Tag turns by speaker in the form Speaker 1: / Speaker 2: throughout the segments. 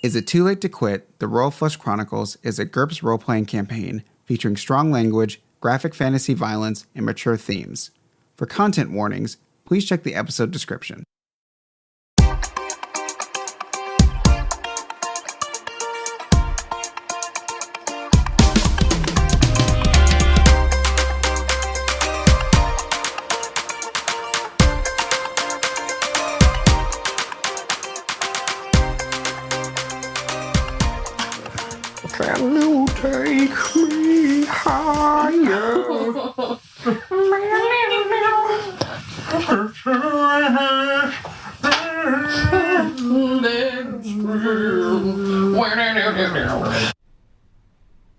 Speaker 1: Is It Too Late to Quit? The Royal Flush Chronicles is a GURPS role-playing campaign featuring strong language, graphic fantasy violence, and mature themes. For content warnings, please check the episode description.
Speaker 2: Can you take me higher?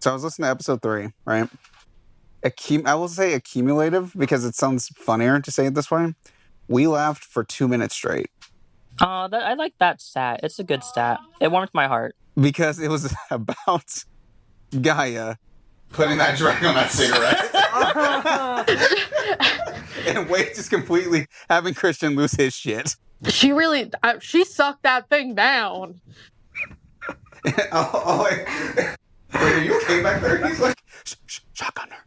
Speaker 1: So I was listening to episode 3, right? I will say accumulative because it sounds funnier to say it this way. We laughed for 2 minutes straight.
Speaker 3: I like that stat. It's a good stat. It warmed my heart.
Speaker 1: Because it was about Gaia putting that drag on that cigarette. And Wade just completely having Christian lose his shit.
Speaker 2: She really, she sucked that thing down.
Speaker 1: Wait, are you okay back there? He's like, shotgun her.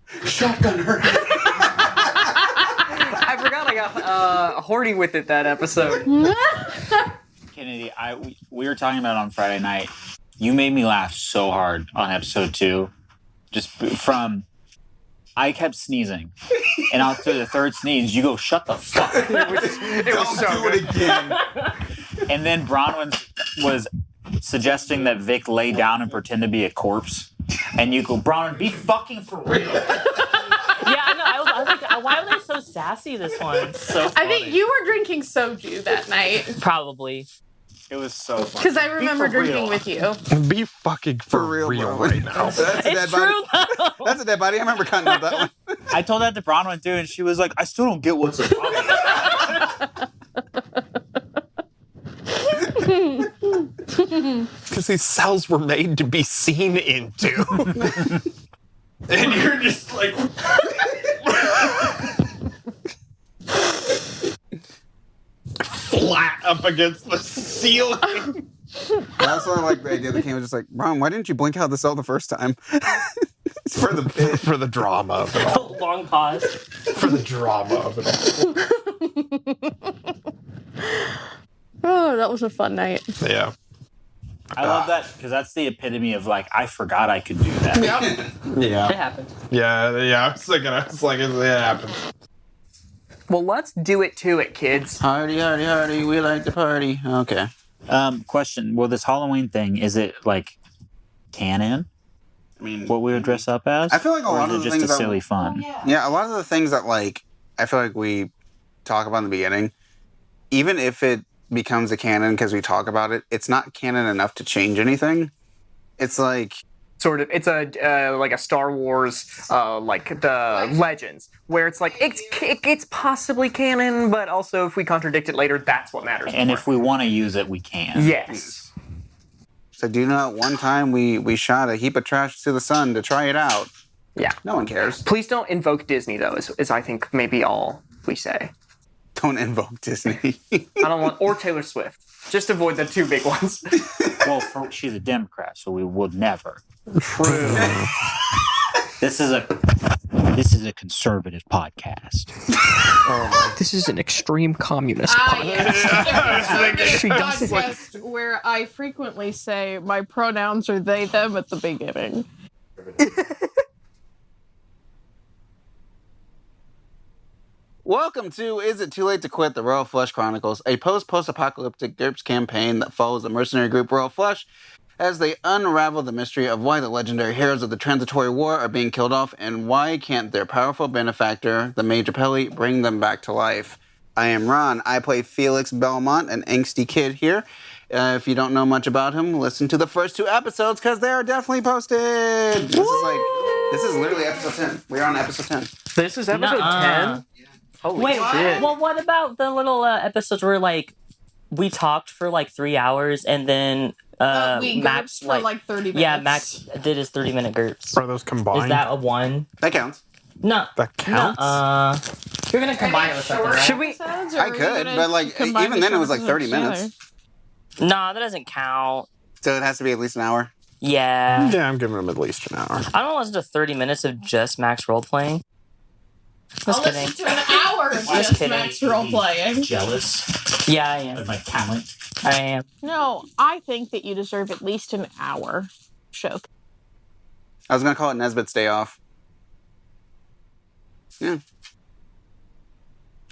Speaker 4: I forgot I got horny with it that episode.
Speaker 5: Kennedy, we were talking about it on Friday night. You made me laugh so hard on episode 2. Just from, I kept sneezing. And after the third sneeze, you go, shut the fuck up.
Speaker 1: Don't do it again.
Speaker 5: And then Branwen was suggesting that Vic lay down and pretend to be a corpse. And you go, Branwen, be fucking for real.
Speaker 3: Yeah, I know. I was like, why were they so sassy this one? So funny.
Speaker 2: I think you were drinking soju that night.
Speaker 3: Probably.
Speaker 5: It was so funny.
Speaker 2: Because I remember drinking with you.
Speaker 6: Be fucking for real right now.
Speaker 1: That's a dead
Speaker 3: It's true,
Speaker 1: body.
Speaker 3: though.
Speaker 1: That's a dead body. I remember cutting out that one.
Speaker 5: I told that to Branwen too, and she was like, I still don't get what's the problem.
Speaker 6: Because these cells were made to be seen into. And you're just like... flat up against the ceiling.
Speaker 1: That's why I like the idea that came was just like, Ron, why didn't you blink out the cell the first time? It's for the bit.
Speaker 6: For the drama of it all.
Speaker 3: Long pause.
Speaker 6: For the drama of it all.
Speaker 2: Oh, that was a fun night.
Speaker 6: Yeah.
Speaker 5: I love that because that's the epitome of like, I forgot I could do that.
Speaker 6: Yeah.
Speaker 3: It happened.
Speaker 6: Yeah, I was thinking, it happened.
Speaker 4: Well, let's do it to it, kids.
Speaker 1: Hardy, we like to party. Okay.
Speaker 5: Question. Well, this Halloween thing, is it like canon?
Speaker 1: I mean,
Speaker 5: What we would dress up as?
Speaker 1: I feel like a lot
Speaker 5: or
Speaker 1: of
Speaker 5: is
Speaker 1: the
Speaker 5: it just
Speaker 1: things
Speaker 5: a
Speaker 1: that-
Speaker 5: silly fun?
Speaker 1: yeah, a lot of the things that like, I feel like we talk about in the beginning, even if it becomes a canon because we talk about it, it's not canon enough to change anything. It's like...
Speaker 4: Sort of, it's a like a Star Wars, like the Legends, where it's like it's possibly canon, but also if we contradict it later, that's what matters.
Speaker 5: And
Speaker 4: more.
Speaker 5: if we want to use it, we can.
Speaker 4: Yes.
Speaker 1: So do you know at one time we shot a heap of trash to the sun to try it out?
Speaker 4: Yeah.
Speaker 1: No one cares.
Speaker 4: Please don't invoke Disney though. Is I think maybe all we say.
Speaker 1: Don't invoke Disney.
Speaker 4: I don't want or Taylor Swift. Just avoid the two big ones.
Speaker 5: Well, she's a Democrat, so we would never.
Speaker 4: True.
Speaker 5: This is a conservative podcast.
Speaker 7: This is an extreme communist podcast. She doesn't.
Speaker 2: Podcast where I frequently say my pronouns are they, them at the beginning.
Speaker 1: Welcome to Is It Too Late to Quit? The Royal Flush Chronicles, a post-apocalyptic GURPS campaign that follows the mercenary group Royal Flush as they unravel the mystery of why the legendary heroes of the Transitory War are being killed off and why can't their powerful benefactor, the Major Pelly, bring them back to life. I am Ron. I play Felix Belmont, an angsty kid here. If you don't know much about him, listen to the first 2 episodes because they are definitely posted. This is literally episode 10. We're on episode 10.
Speaker 4: This is episode 10? Holy
Speaker 3: Wait,
Speaker 4: shit.
Speaker 3: well, what about the little episodes where, like, we talked for, like, 3 hours and then
Speaker 2: we
Speaker 3: Max,
Speaker 2: GURPSed for like 30 minutes.
Speaker 3: Yeah, Max did his 30-minute GURPS.
Speaker 6: Are those combined?
Speaker 3: Is that a 1?
Speaker 1: That counts.
Speaker 3: No.
Speaker 6: That counts?
Speaker 3: You're going to combine it with something, right?
Speaker 4: Should we?
Speaker 1: I could, but like even then it was like 30 minutes.
Speaker 3: No, that doesn't count.
Speaker 1: So it has to be at least an hour?
Speaker 3: Yeah.
Speaker 6: Yeah, I'm giving him at least an hour.
Speaker 3: I don't listen to 30 minutes of just Max role playing. Just
Speaker 2: I'll
Speaker 3: kidding.
Speaker 2: listen to an hour of
Speaker 3: Just
Speaker 2: just
Speaker 3: kidding.
Speaker 2: Max role playing.
Speaker 5: Jealous
Speaker 3: Yeah, I am.
Speaker 5: of my talent.
Speaker 3: I am.
Speaker 2: No, I think that you deserve at least an hour show.
Speaker 1: I was going to call it Nesbitt's Day Off. Yeah.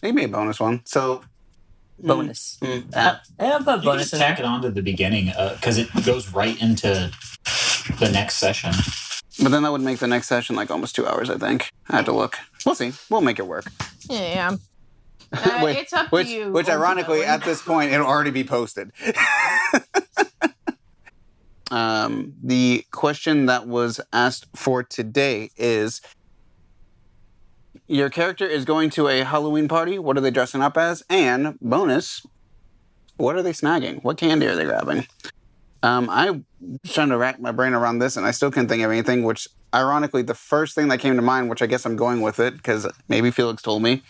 Speaker 1: He made a bonus one. So.
Speaker 3: Bonus.
Speaker 1: Uh,
Speaker 3: I don't put
Speaker 5: You can
Speaker 3: bonus
Speaker 5: just
Speaker 3: in
Speaker 5: tack
Speaker 3: there.
Speaker 5: it on to the beginning because it goes right into the next session.
Speaker 1: but then that would make the next session like almost 2 hours, I think. I have to look. We'll see. We'll make it work.
Speaker 2: Yeah.
Speaker 1: Wait,
Speaker 2: It's up
Speaker 1: which,
Speaker 2: to you.
Speaker 1: Which, ironically,
Speaker 2: ultimately.
Speaker 1: at this point, it'll already be posted. The question that was asked for today is, your character is going to a Halloween party. What are they dressing up as? And bonus, what are they snagging? What candy are they grabbing? I was trying to rack my brain around this, and I still can't think of anything, which, ironically, the first thing that came to mind, which I guess I'm going with it, because maybe Felix told me,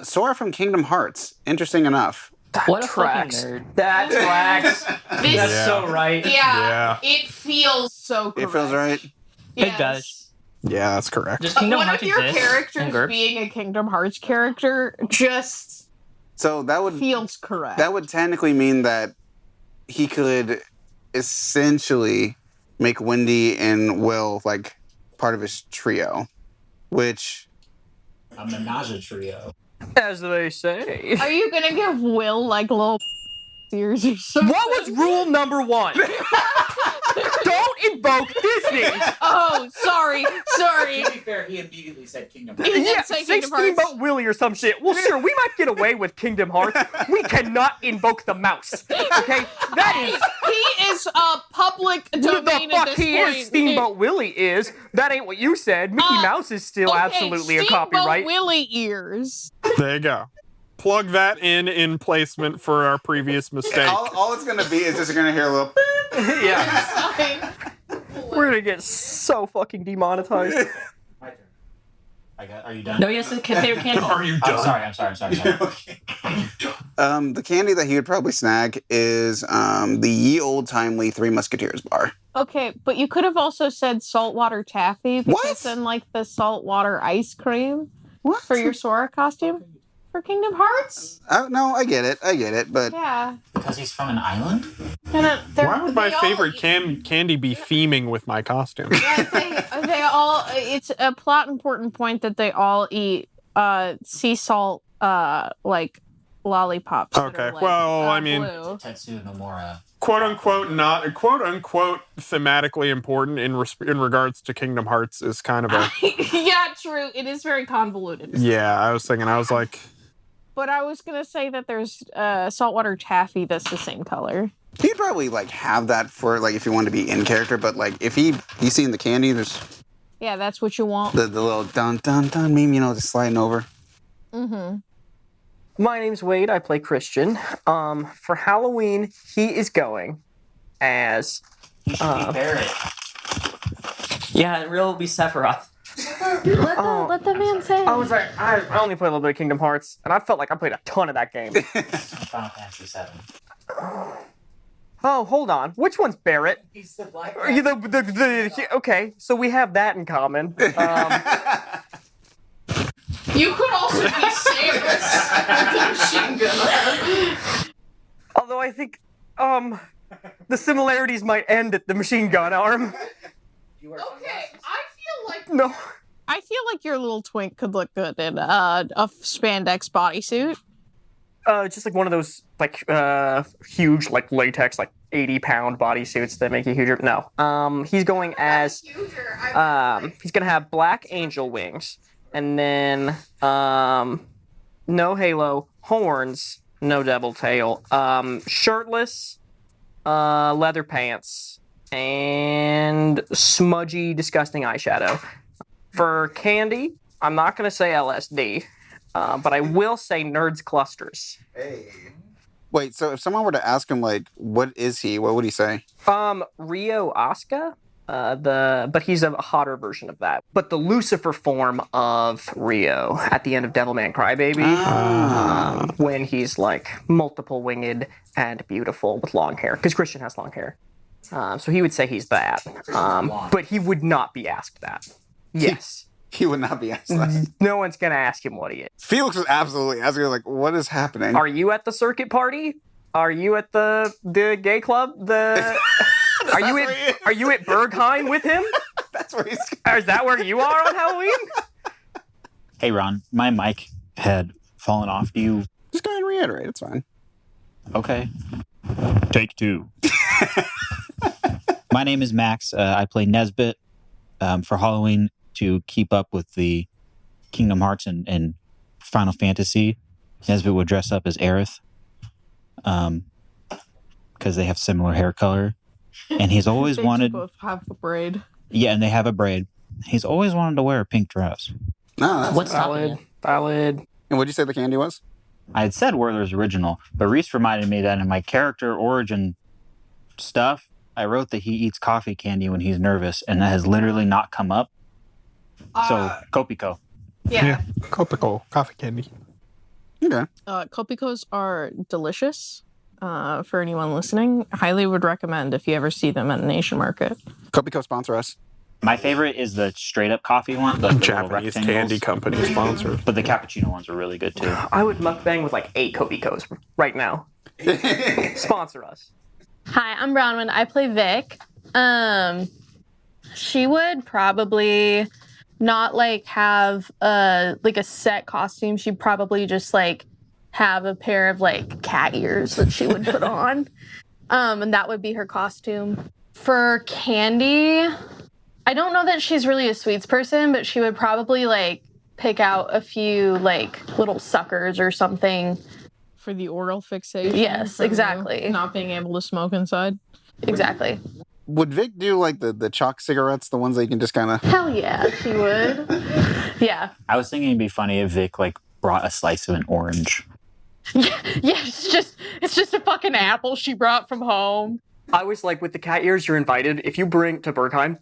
Speaker 1: Sora from Kingdom Hearts. Interesting enough.
Speaker 3: What a
Speaker 4: tracks.
Speaker 3: fucking nerd.
Speaker 4: That tracks.
Speaker 2: This,
Speaker 4: That's
Speaker 6: Yeah.
Speaker 4: so right.
Speaker 2: yeah, it feels so correct.
Speaker 1: It feels right.
Speaker 2: Yes.
Speaker 3: It does.
Speaker 6: Yeah, that's correct.
Speaker 3: Does Kingdom
Speaker 2: One
Speaker 3: Hearts
Speaker 2: of your
Speaker 3: exist in
Speaker 2: characters
Speaker 3: GURPS?
Speaker 2: being a Kingdom Hearts character just
Speaker 1: So that would
Speaker 2: feels correct.
Speaker 1: that would technically mean that he could essentially make Wendy and Will like part of his trio, which
Speaker 5: A menage a trio.
Speaker 4: As they say.
Speaker 2: Are you gonna give Will like little ears or something?
Speaker 4: What was rule number 1? Don't invoke Disney.
Speaker 2: Oh, sorry.
Speaker 5: To be fair, he immediately said Kingdom Hearts.
Speaker 2: He did
Speaker 4: Yeah,
Speaker 2: say
Speaker 4: say
Speaker 2: Kingdom Hearts.
Speaker 4: Steamboat Willie or some shit. Well, sure, we might get away with Kingdom Hearts. We cannot invoke the mouse. Okay, that is
Speaker 2: He is a public
Speaker 4: the
Speaker 2: domain at
Speaker 4: fuck
Speaker 2: this
Speaker 4: he
Speaker 2: point.
Speaker 4: is. Steamboat Willie is. That ain't what you said. Mickey Mouse is still
Speaker 2: Okay,
Speaker 4: absolutely a
Speaker 2: Steamboat
Speaker 4: copyright.
Speaker 2: Willie ears.
Speaker 6: There you go. Plug that in placement for our previous mistake.
Speaker 1: all it's gonna be is just you're gonna hear a little.
Speaker 4: Yeah,
Speaker 2: Fine.
Speaker 4: we're gonna get so fucking demonetized.
Speaker 5: My turn. Are you done?
Speaker 3: No, yes, favorite candy.
Speaker 6: Are you
Speaker 5: I'm sorry.
Speaker 1: The candy that he would probably snag is the ye old timely Three Musketeers bar.
Speaker 2: Okay, but you could have also said saltwater taffy because
Speaker 1: What?
Speaker 2: then like the saltwater ice cream
Speaker 1: What?
Speaker 2: for your Sora costume for Kingdom Hearts.
Speaker 1: No, I get it, but
Speaker 2: Yeah.
Speaker 5: Because he's from an island?
Speaker 6: Why would my favorite candy be theming with my costume?
Speaker 2: They all. It's a plot important point that they all eat sea salt like lollipops. that
Speaker 6: Okay,
Speaker 2: are, like,
Speaker 6: well, I mean-
Speaker 2: blue.
Speaker 5: Tetsu Nomura.
Speaker 6: Quote unquote, not quote unquote thematically important in regards to Kingdom Hearts is kind of a
Speaker 2: Yeah, true. It is very convoluted.
Speaker 6: yeah. I was like,
Speaker 2: But I was gonna say that there's saltwater taffy that's the same color.
Speaker 1: he'd probably like have that for like if you want to be in character. But like if you seen the candy, there's
Speaker 2: Yeah, that's what you want.
Speaker 1: the little dun dun dun meme, just sliding over.
Speaker 2: Mm-hmm.
Speaker 4: My name's Wade. I play Christian. For Halloween, he is going as
Speaker 5: He should be Barrett.
Speaker 3: Yeah, the real will be Sephiroth.
Speaker 2: Let the man say.
Speaker 4: I was like, I only played a little bit of Kingdom Hearts, and I felt like I played a ton of that game.
Speaker 5: Final Fantasy VII.
Speaker 4: Oh, hold on. Which one's Barrett?
Speaker 5: He's the black
Speaker 4: Are you okay, so we have that in common.
Speaker 2: You could also be Samus with the machine gun.
Speaker 4: Although I think, the similarities might end at the machine gun arm.
Speaker 2: Okay, I feel like
Speaker 4: No.
Speaker 2: your little twink could look good in a spandex bodysuit.
Speaker 4: Just like one of those, like, huge, like, latex, like, 80-pound bodysuits that make you huge. No. He's going as, he's gonna have black angel wings, and then, no halo, horns, no double tail, shirtless, leather pants, and smudgy, disgusting eyeshadow. For candy, I'm not gonna say LSD. But I will say Nerds Clusters.
Speaker 1: Hey. Wait, so if someone were to ask him like, what is he? What would he say?
Speaker 4: Rio Asuka. But he's a hotter version of that. But the Lucifer form of Rio at the end of Devilman Crybaby, when he's like multiple winged and beautiful with long hair, because Christian has long hair. So he would say he's that. But he would not be asked that. Yes.
Speaker 1: He would not be asked that.
Speaker 4: No one's going to ask him what he is.
Speaker 1: Felix was absolutely asking, like, what is happening?
Speaker 4: Are you at the circuit party? Are you at the gay club? Are you at Berghain with him?
Speaker 1: That's where he's...
Speaker 4: Is that where you are on Halloween?
Speaker 5: Hey, Ron, my mic had fallen off. Do you...
Speaker 1: Just go ahead and reiterate. It's fine.
Speaker 5: Okay. Take 2. My name is Max. I play Nesbitt for Halloween to keep up with the Kingdom Hearts and Final Fantasy. Nesbitt would dress up as Aerith because they have similar hair color. And he's always wanted...
Speaker 2: They both have a braid.
Speaker 5: Yeah, and they have a braid. He's always wanted to wear a pink dress.
Speaker 1: No, that's
Speaker 3: What's
Speaker 4: Valid.
Speaker 1: And what'd you say the candy was?
Speaker 5: I had said Werther's original, but Rhys reminded me that in my character origin stuff, I wrote that he eats coffee candy when he's nervous, and that has literally not come up. So, Kopiko.
Speaker 2: Yeah.
Speaker 6: Copico, coffee candy.
Speaker 1: Okay.
Speaker 2: Kopikos are delicious. For anyone listening, highly would recommend if you ever see them at an Asian market.
Speaker 1: Kopiko sponsor us.
Speaker 5: My favorite is the straight-up coffee one. The little
Speaker 6: Japanese
Speaker 5: rectangles.
Speaker 6: candy company sponsor.
Speaker 5: But the cappuccino ones are really good, too.
Speaker 4: I would mukbang with like 8 Kopikos right now. Sponsor us.
Speaker 2: Hi, I'm Branwen. I play Vic. She would probably not like have a set costume. She'd probably just like have a pair of like cat ears that she would put on. And that would be her costume. For candy, I don't know that she's really a sweets person, but she would probably like pick out a few like little suckers or something.
Speaker 8: For the oral fixation?
Speaker 2: Yes, exactly.
Speaker 8: Not being able to smoke inside?
Speaker 2: Exactly.
Speaker 1: Would Vic do like the chalk cigarettes, the ones that you can just kind of...
Speaker 2: Hell yeah, she would. Yeah.
Speaker 5: I was thinking it'd be funny if Vic like brought a slice of an orange.
Speaker 2: Yeah, it's just a fucking apple she brought from home.
Speaker 4: I was like, with the cat ears, you're invited. If you bring to Berghain,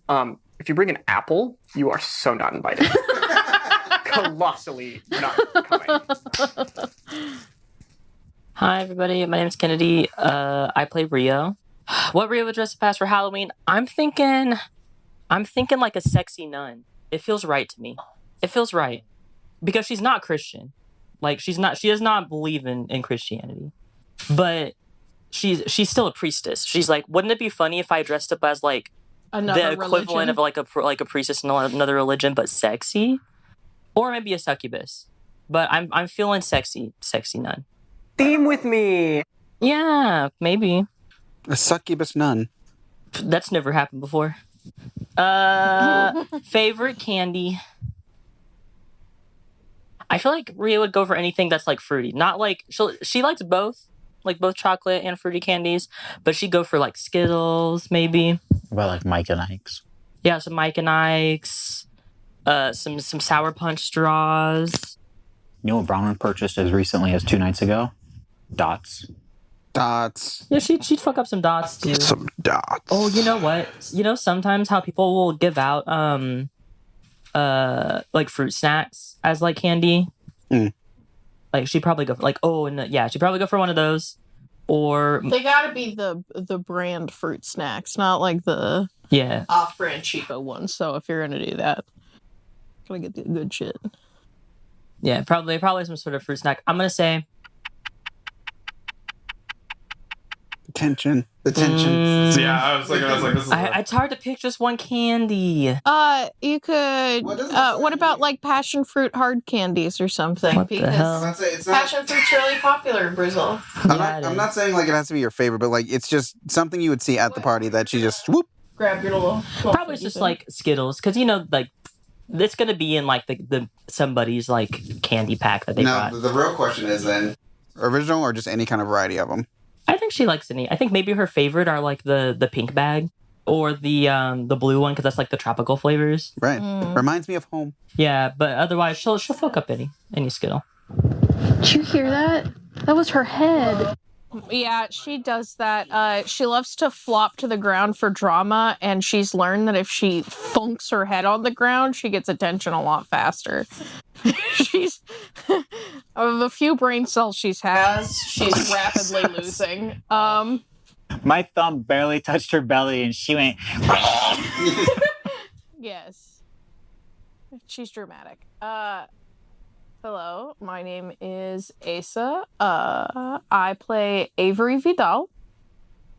Speaker 4: if you bring an apple, you are so not invited. Colossally not coming.
Speaker 3: Hi, everybody. My name is Kennedy. I play Rio. What Rio would dress up as for Halloween? I'm thinking like a sexy nun. It feels right to me. It feels right. Because she's not Christian. Like, she does not believe in Christianity. But she's still a priestess. She's like, wouldn't it be funny if I dressed up as like
Speaker 8: Another
Speaker 3: the equivalent
Speaker 8: religion?
Speaker 3: of like a priestess in another religion, but sexy? Or maybe a succubus. But I'm feeling sexy nun.
Speaker 4: Theme with me.
Speaker 3: Yeah, maybe.
Speaker 1: A succubus nun.
Speaker 3: That's never happened before. Favorite candy. I feel like Rhea would go for anything that's like fruity. Not like she likes both, like both chocolate and fruity candies, but she'd go for like Skittles, maybe.
Speaker 5: About like Mike and Ike's.
Speaker 3: Yeah, some Mike and Ike's. Some Sour Punch straws.
Speaker 5: You know what Branwen purchased as recently as 2 nights ago? Dots.
Speaker 1: Dots.
Speaker 3: Yeah, she'd fuck up some dots too.
Speaker 6: Some dots.
Speaker 3: Oh, you know what? You know sometimes how people will give out like fruit snacks as like candy. Like she'd probably go for, like she'd probably go for one of those, or
Speaker 8: They gotta be the brand fruit snacks, not like the off-brand cheapo ones. So if you're gonna do that, gotta get the good shit.
Speaker 3: yeah, probably some sort of fruit snack. I'm gonna say
Speaker 1: The tension.
Speaker 6: Yeah, I was like, this is.
Speaker 3: it's hard to pick just one candy.
Speaker 8: You could. What about like passion fruit hard candies or something?
Speaker 3: What the hell?
Speaker 1: It's not,
Speaker 2: Passion fruit's really popular in Brazil.
Speaker 1: I'm not saying like it has to be your favorite, but like it's just something you would see at the party that you just whoop.
Speaker 8: Grab your little
Speaker 3: Probably just like Skittles, because you know, like it's gonna be in like the somebody's like candy pack that they
Speaker 1: Now
Speaker 3: brought.
Speaker 1: the real question is then original or just any kind of variety of them.
Speaker 3: I think she likes any. I think maybe her favorite are like the pink bag or the blue one, because that's like the tropical flavors.
Speaker 1: Right. Reminds me of home.
Speaker 3: Yeah, but otherwise she'll fuck up any Skittle.
Speaker 2: Did you hear that? That was her head.
Speaker 8: Yeah, she does that. She loves to flop to the ground for drama, and she's learned that if she thunks her head on the ground, she gets attention a lot faster. She's of the few brain cells she's rapidly losing.
Speaker 5: My thumb barely touched her belly, and she went.
Speaker 8: Yes. She's dramatic. Hello, my name is Asa. I play Avery Vidal.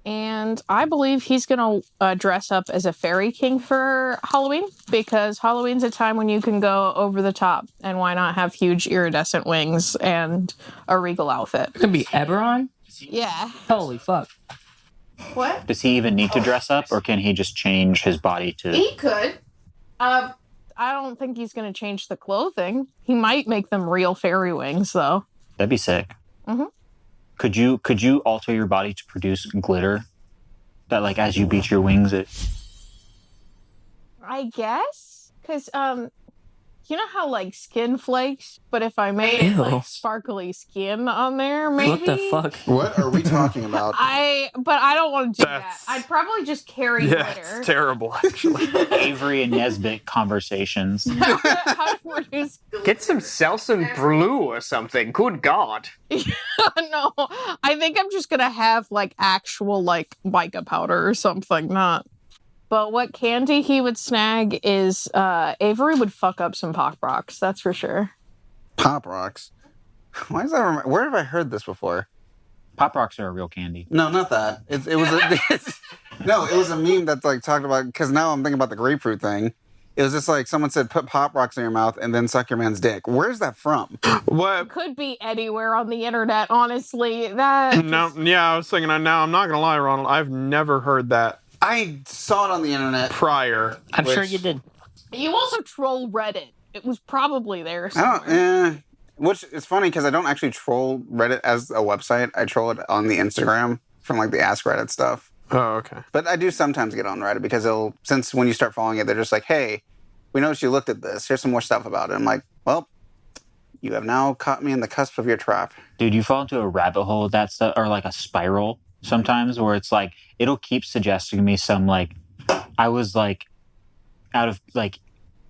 Speaker 8: And I believe he's going to dress up as a fairy king for Halloween, because Halloween's a time when you can go over the top, and why not have huge iridescent wings and a regal outfit?
Speaker 3: It could be Eberron?
Speaker 8: Yeah.
Speaker 3: Holy fuck.
Speaker 2: What?
Speaker 5: Does he even need to dress up, or can he just change his body to?
Speaker 2: He could.
Speaker 8: I don't think he's going to change the clothing. He might make them real fairy wings, though.
Speaker 5: That'd be sick.
Speaker 8: Mm-hmm.
Speaker 5: Could you alter your body to produce glitter? That like as you beat your wings, it.
Speaker 8: I guess, because you know how like skin flakes, but if I made like sparkly skin on there, maybe.
Speaker 3: What the fuck?
Speaker 1: What are we talking about?
Speaker 8: But I don't want to do that. I'd probably just carry glitter.
Speaker 6: It's terrible, actually.
Speaker 5: Avery and Nesbitt conversations.
Speaker 8: How to produce
Speaker 4: Get some Selsun Blue or something. Good God.
Speaker 8: No, I think I'm just gonna have like actual like mica powder or something, not. But what candy he would snag is Avery would fuck up some Pop Rocks, that's for sure.
Speaker 1: Pop Rocks? Why is that? Where have I heard this before?
Speaker 5: Pop Rocks are a real candy.
Speaker 1: No, not that. It was it was a meme that's like talked about, because now I'm thinking about the grapefruit thing. It was just like someone said, put Pop Rocks in your mouth and then suck your man's dick. Where's that from?
Speaker 6: What?
Speaker 8: Could be anywhere on the internet, honestly. That
Speaker 6: No, yeah, I was thinking. Now I'm not gonna lie, Ronald. I've never heard that
Speaker 1: I saw it on the internet
Speaker 6: prior.
Speaker 3: I'm sure you did.
Speaker 8: You also troll Reddit. It was probably there
Speaker 1: I
Speaker 8: somewhere.
Speaker 1: don't. Which is funny because I don't actually troll Reddit as a website. I troll it on the Instagram from like the Ask Reddit stuff.
Speaker 6: Oh, okay.
Speaker 1: But I do sometimes get on Reddit because since when you start following it, they're just like, hey, we noticed you looked at this. Here's some more stuff about it. I'm like, well, you have now caught me in the cusp of your trap.
Speaker 5: Dude, you fall into a rabbit hole with that stuff, or like a spiral sometimes, where it's like it'll keep suggesting me some like I was like out of like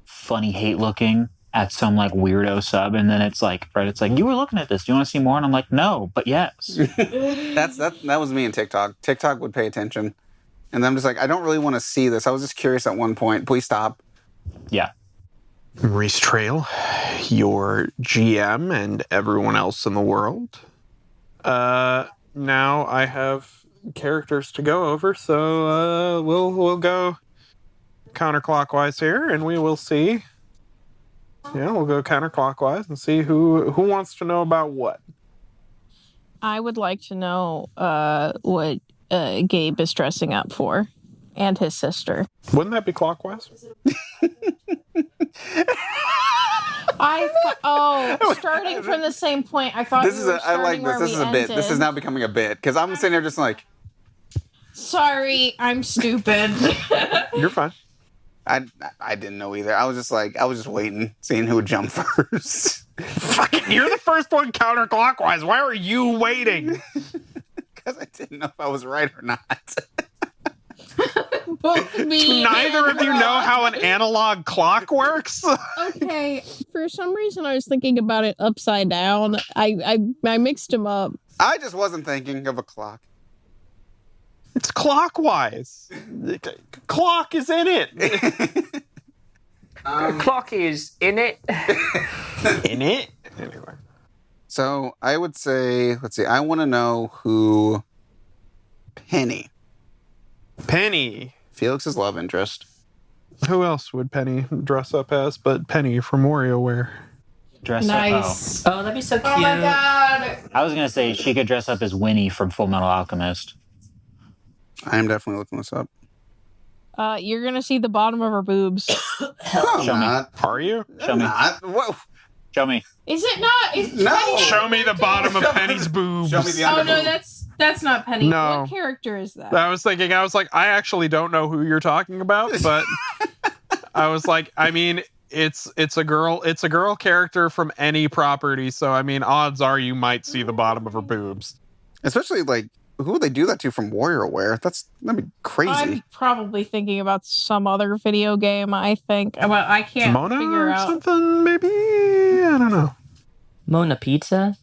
Speaker 5: funny hate looking at some like weirdo sub, and then it's like Reddit's like, you were looking at this, do you want to see more? And I'm like, no, but yes.
Speaker 1: That was me and TikTok. TikTok would pay attention, and I'm just like, I don't really want to see this. I was just curious at one point. Please stop.
Speaker 5: Yeah.
Speaker 6: Rhys Trail, your GM and everyone else in the world. Now I have characters to go over, so we'll go counterclockwise here, and we will see. Yeah, we'll go counterclockwise and see who wants to know about what.
Speaker 8: I would like to know what Gabe is dressing up for, and his sister.
Speaker 6: Wouldn't that be clockwise?
Speaker 8: Starting from the same point. I thought
Speaker 1: This is I like this. This is a bit. This is now becoming a bit because I'm sitting here just like,
Speaker 8: sorry, I'm stupid.
Speaker 6: You're fine.
Speaker 1: I didn't know either. I was just waiting, seeing who would jump first.
Speaker 6: Fucking, you're the first one counterclockwise. Why are you waiting?
Speaker 1: Because I didn't know if I was right or not.
Speaker 8: Both me.
Speaker 6: Neither of you know how an analog clock works.
Speaker 8: Okay, for some reason I was thinking about it upside down. I mixed them up.
Speaker 1: I just wasn't thinking of a clock.
Speaker 6: It's clockwise. Clock is in it.
Speaker 4: Clock is in it.
Speaker 6: In it? Anyway.
Speaker 1: So I would say, let's see, I want to know who Penny, Felix's love interest.
Speaker 6: Who else would Penny dress up as but Penny from WarioWare?
Speaker 5: Dress
Speaker 8: Nice.
Speaker 5: up.
Speaker 3: Oh, that'd be so cute.
Speaker 8: Oh my god.
Speaker 5: I was gonna say she could dress up as Winnie from Full Metal Alchemist.
Speaker 1: I am definitely looking this up.
Speaker 8: You're gonna see the bottom of her boobs.
Speaker 1: No, I'm
Speaker 5: Show me.
Speaker 1: not.
Speaker 6: Are you?
Speaker 5: Show me.
Speaker 1: Not. Whoa.
Speaker 5: Show me.
Speaker 8: Is it not? Is
Speaker 1: No.
Speaker 8: Penny-
Speaker 6: Show me the bottom of Penny's boobs.
Speaker 1: Show me the
Speaker 8: Oh
Speaker 1: under
Speaker 8: no,
Speaker 1: boob.
Speaker 8: that's not Penny.
Speaker 6: No.
Speaker 8: What character is that?
Speaker 6: I was like, I actually don't know who you're talking about, but I was like, I mean, it's a girl character from any property, so I mean, odds are you might see the bottom of her boobs.
Speaker 1: Especially like, who would they do that to from WarioWare? That'd be crazy.
Speaker 8: I'm probably thinking about some other video game. I think, but I can't
Speaker 6: Mona
Speaker 8: figure
Speaker 6: or
Speaker 8: out.
Speaker 6: something, maybe? I don't know.
Speaker 3: Mona Pizza?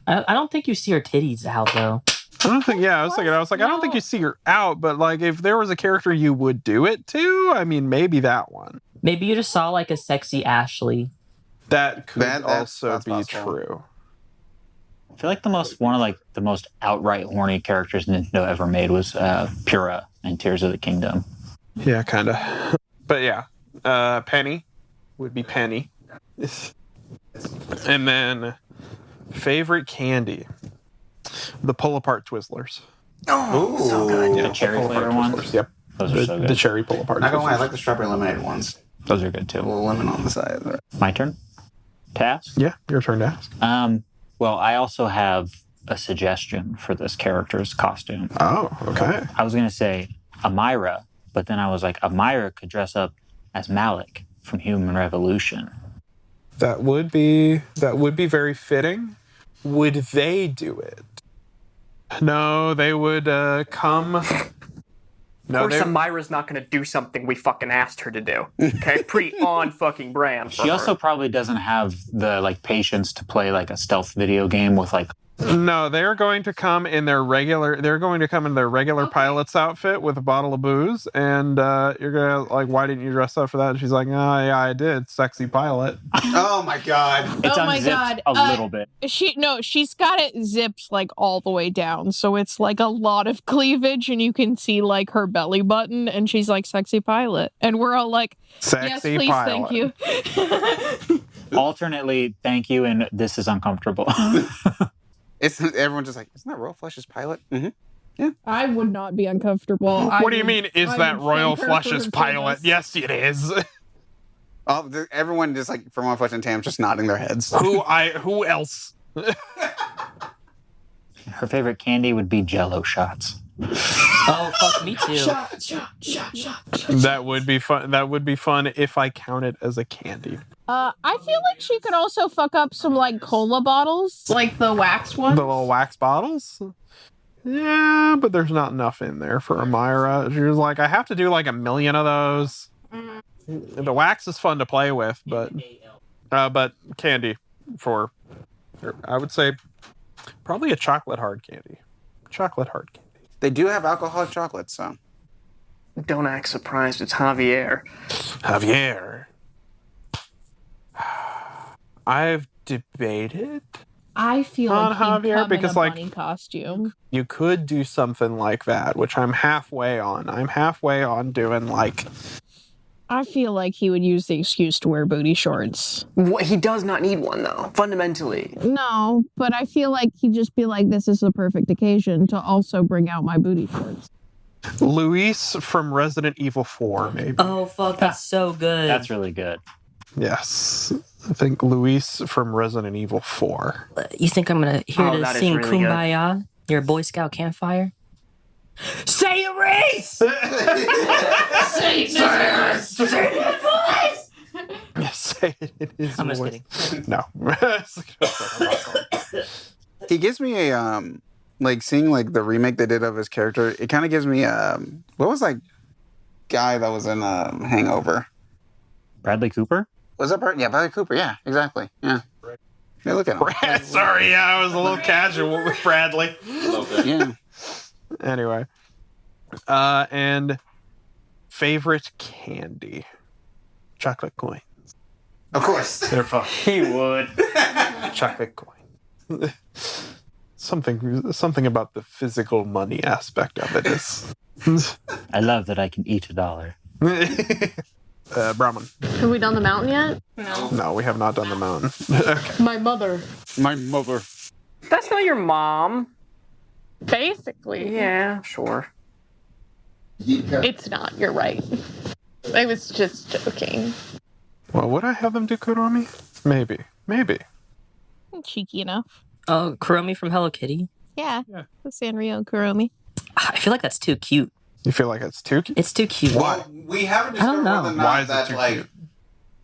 Speaker 3: I don't think you see her titties out, though.
Speaker 6: I don't think. Yeah, I was like, I don't think you see her out, but like, if there was a character you would do it to, I mean, maybe that one.
Speaker 3: Maybe you just saw like a sexy Ashley.
Speaker 6: That could
Speaker 1: That's
Speaker 6: also be
Speaker 1: possible.
Speaker 6: true.
Speaker 5: I feel like one of the most outright horny characters Nintendo ever made was Pura in Tears of the Kingdom.
Speaker 6: Yeah, kind of. But yeah, Penny would be Penny. And then favorite candy, the pull apart Twizzlers.
Speaker 1: Oh, so good.
Speaker 5: The cherry flavor ones?
Speaker 6: Twizzlers, yep.
Speaker 5: Those are so good.
Speaker 6: The cherry pull apart.
Speaker 1: Not gonna lie, I like the strawberry lemonade ones.
Speaker 5: Those are good too.
Speaker 1: A little lemon on the side.
Speaker 5: My turn? Task?
Speaker 6: Yeah, your turn to ask.
Speaker 5: Well, I also have a suggestion for this character's costume.
Speaker 6: Oh, okay.
Speaker 5: I was going to say Amira, but then I was like, Amira could dress up as Malik from Human Revolution.
Speaker 6: That would be very fitting. Would they do it? No, they would come.
Speaker 4: Of course, Amira's not going to do something we fucking asked her to do. Okay, pretty on fucking brand.
Speaker 5: She also probably doesn't have the patience to play like a stealth video game with like.
Speaker 6: No, they're going to come in their regular. They're going to come in their regular pilot's outfit with a bottle of booze, and you're gonna like, why didn't you dress up for that? And she's like, oh yeah, I did. Sexy pilot.
Speaker 1: Oh my god.
Speaker 5: It's
Speaker 8: Oh my
Speaker 5: unzipped
Speaker 8: God.
Speaker 5: a little bit.
Speaker 8: She's got it zipped like all the way down, so it's like a lot of cleavage, and you can see like her belly button, and she's like sexy pilot, and we're all like,
Speaker 6: Sexy
Speaker 8: yes, please,
Speaker 6: pilot.
Speaker 8: thank you.
Speaker 5: Alternately, thank you, and this is uncomfortable.
Speaker 1: It's everyone's just like, isn't that Royal Flush's pilot? Mm-hmm.
Speaker 8: I would not be uncomfortable.
Speaker 6: What do you mean? Is that Royal Flush's pilot? Yes, it is.
Speaker 1: Everyone just like from Royal Flush and Tam just nodding their heads.
Speaker 6: Who else?
Speaker 5: Her favorite candy would be Jell-O shots.
Speaker 3: Oh fuck, me too.
Speaker 6: That would be fun. That would be fun if I count it as a candy.
Speaker 8: I feel like she could also fuck up some like cola bottles, like the wax ones.
Speaker 6: The little wax bottles? Yeah, but there's not enough in there for Amira. She was like, I have to do like 1 million of those. The wax is fun to play with, but candy for, I would say, probably a chocolate hard candy. Chocolate hard candy.
Speaker 1: They do have alcoholic chocolate, so.
Speaker 4: Don't act surprised. It's Javier.
Speaker 6: Javier. I've debated
Speaker 8: I feel
Speaker 6: on
Speaker 8: like he'd
Speaker 6: Javier
Speaker 8: come
Speaker 6: because,
Speaker 8: in a
Speaker 6: like,
Speaker 8: bunny costume.
Speaker 6: you could do something like that, which I'm halfway on. I'm halfway on doing like.
Speaker 8: I feel like he would use the excuse to wear booty shorts.
Speaker 4: He does not need one, though, fundamentally.
Speaker 8: No, but I feel like he'd just be like, this is the perfect occasion to also bring out my booty shorts.
Speaker 6: Luis from Resident Evil 4, maybe.
Speaker 3: Oh fuck, that's so good.
Speaker 5: That's really good.
Speaker 6: Yes. I think Luis from Resident Evil 4.
Speaker 3: You think I'm gonna here to
Speaker 4: that is
Speaker 3: sing
Speaker 4: really good.
Speaker 3: Kumbaya? Your Boy Scout campfire? Say it, Rhys!
Speaker 6: Say it in his
Speaker 3: I'm just
Speaker 6: voice.
Speaker 3: kidding.
Speaker 6: No.
Speaker 1: He gives me a like seeing like the remake they did of his character. It kind of gives me what was that guy that was in Hangover?
Speaker 5: Bradley Cooper?
Speaker 1: Was that Bradley? Yeah, Bradley Cooper. Yeah, exactly. Yeah. Yeah, look at him.
Speaker 6: Sorry, yeah, I was a little casual with Bradley.
Speaker 1: Yeah.
Speaker 6: Anyway. And favorite candy. Chocolate coin.
Speaker 1: Of course.
Speaker 6: They're fun.
Speaker 4: He would.
Speaker 6: Chocolate coin. Something about the physical money aspect of it is.
Speaker 5: I love that I can eat $1.
Speaker 6: Branwen.
Speaker 2: Have we done the mountain yet?
Speaker 6: No, we have not done the mountain. Okay.
Speaker 2: My mother.
Speaker 1: My mother.
Speaker 4: That's not your mom.
Speaker 2: Basically.
Speaker 4: Yeah, sure.
Speaker 2: It's not. You're right. I was just joking.
Speaker 6: Well, would I have them do Kuromi? Maybe.
Speaker 8: Cheeky enough.
Speaker 3: Oh, Kuromi from Hello Kitty?
Speaker 8: Yeah. The Sanrio and Kuromi.
Speaker 3: I feel like that's too cute.
Speaker 6: You feel like it's too cute?
Speaker 3: It's too cute.
Speaker 1: Why? We haven't
Speaker 3: I don't
Speaker 1: discovered
Speaker 3: know.
Speaker 1: whether or not
Speaker 6: Why is it
Speaker 1: that
Speaker 6: too
Speaker 1: like
Speaker 6: cute?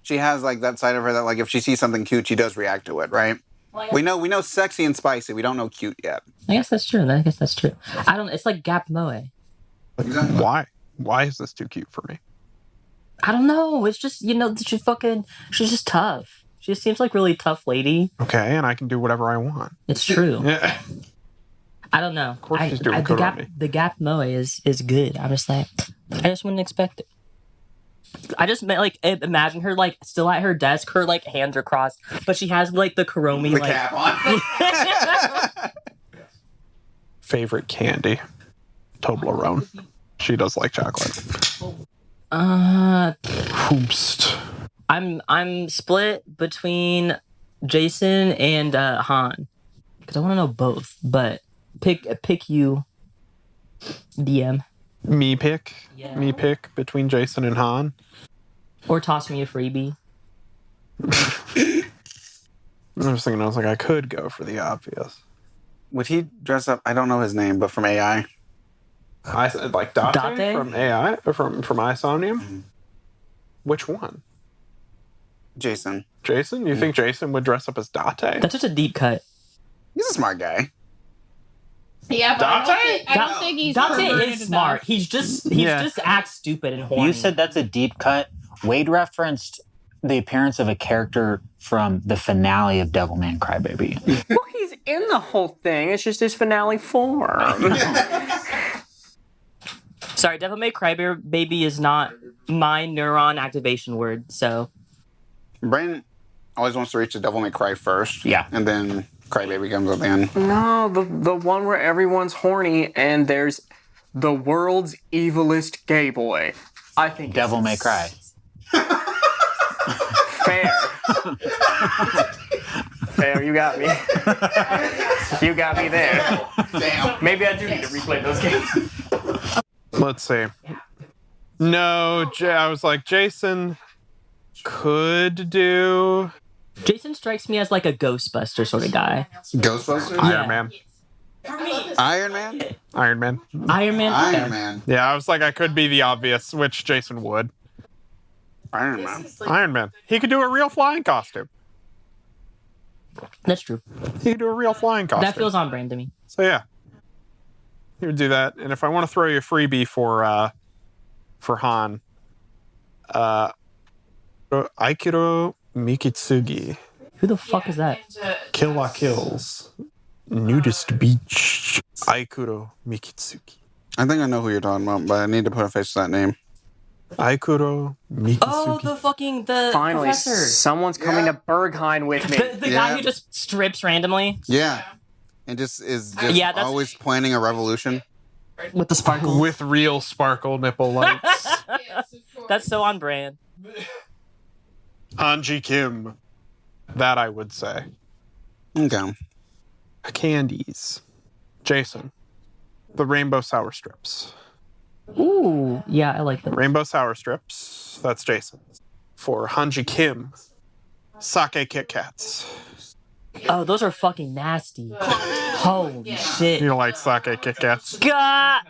Speaker 1: she has like that side of her that like if she sees something cute, she does react to it, right? We know sexy and spicy. We don't know cute yet.
Speaker 3: I guess that's true. I don't. It's like Gap Moe.
Speaker 1: Exactly.
Speaker 6: Why? Why is this too cute for me?
Speaker 3: I don't know. It's just she's just tough. She just seems like really tough lady.
Speaker 6: Okay, and I can do whatever I want.
Speaker 3: It's true.
Speaker 6: Yeah.
Speaker 3: I don't know. Of
Speaker 6: course she's doing good on me.
Speaker 3: The gap moe is good. I'm just like, I just wouldn't expect it. I just meant like imagine her like still at her desk, her like hands are crossed, but she has like the Kuromi
Speaker 1: The
Speaker 3: like
Speaker 1: cap on.
Speaker 6: Favorite candy? Toblerone. She does like chocolate. Hoopst.
Speaker 3: I'm split between Jason and Han because I want to know both, but pick you, DM.
Speaker 6: Me pick?
Speaker 3: Yeah.
Speaker 6: Me pick between Jason and Han?
Speaker 3: Or toss me a freebie.
Speaker 6: I was thinking, I was like, I could go for the obvious.
Speaker 1: Would he dress up? I don't know his name, but from AI.
Speaker 6: I said like Date from AI, from Isonium. Which one?
Speaker 1: Jason.
Speaker 6: Jason? You think Jason would dress up as Date?
Speaker 3: That's such a deep cut.
Speaker 1: He's a smart guy.
Speaker 8: Yeah, but I don't think he's
Speaker 3: Date
Speaker 8: perverted
Speaker 3: is smart.
Speaker 8: enough.
Speaker 3: He's just acts stupid and horny.
Speaker 5: You said that's a deep cut. Wade referenced the appearance of a character from the finale of Devilman Crybaby.
Speaker 4: Well, he's in the whole thing. It's just his finale form.
Speaker 3: Sorry, Devil May Cry Baby is not my neuron activation word, so...
Speaker 1: Brandon always wants to reach the Devil May Cry first.
Speaker 5: Yeah.
Speaker 1: And then Crybaby comes at the end.
Speaker 4: No, the one where everyone's horny and there's the world's evilest gay boy. I think
Speaker 5: Devil May Cry.
Speaker 4: Fair. Fair, you got me. You got me there.
Speaker 1: Damn.
Speaker 4: Maybe I do need to replay those games.
Speaker 6: Let's see. No, I was like, Jason could do...
Speaker 3: Jason strikes me as like a Ghostbuster sort of guy.
Speaker 1: Ghostbusters?
Speaker 6: Iron Man.
Speaker 1: Iron Man?
Speaker 6: Iron Man.
Speaker 3: Iron Man? Okay.
Speaker 1: Iron Man.
Speaker 6: Yeah, I was like, I could be the obvious, which Jason would.
Speaker 1: Iron Man.
Speaker 6: Iron Man. He could do a real flying costume.
Speaker 3: That's true.
Speaker 6: He could do a real flying costume.
Speaker 3: That feels on brand to me.
Speaker 6: So yeah, he would do that. And if I want to throw you a freebie for Han, Aikiro Mikitsugi,
Speaker 3: Who the fuck is that?
Speaker 6: Kill La Kills, Nudist Beach, Aikuro Mikitsugi.
Speaker 1: I think I know who you're talking about, but I need to put a face to that name.
Speaker 6: Aikuro Mikitsugi.
Speaker 3: Oh, the
Speaker 4: Finally,
Speaker 3: professor.
Speaker 4: someone coming to Berghain with me.
Speaker 3: The guy who just strips randomly
Speaker 1: Yeah. And just is just
Speaker 3: Yeah, that's-
Speaker 1: always planning a revolution.
Speaker 3: with the sparkle.
Speaker 6: With real sparkle nipple lights.
Speaker 3: That's so on brand.
Speaker 6: Hanji Kim. That I would say.
Speaker 1: Okay.
Speaker 6: Candies. Jason. The Rainbow Sour Strips.
Speaker 3: Ooh, yeah, I like that.
Speaker 6: Rainbow Sour Strips. That's Jason. For Hanji Kim. Sake Kit Kats.
Speaker 3: Oh, those are fucking nasty. Holy shit.
Speaker 6: You like sake Kit Kats?
Speaker 3: God!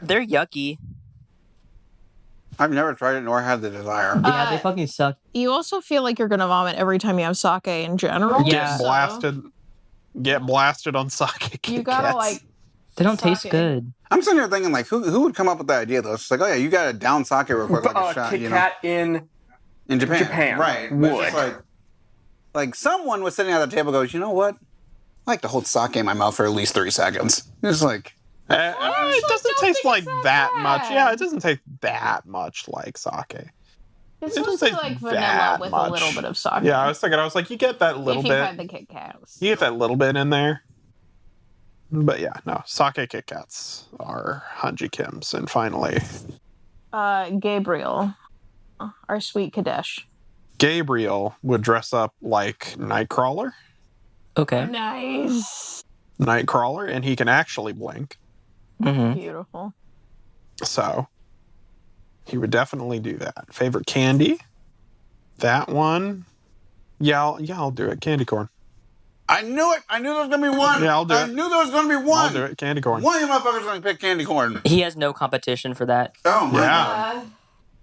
Speaker 3: They're yucky.
Speaker 1: I've never tried it nor had the desire.
Speaker 3: Yeah, they fucking suck.
Speaker 8: You also feel like you're gonna vomit every time you have sake in general.
Speaker 3: Yeah.
Speaker 6: Get blasted. Get blasted on sake Kit
Speaker 8: You gotta
Speaker 6: Kats.
Speaker 8: like.
Speaker 3: They don't taste
Speaker 8: Sake.
Speaker 3: good.
Speaker 1: I'm sitting here thinking, like, who would come up with that idea, though? It's just like, oh, yeah, you got to down sake real quick, like a shot,
Speaker 4: Kit
Speaker 1: you know?
Speaker 4: Kat in
Speaker 1: In
Speaker 4: Japan
Speaker 1: Right. But
Speaker 4: would.
Speaker 1: it's just like someone was sitting at the table goes, you know what? I like to hold sake in my mouth for at least 3 seconds. It's like,
Speaker 6: it doesn't taste like that much. Yeah, it doesn't taste that much like sake.
Speaker 8: It's
Speaker 6: It
Speaker 8: supposed
Speaker 6: doesn't
Speaker 8: to be
Speaker 6: taste
Speaker 8: like vanilla
Speaker 6: that
Speaker 8: with
Speaker 6: much.
Speaker 8: a little bit of sake.
Speaker 6: Yeah, I was thinking, you get that little
Speaker 8: if you've had
Speaker 6: bit.
Speaker 8: the Kit Kats.
Speaker 6: You get that little bit in there. But yeah, no. Sake Kit Kats are Hanji Kim's. And finally,
Speaker 8: Gabriel, our sweet Kadesh.
Speaker 6: Gabriel would dress up like Nightcrawler.
Speaker 3: Okay.
Speaker 8: Nice.
Speaker 6: Nightcrawler, and he can actually blink.
Speaker 3: Mm-hmm.
Speaker 8: Beautiful.
Speaker 6: So, he would definitely do that. Favorite candy? That one? Yeah, I'll do it. Candy corn.
Speaker 1: I knew it. I knew there was going to be one.
Speaker 6: Yeah, I'll do
Speaker 1: I
Speaker 6: it.
Speaker 1: knew there was going to be one.
Speaker 6: I'll do it. Candy corn.
Speaker 1: One of you motherfuckers going to pick candy corn.
Speaker 3: He has no competition for that.
Speaker 1: Oh, my
Speaker 6: Yeah.
Speaker 1: God.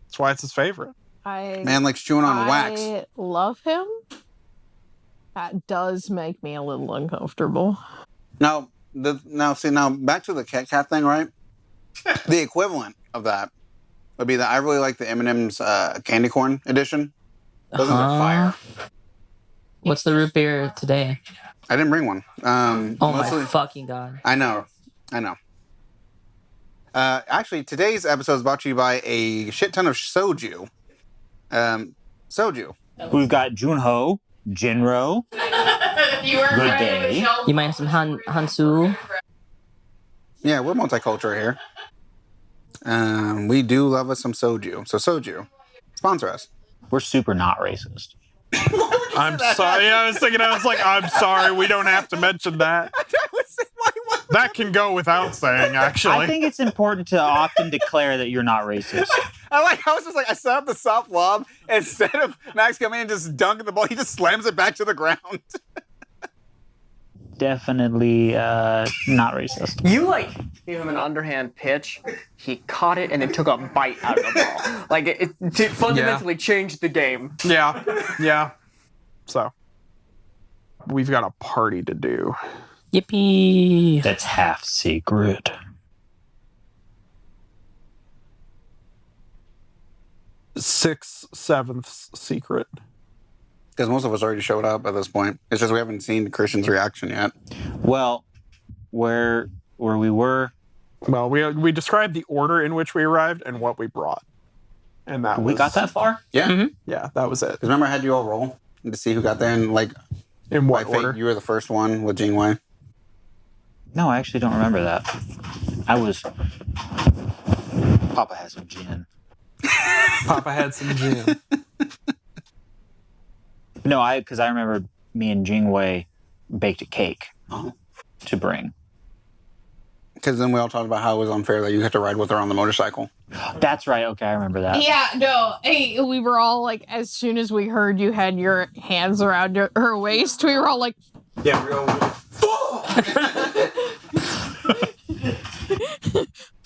Speaker 6: That's why it's his favorite.
Speaker 1: Man likes chewing on wax.
Speaker 8: I love him. That does make me a little uncomfortable.
Speaker 1: Now, back to the Kit Kat thing, right? The equivalent of that would be that I really like the M&M's candy corn edition. Those are fire.
Speaker 3: What's the root beer today?
Speaker 1: I didn't bring one.
Speaker 3: Oh
Speaker 1: mostly-
Speaker 3: my fucking god.
Speaker 1: I know. Actually, today's episode is brought to you by a shit ton of soju. Soju.
Speaker 5: We've got Junho, Jinro. Good day.
Speaker 3: You might have some Hansu.
Speaker 1: Yeah, we're multicultural here. We do love us some soju. So soju, sponsor us.
Speaker 5: We're super not racist.
Speaker 6: I'm sorry. Yeah, I was like, I'm sorry. We don't have to mention that. That can go without saying, actually.
Speaker 5: I think it's important to often declare that you're not racist.
Speaker 1: I was just like, I set up the soft lob. Instead of Max coming in and just dunking the ball, he just slams it back to the ground.
Speaker 5: Definitely not racist.
Speaker 4: You gave him an underhand pitch. He caught it and then took a bite out of the ball. Like it fundamentally changed the game.
Speaker 6: Yeah. So we've got a party to do.
Speaker 3: Yippee.
Speaker 5: That's half secret.
Speaker 6: Six sevenths secret.
Speaker 1: Because most of us already showed up at this point. It's just we haven't seen Christian's reaction yet.
Speaker 5: Well, where we were.
Speaker 6: Well, we described the order in which we arrived and what we brought. And that
Speaker 5: We got that far?
Speaker 1: Yeah.
Speaker 3: Mm-hmm.
Speaker 6: Yeah, that was it.
Speaker 1: Because remember I had you all roll to see who got there, and
Speaker 6: In what
Speaker 1: by fate,
Speaker 6: order?
Speaker 1: you were the first one with Janeway.
Speaker 5: No, I actually don't remember that. Papa has some gin.
Speaker 6: Papa had some gin.
Speaker 5: No, because I remember me and Jingwei baked a cake to bring.
Speaker 1: Because then we all talked about how it was unfair that you had to ride with her on the motorcycle.
Speaker 5: That's right. Okay, I remember that.
Speaker 8: Yeah, no. Hey, we were all like, as soon as we heard you had your hands around her waist, we were all like,
Speaker 1: Yeah, we all...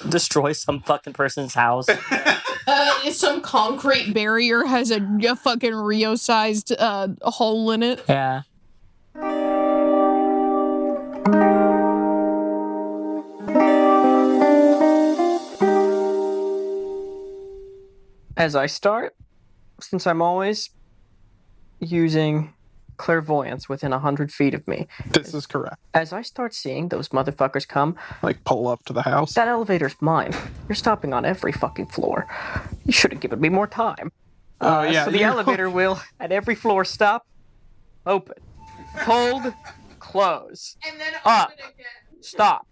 Speaker 3: Destroy some fucking person's house.
Speaker 8: some concrete barrier has a fucking Rio-sized hole in it.
Speaker 3: Yeah.
Speaker 4: As I start, since I'm always using clairvoyance within 100 feet of me,
Speaker 6: This is correct.
Speaker 4: as I start seeing those motherfuckers come,
Speaker 6: Pull up to the house.
Speaker 4: that elevator's mine. You're stopping on every fucking floor. You should have given me more time.
Speaker 6: Oh, yeah.
Speaker 4: So the elevator will, at every floor, stop, open, hold, close,
Speaker 8: And then
Speaker 4: up, stop,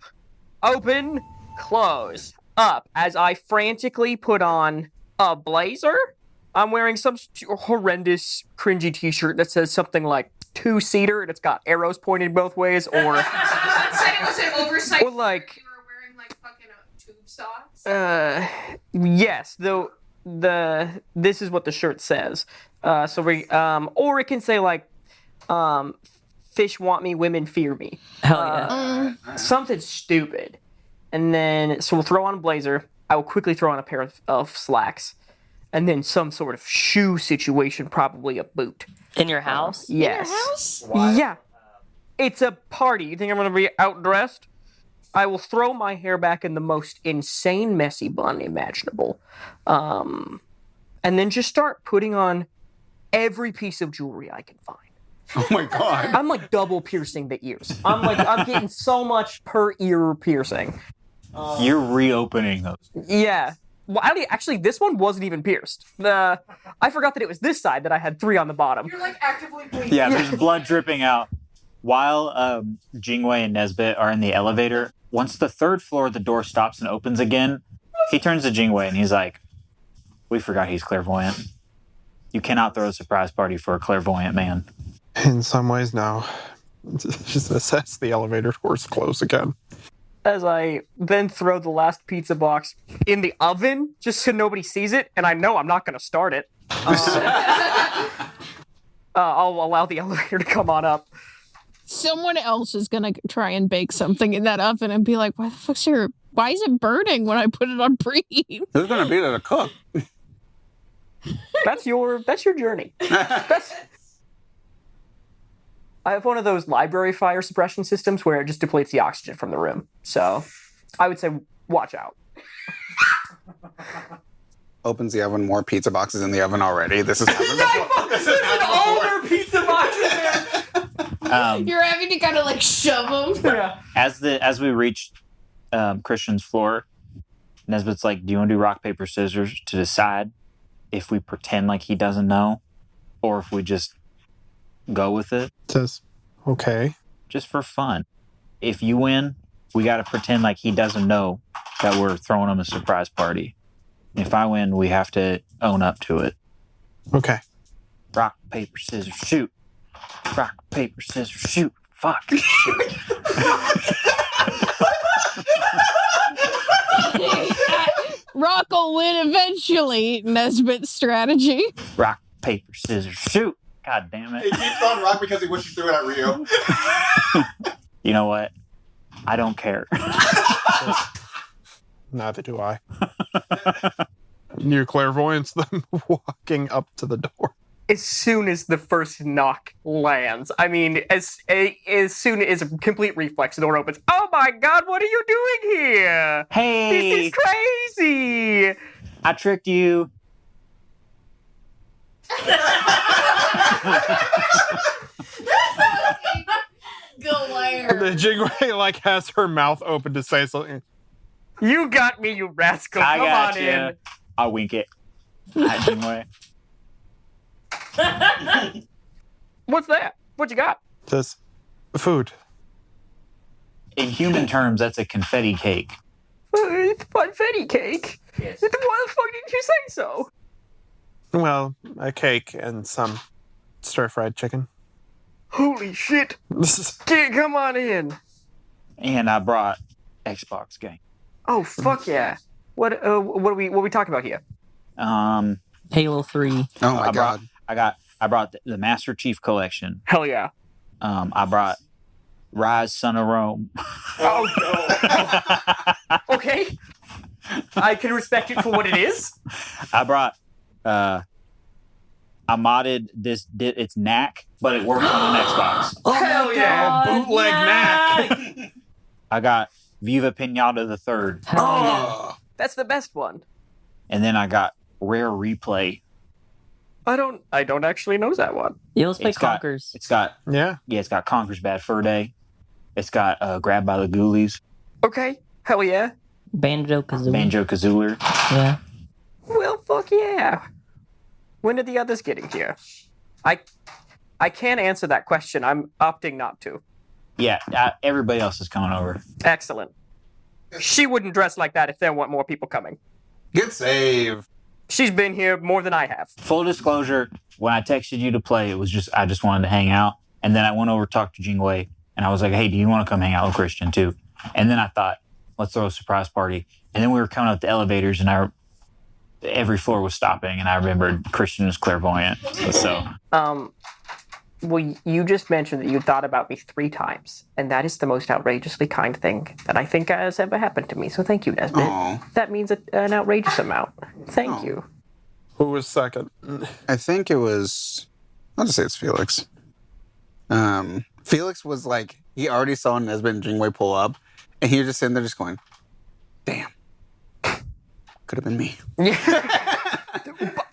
Speaker 4: open, close, up. As I frantically put on a blazer, I'm wearing some horrendous, cringy t-shirt that says something like two-seater, and it's got arrows pointing both ways, or...
Speaker 8: said it was an oversight.
Speaker 4: Or like...
Speaker 8: You were wearing like fucking tube socks.
Speaker 4: Yes, though this is what the shirt says. So we or it can say like fish want me, women fear me.
Speaker 3: Hell yeah.
Speaker 4: Something stupid. And then so we'll throw on a blazer. I will quickly throw on a pair of slacks. And then some sort of shoe situation, probably a boot.
Speaker 3: In your house?
Speaker 4: Yes.
Speaker 8: house?
Speaker 4: Yeah. It's a party. You think I'm gonna be outdressed? I will throw my hair back in the most insane messy bun imaginable. And then just start putting on every piece of jewelry I can find.
Speaker 1: Oh my god.
Speaker 4: I'm like double piercing the ears. I'm getting so much per ear piercing.
Speaker 5: You're reopening those.
Speaker 4: Yeah. Well, actually, this one wasn't even pierced. I forgot that it was this side that I had 3 on the bottom.
Speaker 8: You're like actively bleeding.
Speaker 5: Yeah, there's blood dripping out. While Jingwei and Nesbitt are in the elevator, once the 3rd floor, the door stops and opens again, he turns to Jingwei and he's like, we forgot he's clairvoyant. You cannot throw a surprise party for a clairvoyant man.
Speaker 6: In some ways, no. Just assess the elevator doors close again.
Speaker 4: As I then throw the last pizza box in the oven, just so nobody sees it, and I know I'm not going to start it. I'll allow the elevator to come on up.
Speaker 8: Someone else is gonna try and bake something in that oven and be like, why is it burning when I put it on preheat?
Speaker 1: Who's gonna be there to cook?
Speaker 4: That's your journey. I have one of those library fire suppression systems where it just depletes the oxygen from the room. So I would say watch out.
Speaker 1: Opens the oven, more pizza boxes in the oven already. This is happening before.
Speaker 4: All their pizza boxes there.
Speaker 8: You're having to kind of like shove him.
Speaker 4: Yeah.
Speaker 5: As we reach Christian's floor, Nesbitt's like, "Do you want to do rock paper scissors to decide if we pretend like he doesn't know, or if we just go with it,
Speaker 6: Says, okay.
Speaker 5: just for fun? If you win, we got to pretend like he doesn't know that we're throwing him a surprise party. If I win, we have to own up to it.
Speaker 6: Okay.
Speaker 5: Rock paper scissors shoot. Rock paper scissors shoot. Fuck."
Speaker 8: Rock will win eventually. Nesbitt's strategy.
Speaker 5: Rock paper scissors shoot. God damn
Speaker 9: He
Speaker 5: it.
Speaker 9: keeps on rock because he wishes he threw it at Rio.
Speaker 5: You know what? I don't care.
Speaker 6: Neither do I. New clairvoyance, them walking up to the door.
Speaker 4: As soon as the first knock lands, I mean, as soon as a complete reflex, the door opens. Oh my God, what are you doing here?
Speaker 5: Hey,
Speaker 4: This is crazy.
Speaker 5: I tricked you.
Speaker 6: And then Jingwei like has her mouth open to say something.
Speaker 4: You got me, you rascal.
Speaker 5: I
Speaker 4: Come
Speaker 5: got
Speaker 4: on
Speaker 5: you.
Speaker 4: in.
Speaker 5: I'll wink it. Hi, Jingwei.
Speaker 4: What's that? What you got?
Speaker 6: Says, food.
Speaker 5: In human terms, that's a confetti cake.
Speaker 4: It's funfetti cake.
Speaker 5: Yes.
Speaker 4: Why the fuck didn't you say so?
Speaker 6: Well, a cake and some stir-fried chicken.
Speaker 4: Holy shit.
Speaker 6: This is
Speaker 4: Come on in.
Speaker 5: And I brought Xbox game.
Speaker 4: Oh, fuck yeah. What are we talking about here?
Speaker 3: Halo 3.
Speaker 1: Oh my
Speaker 5: I
Speaker 1: god.
Speaker 5: I brought the Master Chief Collection.
Speaker 4: Hell yeah.
Speaker 5: I brought Rhys, Son of Rome.
Speaker 4: Oh, no. Okay. I can respect it for what it is.
Speaker 5: I brought I modded this. It's Knack, but it works on an Xbox.
Speaker 3: Oh
Speaker 4: Hell
Speaker 3: my
Speaker 4: yeah.
Speaker 3: God,
Speaker 6: bootleg
Speaker 3: Knack!
Speaker 5: I got Viva Pinata the Third,
Speaker 4: Oh, that's the best one.
Speaker 5: and then I got Rare Replay.
Speaker 4: I don't actually know that one.
Speaker 3: Yeah, let's play
Speaker 5: It's got-
Speaker 3: Conkers.
Speaker 5: It's got it's got Conker's Bad Fur Day. It's got Grabbed by the Ghoulies,
Speaker 4: Okay. Hell yeah.
Speaker 3: Banjo Kazooie.
Speaker 5: Banjo Kazooie.
Speaker 3: Yeah.
Speaker 4: Well, fuck yeah. When did the others get in here? I can't answer that question. I'm opting not to.
Speaker 5: Yeah, everybody else is coming over.
Speaker 4: Excellent. She wouldn't dress like that if there weren't more people coming.
Speaker 9: Good save.
Speaker 4: She's been here more than I have.
Speaker 5: Full disclosure, when I texted you to play, it was just I just wanted to hang out, and then I went over to talk to Jingwei, and I was like, "Hey, do you want to come hang out with Christian too?" And then I thought, let's throw a surprise party. And then we were coming up the elevators, and every floor was stopping, and I remembered Christian was clairvoyant. So
Speaker 4: Well, you just mentioned that you thought about me 3 times, and that is the most outrageously kind thing that I think has ever happened to me. So thank you, Nesbitt.
Speaker 1: Aw.
Speaker 4: That means an outrageous amount. Thank you.
Speaker 6: Who was second?
Speaker 1: I think it was. I'll just say it's Felix. Felix was like, he already saw Nesbitt and Jingwei pull up, and he was just sitting there just going, damn. Could have been me.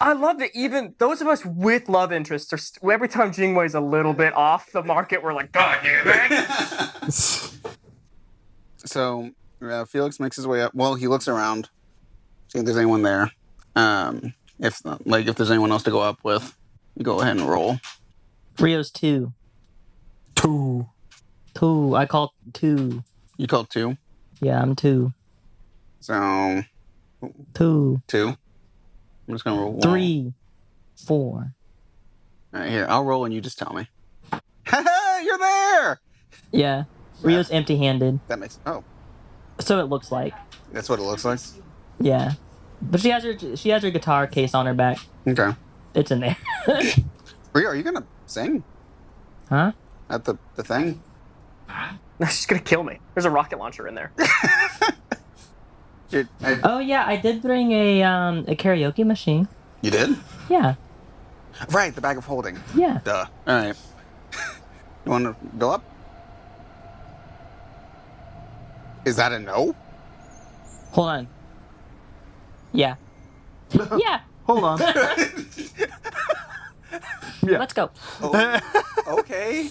Speaker 4: I love that even those of us with love interests are every time Jingwei's a little bit off the market, we're like, God damn it.
Speaker 1: So Felix makes his way up. Well, he looks around, see if there's anyone there. If there's anyone else to go up with, you go ahead and roll.
Speaker 3: Rio's 2.
Speaker 6: 2.
Speaker 3: 2. I called 2.
Speaker 1: You called 2,
Speaker 3: Yeah, I'm 2.
Speaker 1: so
Speaker 3: 2.
Speaker 1: 2. I'm just gonna roll 1.
Speaker 3: 3. 4.
Speaker 1: All right, here, I'll roll and you just tell me. You're there.
Speaker 3: Yeah. Rio's empty-handed.
Speaker 1: That makes. Oh,
Speaker 3: So it looks like.
Speaker 1: that's what it looks like.
Speaker 3: Yeah. But she has her guitar case on her back.
Speaker 1: Okay.
Speaker 3: It's in there.
Speaker 1: Rio, are you gonna sing
Speaker 3: Huh?
Speaker 1: at the thing?
Speaker 4: She's gonna kill me. There's a rocket launcher in there.
Speaker 1: Dude,
Speaker 3: Oh yeah, I did bring a karaoke machine.
Speaker 1: you did?
Speaker 3: Yeah.
Speaker 1: Right, the bag of holding.
Speaker 3: Yeah.
Speaker 1: Duh. All right. You want to go up? Is that a no?
Speaker 3: Hold on. Yeah. Yeah.
Speaker 6: Hold on.
Speaker 3: Let's go.
Speaker 1: Oh, okay.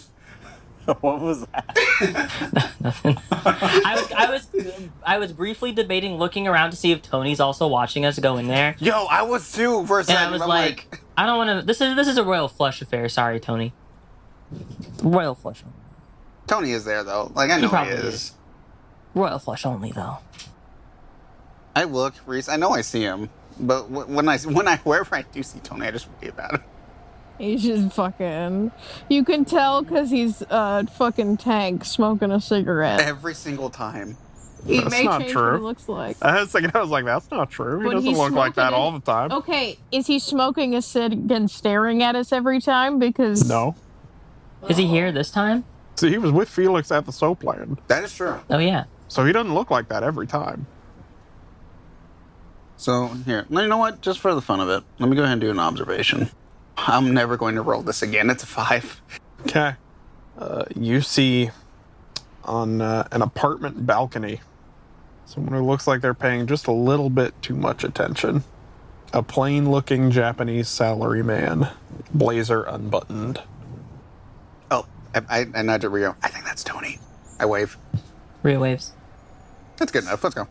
Speaker 5: What was that?
Speaker 3: Nothing. I was briefly debating looking around to see if Tony's also watching us go in there.
Speaker 1: Yo, I was too for a
Speaker 3: And
Speaker 1: second.
Speaker 3: I was
Speaker 1: I'm
Speaker 3: like, I don't want to. This is a royal flush affair. Sorry, Tony. Royal flush.
Speaker 1: Tony is there though. Like I know he
Speaker 3: probably
Speaker 1: is.
Speaker 3: is. Royal flush only though.
Speaker 1: I look, Rhys. I know I see him, but wherever I do see Tony, I just forget about him.
Speaker 8: He's just fucking. You can tell because he's fucking tank smoking a cigarette.
Speaker 1: Every single time.
Speaker 8: He
Speaker 6: That's
Speaker 8: may
Speaker 6: not
Speaker 8: change
Speaker 6: true.
Speaker 8: what he looks like.
Speaker 6: I was like, that's not true. He
Speaker 8: But
Speaker 6: doesn't
Speaker 8: he's
Speaker 6: look like that
Speaker 8: smoking
Speaker 6: all the time.
Speaker 8: Okay, is he smoking a cig and staring at us every time? Because
Speaker 6: No.
Speaker 3: Is he here this time?
Speaker 6: See, he was with Felix at the Soapland,
Speaker 1: That is true.
Speaker 3: Oh yeah.
Speaker 6: so he doesn't look like that every time.
Speaker 1: So here, you know what? Just for the fun of it, let me go ahead and do an observation. I'm never going to roll this again. It's a 5.
Speaker 6: Okay. You see on an apartment balcony someone who looks like they're paying just a little bit too much attention. A plain-looking Japanese salaryman, blazer unbuttoned.
Speaker 1: Oh, I nudge at Rio. I think that's Tony. I wave.
Speaker 3: Real waves.
Speaker 1: That's good enough. Let's go.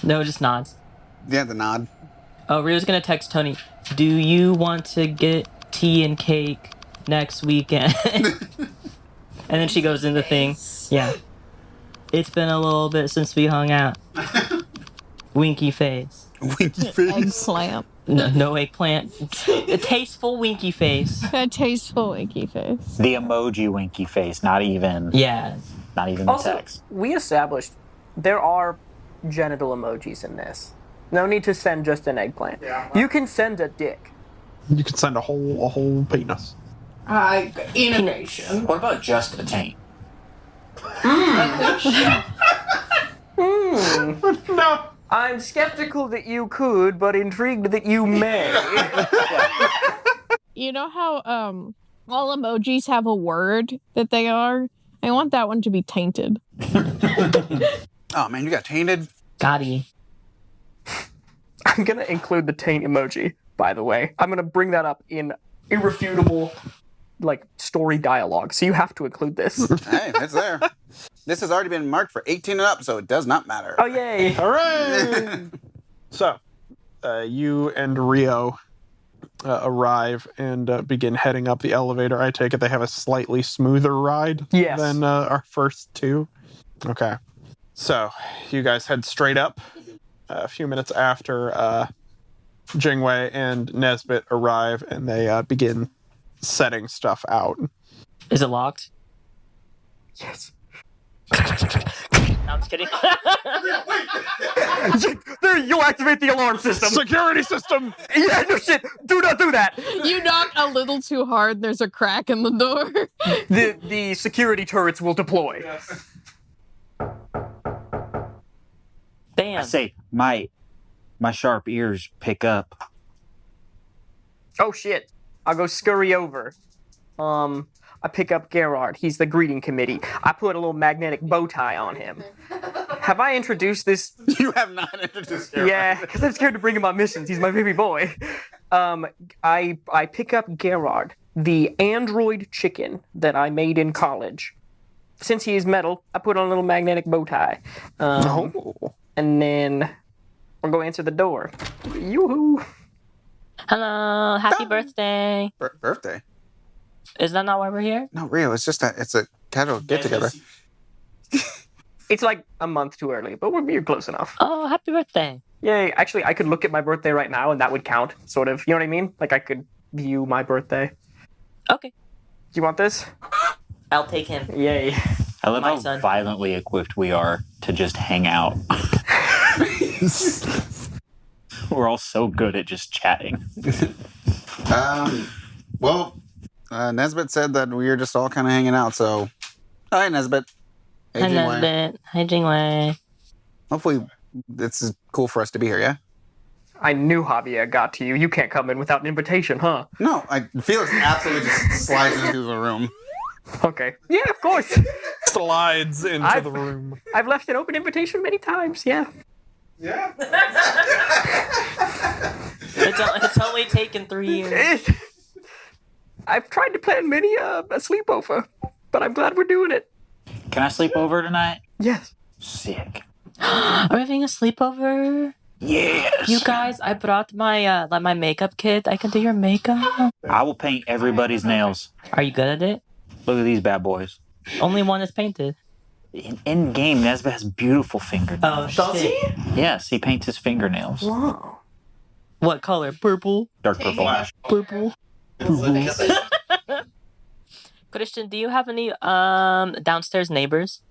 Speaker 3: No, just nods.
Speaker 1: Yeah, the nod.
Speaker 3: Oh, Rio's gonna text Tony. Do you want to get tea and cake next weekend? And then she goes in the thing. Yeah. It's been a little bit since we hung out. Winky face.
Speaker 1: Winky face.
Speaker 8: eggplant.
Speaker 3: No eggplant. A tasteful winky face.
Speaker 8: A tasteful winky face.
Speaker 5: The emoji winky face, not even
Speaker 3: Yeah.
Speaker 5: the
Speaker 4: Also,
Speaker 5: text.
Speaker 4: we established there are genital emojis in this. No need to send just an eggplant.
Speaker 9: Yeah.
Speaker 4: You can send a dick.
Speaker 6: You could send a whole penis.
Speaker 2: Innovation.
Speaker 5: What about just a taint?
Speaker 6: No.
Speaker 4: I'm skeptical that you could, but intrigued that you may.
Speaker 8: You know how all emojis have a word that they are? I want that one to be tainted.
Speaker 1: Oh man, you got tainted.
Speaker 3: Gotti.
Speaker 4: I'm gonna include the taint emoji, by the way. I'm gonna bring that up in irrefutable, story dialogue. So you have to include this.
Speaker 1: Hey, it's there. This has already been marked for 18 and up, so it does not matter.
Speaker 4: Oh, yay.
Speaker 6: Hooray! So, you and Rio arrive and begin heading up the elevator. I take it they have a slightly smoother ride than our first two. Okay. So, you guys head straight up. A few minutes after Jingwei and Nesbitt arrive, and they begin setting stuff out.
Speaker 3: Is it locked?
Speaker 4: Yes.
Speaker 3: No, I'm just kidding.
Speaker 4: There, you activate the alarm system.
Speaker 6: Security system!
Speaker 4: Yeah, no shit. Do not do that.
Speaker 8: You knock a little too hard, there's a crack in the door.
Speaker 4: The security turrets will deploy.
Speaker 3: Bam.
Speaker 5: I say, my sharp ears pick up.
Speaker 4: Oh shit. I'll go scurry over. I pick up Gerard. He's the greeting committee. I put a little magnetic bow tie on him. Have I introduced this?
Speaker 1: You have not introduced Gerard.
Speaker 4: Yeah, because I'm scared to bring him on missions. He's my baby boy. I pick up Gerard, the android chicken that I made in college. Since he is metal, I put on a little magnetic bow tie. And then I'll go answer the door. Yoo-hoo.
Speaker 3: Hello. Happy birthday.
Speaker 1: Birthday?
Speaker 3: Is that not why we're here?
Speaker 1: No, Rio. It's just it's a casual get together.
Speaker 4: It's like a month too early, but we're close enough.
Speaker 3: Oh, happy birthday.
Speaker 4: Yay. Actually, I could look at my birthday right now and that would count, sort of. You know what I mean? Like I could view my birthday.
Speaker 3: Okay.
Speaker 4: Do you want this?
Speaker 3: I'll take him.
Speaker 4: Yay.
Speaker 5: I love
Speaker 3: My
Speaker 5: how
Speaker 3: son.
Speaker 5: violently equipped we are to just hang out. We're all so good at just chatting.
Speaker 1: Well, Nesbitt said that we were just all kind of hanging out, so... Hi, Nesbitt. Hey,
Speaker 3: Hi,
Speaker 1: Jingwei.
Speaker 3: Nesbitt. Hi, Jingwei.
Speaker 1: Hopefully, this is cool for us to be here, yeah?
Speaker 4: I knew Javier got to you. You can't come in without an invitation, huh?
Speaker 1: No, Felix absolutely just slides into the room.
Speaker 4: Okay. Yeah, of course.
Speaker 6: Slides into the room.
Speaker 4: I've left an open invitation many times, yeah.
Speaker 9: Yeah.
Speaker 3: It's only taken 3 years.
Speaker 4: I've tried to plan many a sleepover. But I'm glad we're doing it.
Speaker 5: Can I sleep over tonight?
Speaker 4: Yes.
Speaker 5: Sick.
Speaker 3: Are we having a sleepover?
Speaker 5: Yes.
Speaker 3: You guys, I brought my my makeup kit. I can do your makeup.
Speaker 5: I will paint everybody's nails.
Speaker 3: Are you good at it?
Speaker 5: Look at these bad boys.
Speaker 3: Only one is painted.
Speaker 5: In game, Nesbitt has beautiful fingernails.
Speaker 3: Oh, shit.
Speaker 5: Yes, he paints his fingernails.
Speaker 4: Wow.
Speaker 3: What color? Purple?
Speaker 5: Dark purple.
Speaker 3: Purple. Christian, do you have any downstairs neighbors?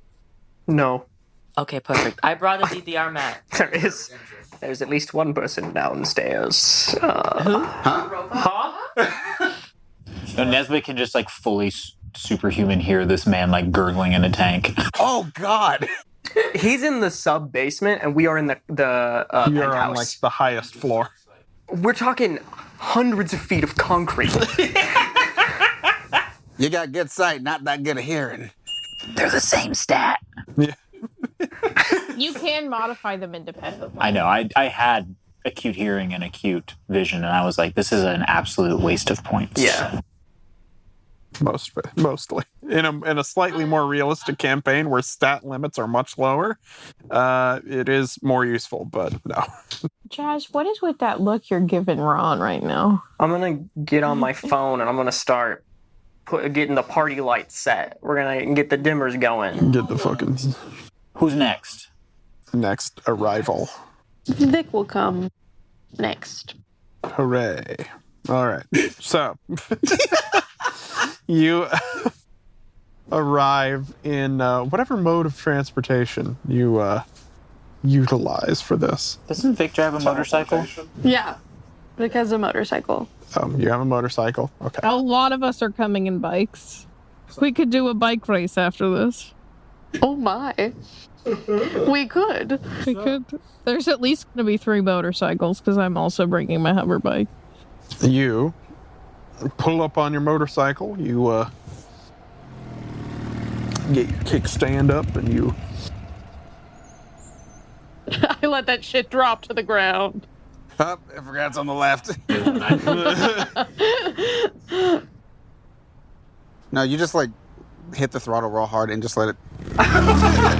Speaker 4: No.
Speaker 3: Okay, perfect. I brought a DDR mat.
Speaker 4: There is. There's at least one person downstairs.
Speaker 5: No, Nesbitt can just like fully superhuman hear this man like gurgling in a tank.
Speaker 1: Oh God!
Speaker 4: He's in the sub basement, and we are in the
Speaker 6: You're
Speaker 4: penthouse.
Speaker 6: on like the highest floor.
Speaker 4: We're talking hundreds of feet of concrete.
Speaker 1: You got good sight, not that good of hearing.
Speaker 5: They're the same stat.
Speaker 6: Yeah.
Speaker 8: You can modify them independently.
Speaker 5: I know. I had acute hearing and acute vision, and I was like, this is an absolute waste of points.
Speaker 4: Yeah.
Speaker 6: Mostly in a slightly more realistic campaign where stat limits are much lower, it is more useful. But no.
Speaker 8: Jazz, what is with that look you're giving Ron right now?
Speaker 4: I'm gonna get on my phone and I'm gonna start getting the party lights set. We're gonna get the dimmers going.
Speaker 6: Get the fucking
Speaker 5: Who's next?
Speaker 6: next arrival.
Speaker 2: Vic will come next.
Speaker 6: Hooray! All right, so you arrive in whatever mode of transportation you utilize for this.
Speaker 5: Doesn't Vic drive a motorcycle?
Speaker 2: Yeah, because a motorcycle.
Speaker 6: You have a motorcycle. Okay.
Speaker 8: A lot of us are coming in bikes. We could do a bike race after this.
Speaker 2: Oh my. We could.
Speaker 8: We could. There's at least going to be 3 motorcycles because I'm also bringing my hover bike.
Speaker 6: You pull up on your motorcycle. You get your kickstand up, and you.
Speaker 2: I let that shit drop to the ground.
Speaker 1: Oh, I forgot it's on the left. No, you just like hit the throttle real hard and just let it.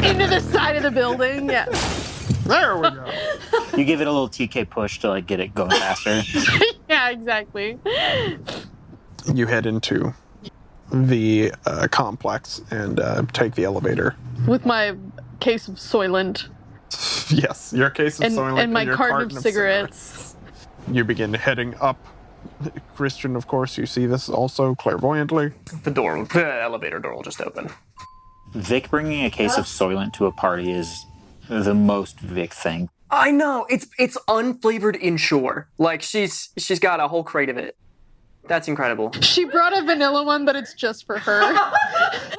Speaker 2: Into the side of the building, yeah.
Speaker 6: There we go.
Speaker 5: You give it a little TK push to like get it going faster.
Speaker 2: Yeah, exactly.
Speaker 6: You head into the complex and take the elevator.
Speaker 2: With my case of Soylent
Speaker 6: Yes, your case of
Speaker 2: and,
Speaker 6: Soylent
Speaker 2: and my
Speaker 6: your
Speaker 2: carton of cigarettes.
Speaker 6: You begin heading up. Christian, of course, you see this also clairvoyantly.
Speaker 4: The elevator door will just open.
Speaker 5: Vic bringing a case of Soylent to a party is the most Vic thing.
Speaker 4: I know, it's unflavored Ensure. Like she's got a whole crate of it. That's incredible.
Speaker 2: She brought a vanilla one, but it's just for her.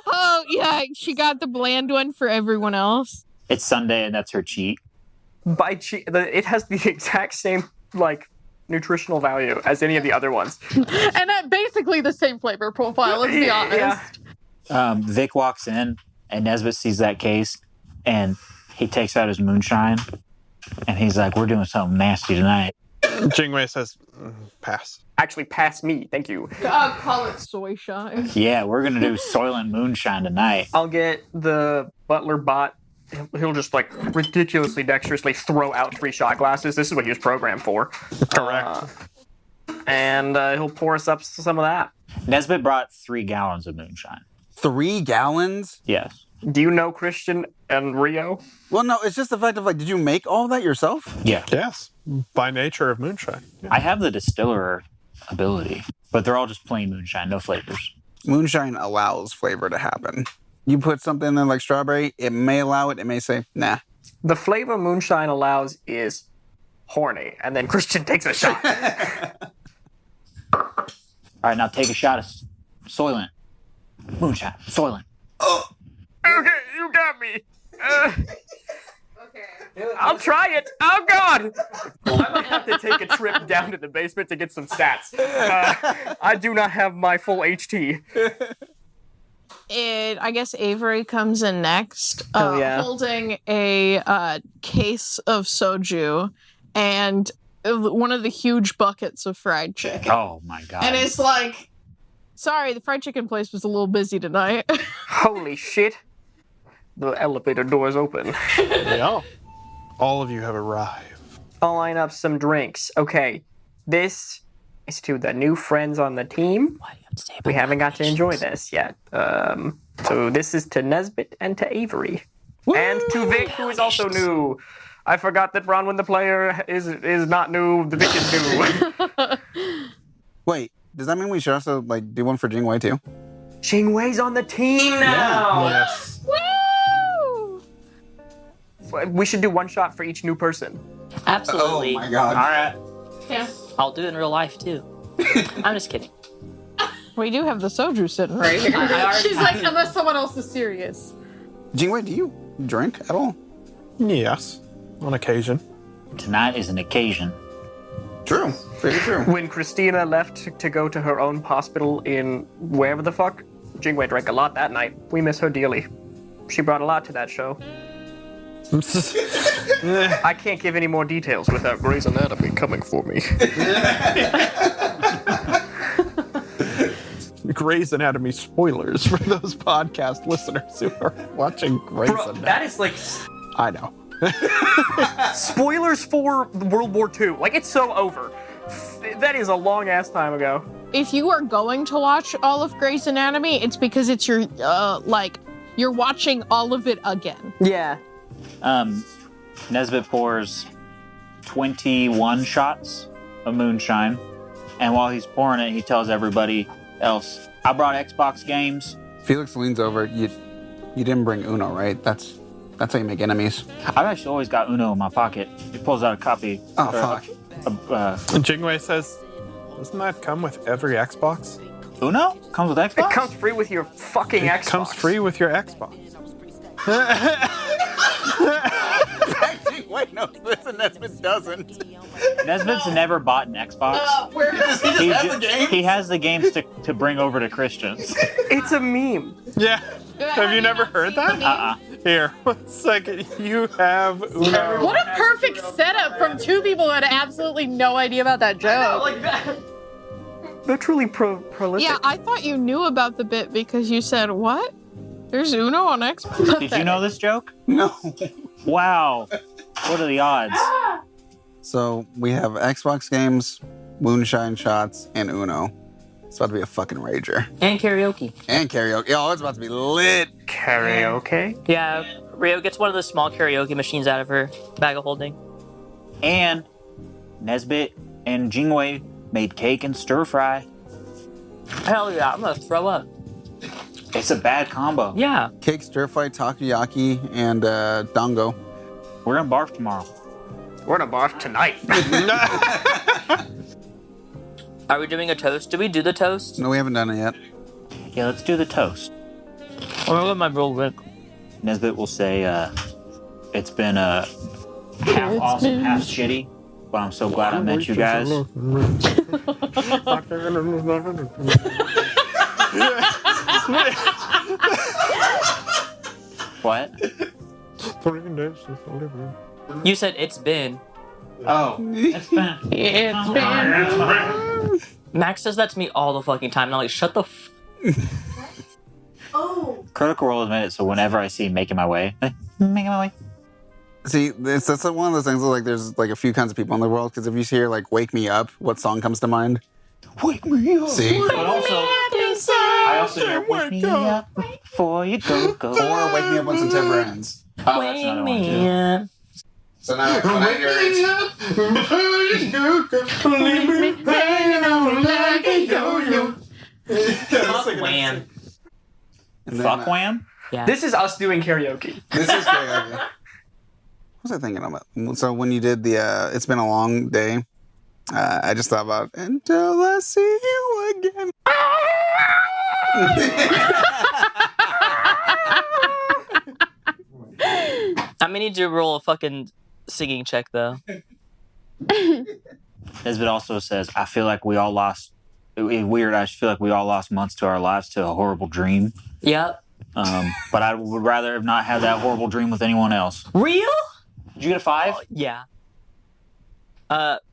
Speaker 8: Oh, yeah, she got the bland one for everyone else.
Speaker 5: It's Sunday and that's her cheat.
Speaker 4: It has the exact same, like, nutritional value as any of the other ones.
Speaker 2: And basically the same flavor profile, let's be honest.
Speaker 4: Yeah.
Speaker 5: Vic walks in and Nesbitt sees that case and he takes out his moonshine and he's like, we're doing something nasty tonight.
Speaker 6: Jingwei says, pass.
Speaker 4: Actually, pass me, thank you.
Speaker 8: Call it soy shine.
Speaker 5: Yeah, we're going to do Soylent moonshine tonight.
Speaker 4: I'll get the butler bot. He'll just, like, ridiculously dexterously throw out 3 shot glasses. This is what he was programmed for.
Speaker 6: Correct.
Speaker 4: And he'll pour us up some of that.
Speaker 5: Nesbitt brought 3 gallons of moonshine.
Speaker 1: 3 gallons?
Speaker 5: Yes.
Speaker 4: Do you know Christian and Rio?
Speaker 1: Well, no, it's just the fact of like, did you make all that yourself?
Speaker 5: Yeah.
Speaker 6: Yes, by nature of moonshine. Yeah.
Speaker 5: I have the distiller ability, but they're all just plain moonshine, no flavors.
Speaker 1: Moonshine allows flavor to happen. You put something in like strawberry, it may allow it, it may say, nah.
Speaker 4: The flavor moonshine allows is horny, and then Christian takes a shot.
Speaker 5: All right, now take a shot of Soylent. Moonshine, Soylent.
Speaker 4: Okay, you got me. I'll try it. Oh, God. I might have to take a trip down to the basement to get some stats. I do not have my full HT.
Speaker 8: I guess Avery comes in next,
Speaker 4: yeah.
Speaker 8: holding a case of soju and one of the huge buckets of fried chicken.
Speaker 5: Oh, my God.
Speaker 8: And it's like, Sorry, the fried chicken place was a little busy tonight.
Speaker 4: Holy shit. The elevator door's open.
Speaker 6: Yeah. All of you have arrived.
Speaker 4: I'll line up some drinks. Okay, this is to the new friends on the team.
Speaker 3: Why do you have to say about
Speaker 4: We haven't got to
Speaker 3: nominations?
Speaker 4: enjoy this yet. So this is to Nesbitt and to Avery. And to Vic, who is also new. I forgot that Branwen the player is not new. The Vic is new.
Speaker 1: Wait, does that mean we should also like do one for Jingwei too?
Speaker 4: Jingwei's on the team now.
Speaker 6: Yes.
Speaker 8: Woo!
Speaker 4: We should do one shot for each new person.
Speaker 3: Absolutely.
Speaker 9: Oh my god.
Speaker 5: All right.
Speaker 8: Yeah.
Speaker 3: I'll do it in real life too. I'm just kidding.
Speaker 8: We do have the soju sitting right here.
Speaker 3: I already-
Speaker 2: She's like, unless someone else is serious.
Speaker 1: Jingwei, do you drink at all?
Speaker 6: Yes. On occasion.
Speaker 5: Tonight is an occasion.
Speaker 1: True. Very true.
Speaker 4: When Christina left to go to her own hospital in wherever the fuck, Jingwei drank a lot that night. We miss her dearly. She brought a lot to that show. I can't give any more details without Grey's Anatomy coming for me.
Speaker 6: Grey's Anatomy spoilers for those podcast listeners who are watching Grey's
Speaker 4: Bro,
Speaker 6: Anatomy.
Speaker 4: that is like
Speaker 6: I know.
Speaker 4: spoilers for World War II. Like, it's so over. That is a long ass time ago.
Speaker 8: If you are going to watch all of Grey's Anatomy, it's because it's your, you're watching all of it again.
Speaker 4: Yeah.
Speaker 5: Nesbitt pours 21 shots of moonshine, and while he's pouring it, he tells everybody else, I brought Xbox games.
Speaker 1: Felix leans over. You didn't bring Uno, right? That's how you make enemies.
Speaker 5: I've actually always got Uno in my pocket. He pulls out a copy.
Speaker 1: Oh, fuck.
Speaker 6: And Jingwei says, doesn't that come with every Xbox?
Speaker 5: Uno? Comes with Xbox?
Speaker 4: It comes free with your fucking Xbox.
Speaker 6: It comes free with your Xbox.
Speaker 1: Wait, no, listen, Nesbitt doesn't.
Speaker 5: Nesbitt's never bought an Xbox.
Speaker 2: Where
Speaker 5: He has the games to bring over to Christians.
Speaker 4: It's a meme.
Speaker 6: Yeah. Have you never heard that? Here, 1 second. You have Uno.
Speaker 2: What a perfect setup from two people who had absolutely no idea about that joke.
Speaker 4: Like that. They're truly prolific.
Speaker 8: Yeah, I thought you knew about the bit because you said, what? There's Uno on Xbox?
Speaker 5: Did you know this joke?
Speaker 1: No.
Speaker 5: Wow. What are the odds?
Speaker 1: So we have Xbox games, moonshine shots, and Uno. It's about to be a fucking rager.
Speaker 3: And karaoke.
Speaker 1: And karaoke. Oh, it's about to be lit.
Speaker 4: Karaoke?
Speaker 3: Yeah, Rio gets one of those small karaoke machines out of her bag of holding.
Speaker 5: And Nesbitt and Jingwei made cake and stir fry.
Speaker 3: Hell yeah, I'm gonna throw up.
Speaker 5: It's a bad combo.
Speaker 3: Yeah.
Speaker 1: Cake, stir fry, takoyaki, and dango.
Speaker 5: We're gonna barf tomorrow.
Speaker 4: We're gonna barf tonight.
Speaker 3: Are we doing a toast? Did we do the toast?
Speaker 1: No, we haven't done it yet.
Speaker 5: Yeah, let's do the toast.
Speaker 3: I'm gonna let my bro Rick.
Speaker 5: Nesbitt will say, it's been half awesome, half shitty, but I'm so glad I met you guys. What?
Speaker 3: You said it's been.
Speaker 5: Oh, it's been.
Speaker 2: It's been.
Speaker 3: Max says that to me all the fucking time, and I'm like, shut the f.
Speaker 5: Critical Role has made it so whenever I see Making My Way, Making My Way.
Speaker 1: See, that's one of those things where, like, there's like a few kinds of people in the world. Because if you hear like "Wake Me Up," what song comes to mind? Wake me up. See,
Speaker 5: But also, I also hear Wake Me Up before you go.
Speaker 1: or "Wake Me Up When September Ends."
Speaker 5: Oh, that's another one too.
Speaker 3: Yeah.
Speaker 1: So now when I hear it,
Speaker 3: Fuck Wham.
Speaker 1: and then,
Speaker 5: Fuck Wham?
Speaker 3: Yeah.
Speaker 4: This is us doing karaoke.
Speaker 1: This is karaoke. What was I thinking about? So when you did the "It's Been a Long Day," I just thought about "Until I See You Again."
Speaker 3: I'm gonna need you to roll a fucking singing check, though.
Speaker 5: Nesbitt also says, I feel like we all lost, it's weird, I feel like we all lost months to our lives to a horrible dream.
Speaker 3: Yep.
Speaker 5: But I would rather have not had that horrible dream with anyone else.
Speaker 3: Real?
Speaker 5: Did you get a 5?
Speaker 3: Yeah.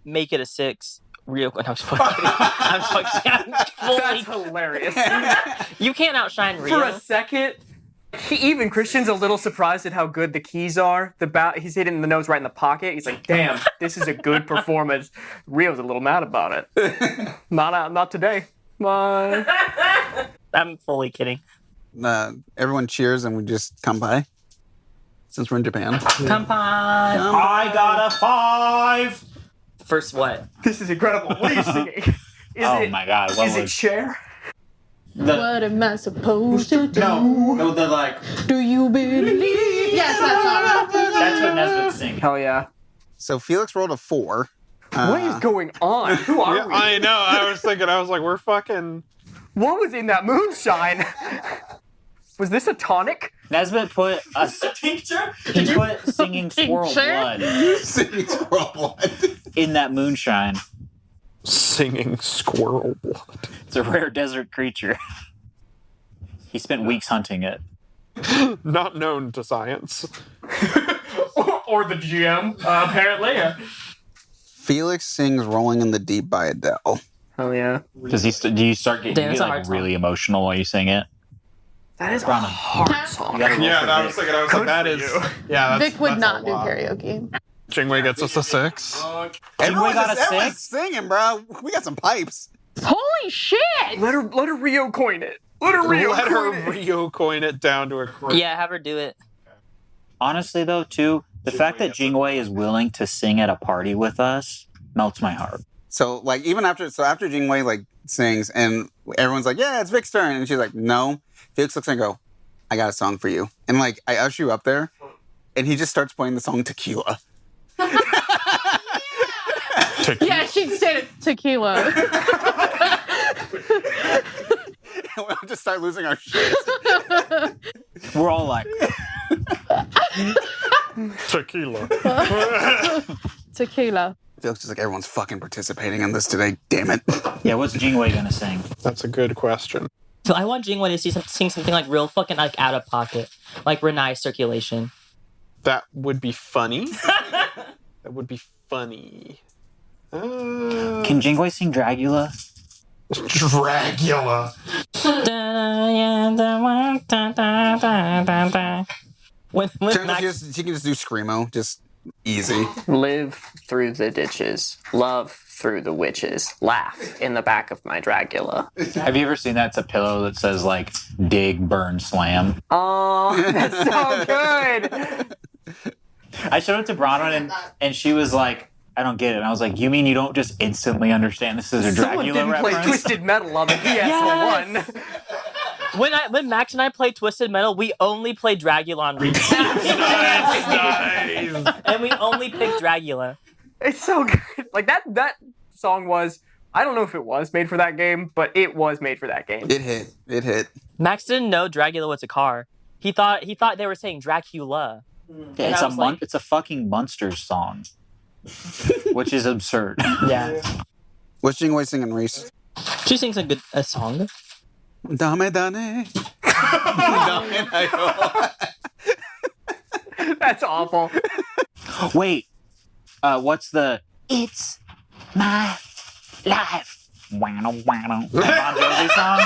Speaker 3: Make it a 6. Rio. No, I'm just fucking kidding. I'm fully,
Speaker 4: That's hilarious.
Speaker 3: you can't outshine Rio.
Speaker 4: For a second, even Christian's a little surprised at how good the keys are. He's hitting the notes right in the pocket. He's like, "Damn, this is a good performance." Rio's a little mad about it. Not today.
Speaker 3: I'm fully kidding.
Speaker 1: Everyone cheers and we just come by. Since we're in Japan.
Speaker 3: Come on.
Speaker 5: I got a 5.
Speaker 3: First what?
Speaker 4: This is incredible. What are you singing?
Speaker 5: My god! What
Speaker 4: Is it Cher?
Speaker 2: What am I supposed to do?
Speaker 5: No, they're like.
Speaker 2: Do you believe? Yes, that's all.
Speaker 5: That's what Nesbitt's singing.
Speaker 4: Hell yeah.
Speaker 1: So Felix rolled a 4.
Speaker 4: What is going on? Who are we?
Speaker 6: I know. I was like, we're fucking.
Speaker 4: What was in that moonshine? Was this a tonic?
Speaker 5: Nesbitt put a tincture. He put singing squirrel blood.
Speaker 9: Singing squirrel blood.
Speaker 5: In that moonshine.
Speaker 6: Singing squirrel blood.
Speaker 5: It's a rare desert creature. He spent weeks hunting it.
Speaker 6: Not known to science.
Speaker 4: or the GM, apparently.
Speaker 1: Felix sings "Rolling in the Deep" by Adele.
Speaker 4: Oh yeah.
Speaker 5: Does he? Do you start getting
Speaker 3: Damn, it's a
Speaker 5: like
Speaker 3: hard
Speaker 5: really emotional while you sing it?
Speaker 4: That is a
Speaker 5: Branwen.
Speaker 4: hard song.
Speaker 5: You gotta roll
Speaker 6: Yeah,
Speaker 5: for
Speaker 6: I
Speaker 5: Vic.
Speaker 6: was thinking. I was like, that is. Yeah, that's,
Speaker 2: Vic would
Speaker 6: that's
Speaker 2: not
Speaker 6: a
Speaker 2: do
Speaker 6: lot.
Speaker 2: karaoke.
Speaker 6: Jingwei gets us a 6.
Speaker 1: Everyone
Speaker 5: got a
Speaker 1: everyone's
Speaker 5: 6?
Speaker 1: singing, bro. We got some pipes.
Speaker 2: Holy shit!
Speaker 4: Let her Rio coin it. Let her Rio
Speaker 6: Let
Speaker 4: coin
Speaker 6: her
Speaker 4: it.
Speaker 6: Rio coin it down to a quarter.
Speaker 3: Yeah, have her do it.
Speaker 5: Honestly, though, too, the fact that Jingwei is willing to sing at a party with us melts my heart.
Speaker 1: So like even after Jingwei like sings and everyone's like, yeah, it's Vic's turn, and she's like, no. Felix looks and go, I got a song for you, and like I usher you up there, and he just starts playing the song Tequila.
Speaker 2: Yeah, she'd say tequila.
Speaker 1: We'll just start losing our shit.
Speaker 5: We're all like,
Speaker 6: Tequila.
Speaker 2: Tequila.
Speaker 1: Felix is like, everyone's fucking participating in this today. Damn it.
Speaker 5: yeah, what's Jingwei gonna sing?
Speaker 6: That's a good question.
Speaker 3: So I want Jingwei to sing something like real fucking like out of pocket, like Renai Circulation.
Speaker 6: That would be funny. That would be funny.
Speaker 5: Can Jingwei sing Dragula?
Speaker 6: Dragula.
Speaker 3: When Max,
Speaker 1: She can just do Screamo, just easy.
Speaker 4: Live through the ditches. Love through the witches. Laugh in the back of my Dragula.
Speaker 5: Have you ever seen that? It's a pillow that says like dig, burn, slam.
Speaker 4: Oh, that's so good.
Speaker 5: I showed it to Branwen and she was like, I don't get it. And I was like, you mean you don't just instantly understand this is a
Speaker 4: Someone
Speaker 5: Dragula
Speaker 4: didn't play
Speaker 5: reference?
Speaker 4: Twisted Metal on the PS1.
Speaker 3: when Max and I played Twisted Metal, we only played Dragula on repeat.
Speaker 6: Nice.
Speaker 3: And we only picked Dragula.
Speaker 4: It's so good. Like that song was, I don't know if it was made for that game, but it was made for that game.
Speaker 1: It hit.
Speaker 3: Max didn't know Dragula was a car. He thought they were saying Dracula.
Speaker 5: Yeah,
Speaker 3: I was like-
Speaker 5: it's a fucking Munsters song. Which is absurd.
Speaker 3: Yeah.
Speaker 1: What's Jingwei singing, Rhys?
Speaker 3: She sings a song.
Speaker 1: Dame dane.
Speaker 4: That's awful.
Speaker 5: Wait, what's the It's My Life Bon Jovi song?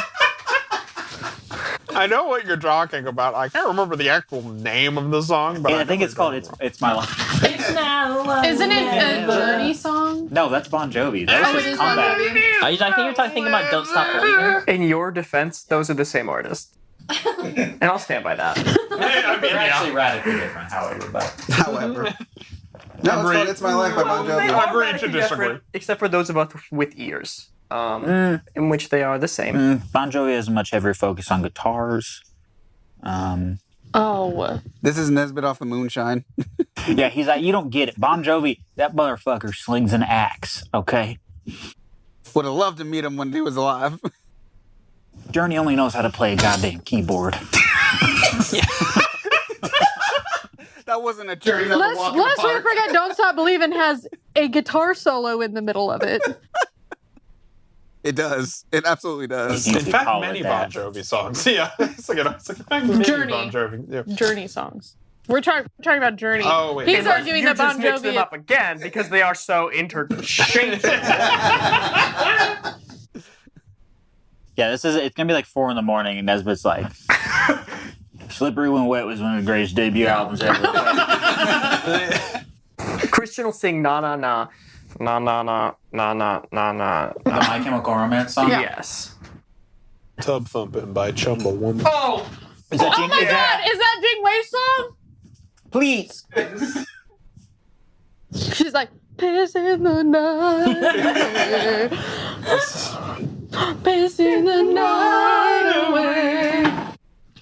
Speaker 6: I know what you're talking about. I can't remember the actual name of the song, but
Speaker 5: I think it's called It's My Life.
Speaker 2: Isn't it a Journey song?
Speaker 5: No, that's Bon Jovi. That
Speaker 2: Oh,
Speaker 5: was
Speaker 2: it
Speaker 5: his
Speaker 2: is Bon
Speaker 5: comeback.
Speaker 2: Jovi.
Speaker 3: I think you're thinking about Don't Stop Believing.
Speaker 4: In your defense, those are the same artist. And I'll stand by that.
Speaker 5: They're actually radically different, however. But
Speaker 1: However. No, it's called It's My Life by Bon
Speaker 4: They
Speaker 1: Jovi.
Speaker 4: are
Speaker 6: Agree to
Speaker 4: radically
Speaker 6: disagree.
Speaker 4: different, except for those of us with ears, in which they are the same.
Speaker 5: Bon Jovi has a much heavier focus on guitars.
Speaker 2: Oh.
Speaker 1: This is Nesbitt off the Moonshine.
Speaker 5: Yeah, he's like, you don't get it. Bon Jovi, that motherfucker slings an axe, okay?
Speaker 1: Would have loved to meet him when he was alive.
Speaker 5: Journey only knows how to play a goddamn keyboard.
Speaker 1: That wasn't a journey.
Speaker 2: Let's not forget Don't Stop Believing has a guitar solo in the middle of it.
Speaker 1: It does. It absolutely does.
Speaker 5: You
Speaker 6: In
Speaker 5: could
Speaker 6: fact,
Speaker 5: call it
Speaker 6: many
Speaker 5: that.
Speaker 6: Bon Jovi songs. Yeah, it's like in fact, many
Speaker 2: Journey.
Speaker 6: Bon Jovi. Yeah.
Speaker 2: Journey songs. We're talking about Journey.
Speaker 6: Oh, wait.
Speaker 2: He's arguing
Speaker 4: you
Speaker 2: that Bon
Speaker 4: just mixed them
Speaker 2: Jovi.
Speaker 4: up again because they are so interchangeable.
Speaker 5: Yeah, it's gonna be like 4 a.m, and Nesbitt's like, "Slippery When Wet" was one of the greatest debut albums ever.
Speaker 4: Christian will sing na na na, na na na, na na na na.
Speaker 5: The My Chemical Romance song.
Speaker 4: Yes.
Speaker 6: Tub Thumping by Chumbawamba.
Speaker 4: Oh.
Speaker 5: Is that
Speaker 2: Oh my god, is that Jing Wei's song?
Speaker 5: Please.
Speaker 2: She's like, piss in the night. Piss in the night away.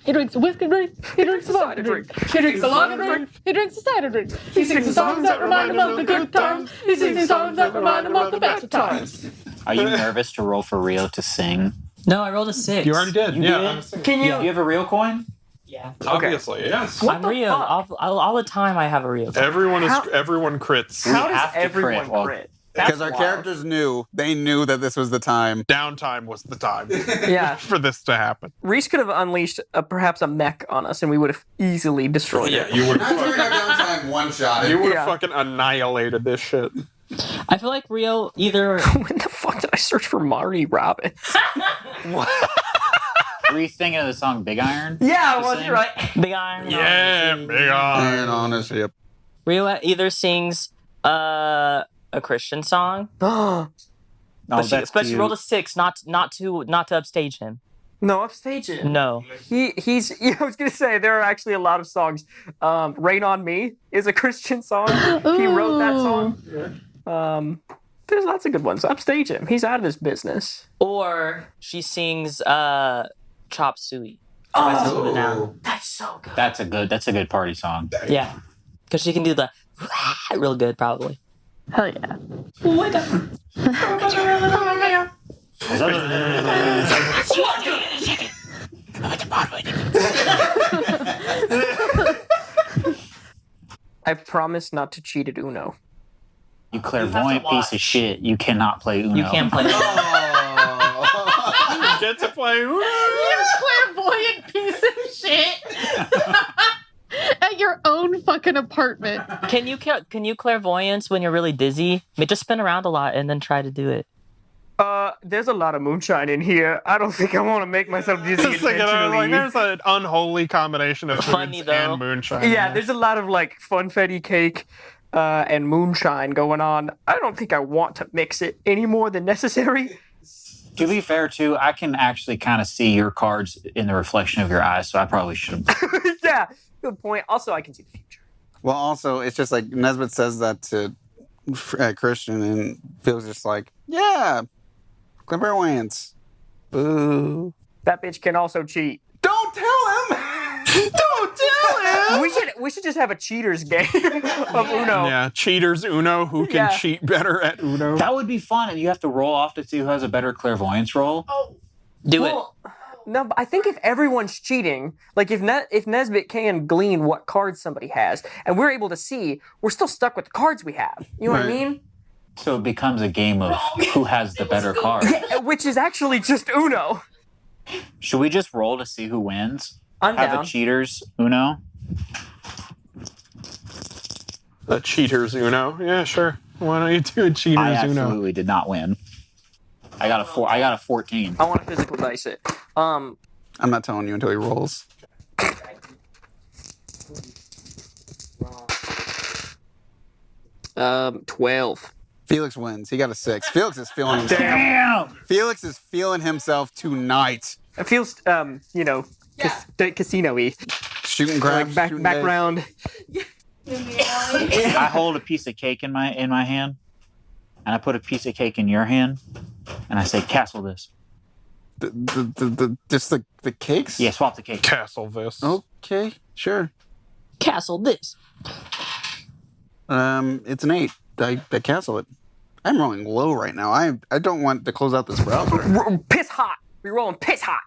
Speaker 2: He drinks a whiskey drink. He drinks a vodka drink. He drinks a lager drink. He drinks a cider drink. He sings songs that remind him of the good times. He sings songs that remind him of the best times.
Speaker 5: Are you nervous to roll for Rio to sing?
Speaker 3: No, I rolled a 6.
Speaker 6: You already did. Yeah.
Speaker 4: Can you?
Speaker 5: Do you have a real coin?
Speaker 3: Yeah.
Speaker 6: Obviously, yes.
Speaker 3: I'm Rio. All the time I have a Rio.
Speaker 6: Everyone crits.
Speaker 4: How
Speaker 5: have
Speaker 4: does
Speaker 5: to
Speaker 4: everyone
Speaker 5: crit, well,
Speaker 4: crit?
Speaker 1: Because our
Speaker 4: That's
Speaker 1: characters knew that this was the time.
Speaker 6: Downtime was the time
Speaker 4: wild. Yeah.
Speaker 6: for this to happen.
Speaker 4: Rhys could have unleashed perhaps a mech on us, and we would have easily destroyed it.
Speaker 6: you would
Speaker 1: During our downtime, one shot.
Speaker 6: you would
Speaker 4: Yeah.
Speaker 6: have fucking annihilated this shit.
Speaker 3: I feel like Rio either.
Speaker 4: When the fuck did I search for Marty Robbins?
Speaker 5: Were you thinking of the song Big Iron?
Speaker 4: Yeah,
Speaker 5: To
Speaker 4: well,
Speaker 5: sing?
Speaker 4: you're right.
Speaker 3: Big Iron.
Speaker 6: Yeah, big
Speaker 1: Iron
Speaker 6: on.
Speaker 1: on a ship.
Speaker 3: Rio either sings a Christian song,
Speaker 5: No,
Speaker 3: but she
Speaker 5: that's cute.
Speaker 3: rolled a 6, not to upstage him.
Speaker 4: No, upstage it.
Speaker 3: No.
Speaker 4: He's. I was gonna say there are actually a lot of songs. "Rain on Me" is a Christian song. He wrote that song. There's lots of good ones. Upstage him. He's out of this business.
Speaker 3: Or she sings Chop Suey. Oh,
Speaker 4: That's so good.
Speaker 5: That's a good party song.
Speaker 3: yeah. Because she can do the real good, probably.
Speaker 2: Hell yeah.
Speaker 4: I promise not to cheat at Uno.
Speaker 5: You clairvoyant piece of shit. You cannot play Uno.
Speaker 3: You can't play.
Speaker 6: Get to play.
Speaker 2: You clairvoyant piece of shit. At your own fucking apartment.
Speaker 3: Can you clairvoyance when you're really dizzy? Just spin around a lot and then try to do it.
Speaker 4: There's a lot of moonshine in here. I don't think I want to make myself dizzy
Speaker 6: Just thinking, I was like,
Speaker 4: intentionally.
Speaker 6: there's an unholy combination of
Speaker 3: Funny,
Speaker 6: foods
Speaker 3: though.
Speaker 6: and moonshine.
Speaker 4: Yeah, there's a lot of like funfetti cake and moonshine going on. I don't think I want to mix it any more than necessary.
Speaker 5: To be fair, too, I can actually kind of see your cards in the reflection of your eyes, so I probably should have.
Speaker 4: Yeah, good point. Also, I can see the future.
Speaker 1: Well, also, it's just like Nesbitt says that to Christian, and Felix just like, yeah, clairvoyance. Boo.
Speaker 4: That bitch can also cheat.
Speaker 1: Don't tell him! Don't tell him!
Speaker 4: We should just have a cheaters game of Uno.
Speaker 6: Yeah, cheaters Uno. Who can
Speaker 4: Yeah.
Speaker 6: cheat better at Uno?
Speaker 5: That would be fun, and you have to roll off to see who has a better clairvoyance roll.
Speaker 3: Do it.
Speaker 4: Well, no, but I think if everyone's cheating, like if Nesbitt can glean what cards somebody has, and we're able to see, we're still stuck with the cards we have. You know what I
Speaker 1: Right.
Speaker 4: mean?
Speaker 5: So it becomes a game of who has the better card.
Speaker 4: Yeah, which is actually just Uno.
Speaker 5: Should we just roll to see who wins?
Speaker 4: I'm
Speaker 5: Have
Speaker 4: down.
Speaker 5: a cheaters Uno?
Speaker 6: A cheaters Uno. Yeah, sure. Why don't you do a cheaters
Speaker 5: I
Speaker 6: Uno?
Speaker 5: absolutely did not win. I got a 14.
Speaker 4: I want to physical dice it.
Speaker 1: I'm not telling you until he rolls.
Speaker 4: Um, 12.
Speaker 1: Felix wins. He got a 6. Felix is feeling himself.
Speaker 5: Damn!
Speaker 1: Felix is feeling himself tonight.
Speaker 4: It feels, casino-y.
Speaker 1: Shooting crabs.
Speaker 4: Like
Speaker 1: shooting
Speaker 4: background.
Speaker 5: I hold a piece of cake in my hand, and I put a piece of cake in your hand, and I say, "Castle this."
Speaker 1: Just the cakes?
Speaker 5: Yeah, swap the cake.
Speaker 6: Castle this.
Speaker 1: Okay, sure.
Speaker 3: Castle this.
Speaker 1: It's an 8. I castle it. I'm rolling low right now. I don't want to close out this browser.
Speaker 4: Piss hot. We're rolling piss hot.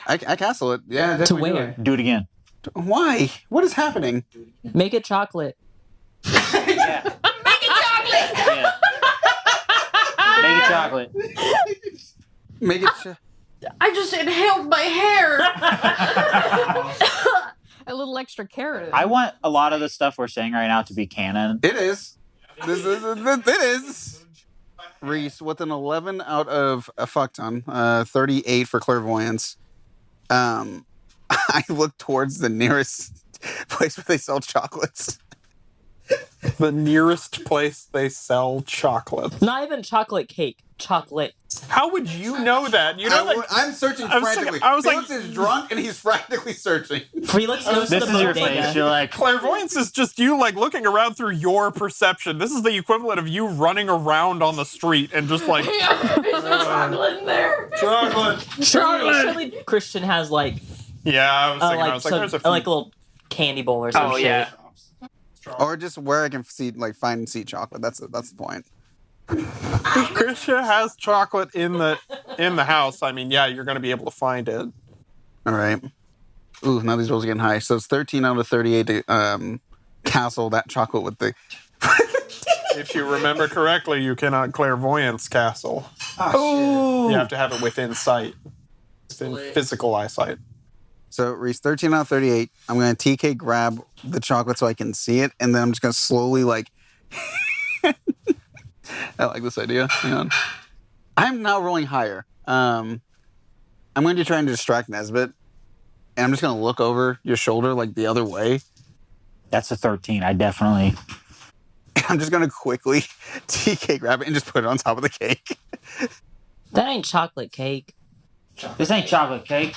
Speaker 1: I castle it. Yeah,
Speaker 3: To
Speaker 1: definitely do
Speaker 3: where?
Speaker 5: Do it again.
Speaker 1: it. Why? What is happening?
Speaker 3: Make it chocolate.
Speaker 5: Yeah. Make it chocolate.
Speaker 1: Make it.
Speaker 2: I just inhaled my hair.
Speaker 8: A little extra carrot.
Speaker 5: I want a lot of the stuff we're saying right now to be canon.
Speaker 1: It is. It is. Rhys, with an 11 out of a fuck ton, 38 for clairvoyance. I look towards the nearest place where they sell chocolates.
Speaker 6: The nearest place they sell chocolate.
Speaker 3: Not even chocolate cake. Chocolate.
Speaker 6: How would you know that? You know,
Speaker 1: I'm searching frantically. Felix is drunk and he's frantically searching.
Speaker 3: Felix knows
Speaker 5: This
Speaker 3: the
Speaker 5: is your
Speaker 3: bodega.
Speaker 5: face. You're like,
Speaker 6: clairvoyance is just you like looking around through your perception. This is the equivalent of you running around on the street and just like
Speaker 8: Is there chocolate in there?
Speaker 6: chocolate.
Speaker 3: Surely Christian has like
Speaker 6: Yeah, I was thinking. I was like,
Speaker 3: some,
Speaker 6: there's a few.
Speaker 3: like a little candy bowl or some
Speaker 4: Oh
Speaker 3: shit.
Speaker 4: yeah.
Speaker 1: Or just where I can see, like, find and see chocolate. That's the point.
Speaker 6: Krisha has chocolate in the house. I mean, yeah, you're going to be able to find it.
Speaker 1: All right. Ooh, now these rolls are getting high. So it's 13 out of 38 to castle that chocolate with the...
Speaker 6: If you remember correctly, you cannot clairvoyance castle.
Speaker 1: Oh,
Speaker 6: You have to have it within sight, within physical eyesight.
Speaker 1: So, Rhys, 13 out of 38. I'm going to TK grab the chocolate so I can see it, and then I'm just going to slowly, like... I like this idea. Hang on. I'm now rolling higher. I'm going to try and distract Nesbitt, and I'm just going to look over your shoulder, like, the other way.
Speaker 5: that's a 13. I definitely.
Speaker 1: I'm just going to quickly TK grab it and just put it on top of the cake.
Speaker 3: That ain't chocolate cake.
Speaker 5: This ain't chocolate cake.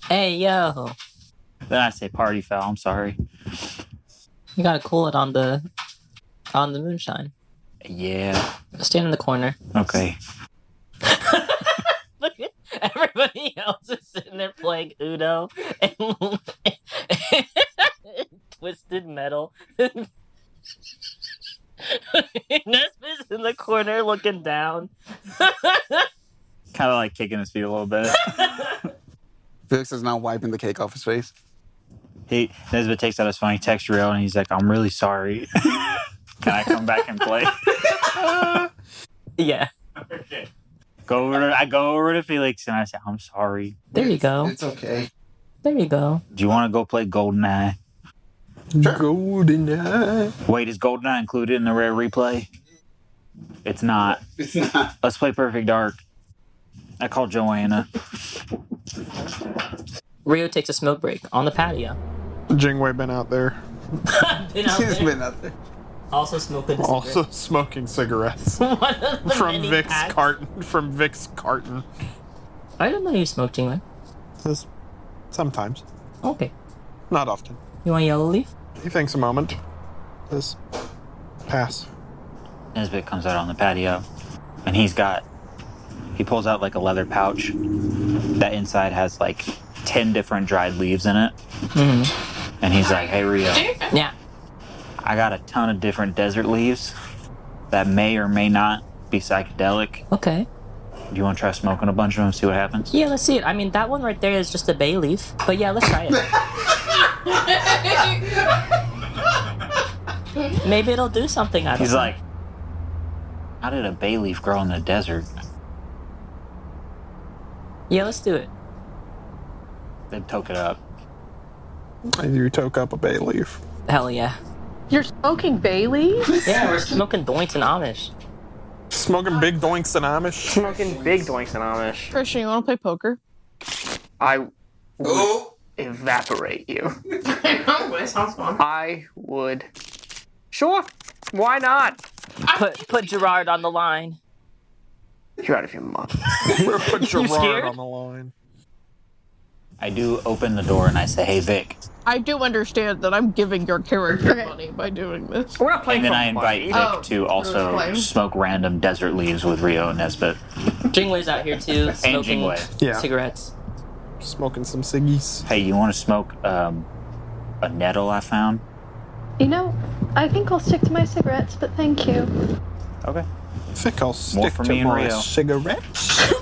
Speaker 3: Hey yo,
Speaker 5: Then I say party foul. I'm sorry.
Speaker 3: you gotta cool it on the moonshine.
Speaker 5: Yeah.
Speaker 3: Stand in the corner.
Speaker 5: Okay.
Speaker 3: Look at everybody else is sitting there playing Uno and twisted metal. Nesbitt's in the corner looking down.
Speaker 5: Kind of like kicking his feet a little bit.
Speaker 1: Felix is now wiping the cake off his face.
Speaker 5: Nesbitt takes out his phone. He texts Rio and he's like, "I'm really sorry. Can I come back and play?"
Speaker 3: Yeah.
Speaker 5: Okay. I go over to Felix and I say, "I'm sorry.
Speaker 3: There you go.
Speaker 1: It's okay.
Speaker 3: There you go.
Speaker 5: Do you want to go play GoldenEye?"
Speaker 1: Sure.
Speaker 6: GoldenEye.
Speaker 5: Wait, is GoldenEye included in the rare replay? It's not.
Speaker 1: It's not.
Speaker 5: Let's play Perfect Dark. I call Joanna.
Speaker 3: Rio takes a smoke break on the patio.
Speaker 6: Jingwei been out there.
Speaker 3: Been out
Speaker 1: He's
Speaker 3: there.
Speaker 1: been out there.
Speaker 3: Also smoking a
Speaker 6: Also smoking cigarettes.
Speaker 3: cigarette. One of the
Speaker 6: From
Speaker 3: many
Speaker 6: Vic's
Speaker 3: packs.
Speaker 6: carton. From Vic's carton.
Speaker 3: I didn't know you smoked, Jingwei.
Speaker 6: Sometimes.
Speaker 3: Okay.
Speaker 6: Not often.
Speaker 3: You want yellow leaf?
Speaker 6: He thinks a moment. This. Pass.
Speaker 5: Nesbitt comes out on the patio and he pulls out like a leather pouch that inside has like 10 different dried leaves in it.
Speaker 3: Mm-hmm.
Speaker 5: And he's like, "Hey Rio,
Speaker 3: Yeah.
Speaker 5: I got a ton of different desert leaves that may or may not be psychedelic.
Speaker 3: Okay.
Speaker 5: Do you want to try smoking a bunch of them, see what happens?"
Speaker 3: Yeah, let's see it. I mean, that one right there is just a bay leaf. But yeah, let's try it. Maybe it'll do something. I don't
Speaker 5: He's
Speaker 3: know.
Speaker 5: like, "How did a bay leaf grow in the desert?"
Speaker 3: Yeah, let's do it.
Speaker 5: They toke it up.
Speaker 6: And you toke up a bay leaf.
Speaker 3: Hell yeah.
Speaker 2: You're smoking Bailey's?
Speaker 3: Yeah, we're smoking doinks and Amish.
Speaker 6: Smoking big doinks and Amish.
Speaker 4: Smoking big doinks and Amish.
Speaker 8: Christian, you want to play poker?
Speaker 4: I would evaporate you.
Speaker 8: Sounds fun.
Speaker 4: I would. Sure. Why not?
Speaker 3: Put Gerard on the line.
Speaker 4: You're out of your mind.
Speaker 6: Put
Speaker 3: You
Speaker 6: Gerard
Speaker 3: scared?
Speaker 6: on the line.
Speaker 5: I do open the door and I say, "Hey Vic."
Speaker 8: I do understand that I'm giving your character money by doing this.
Speaker 4: We're not playing
Speaker 5: And then
Speaker 4: for
Speaker 5: I invite
Speaker 4: money.
Speaker 5: Vic
Speaker 2: Oh,
Speaker 5: to also
Speaker 2: flame.
Speaker 5: smoke random desert leaves with Rio and Nesbitt.
Speaker 3: Jingwei's out here too, smoking
Speaker 5: Jingwei.
Speaker 6: Yeah.
Speaker 3: cigarettes.
Speaker 6: Smoking some ciggies.
Speaker 5: Hey, you want to smoke a nettle I found?
Speaker 2: You know, I think I'll stick to my cigarettes, but thank you.
Speaker 5: Okay.
Speaker 6: I think I'll
Speaker 5: More
Speaker 6: stick
Speaker 5: for
Speaker 6: to
Speaker 5: me and
Speaker 6: my
Speaker 5: Rio.
Speaker 6: cigarettes.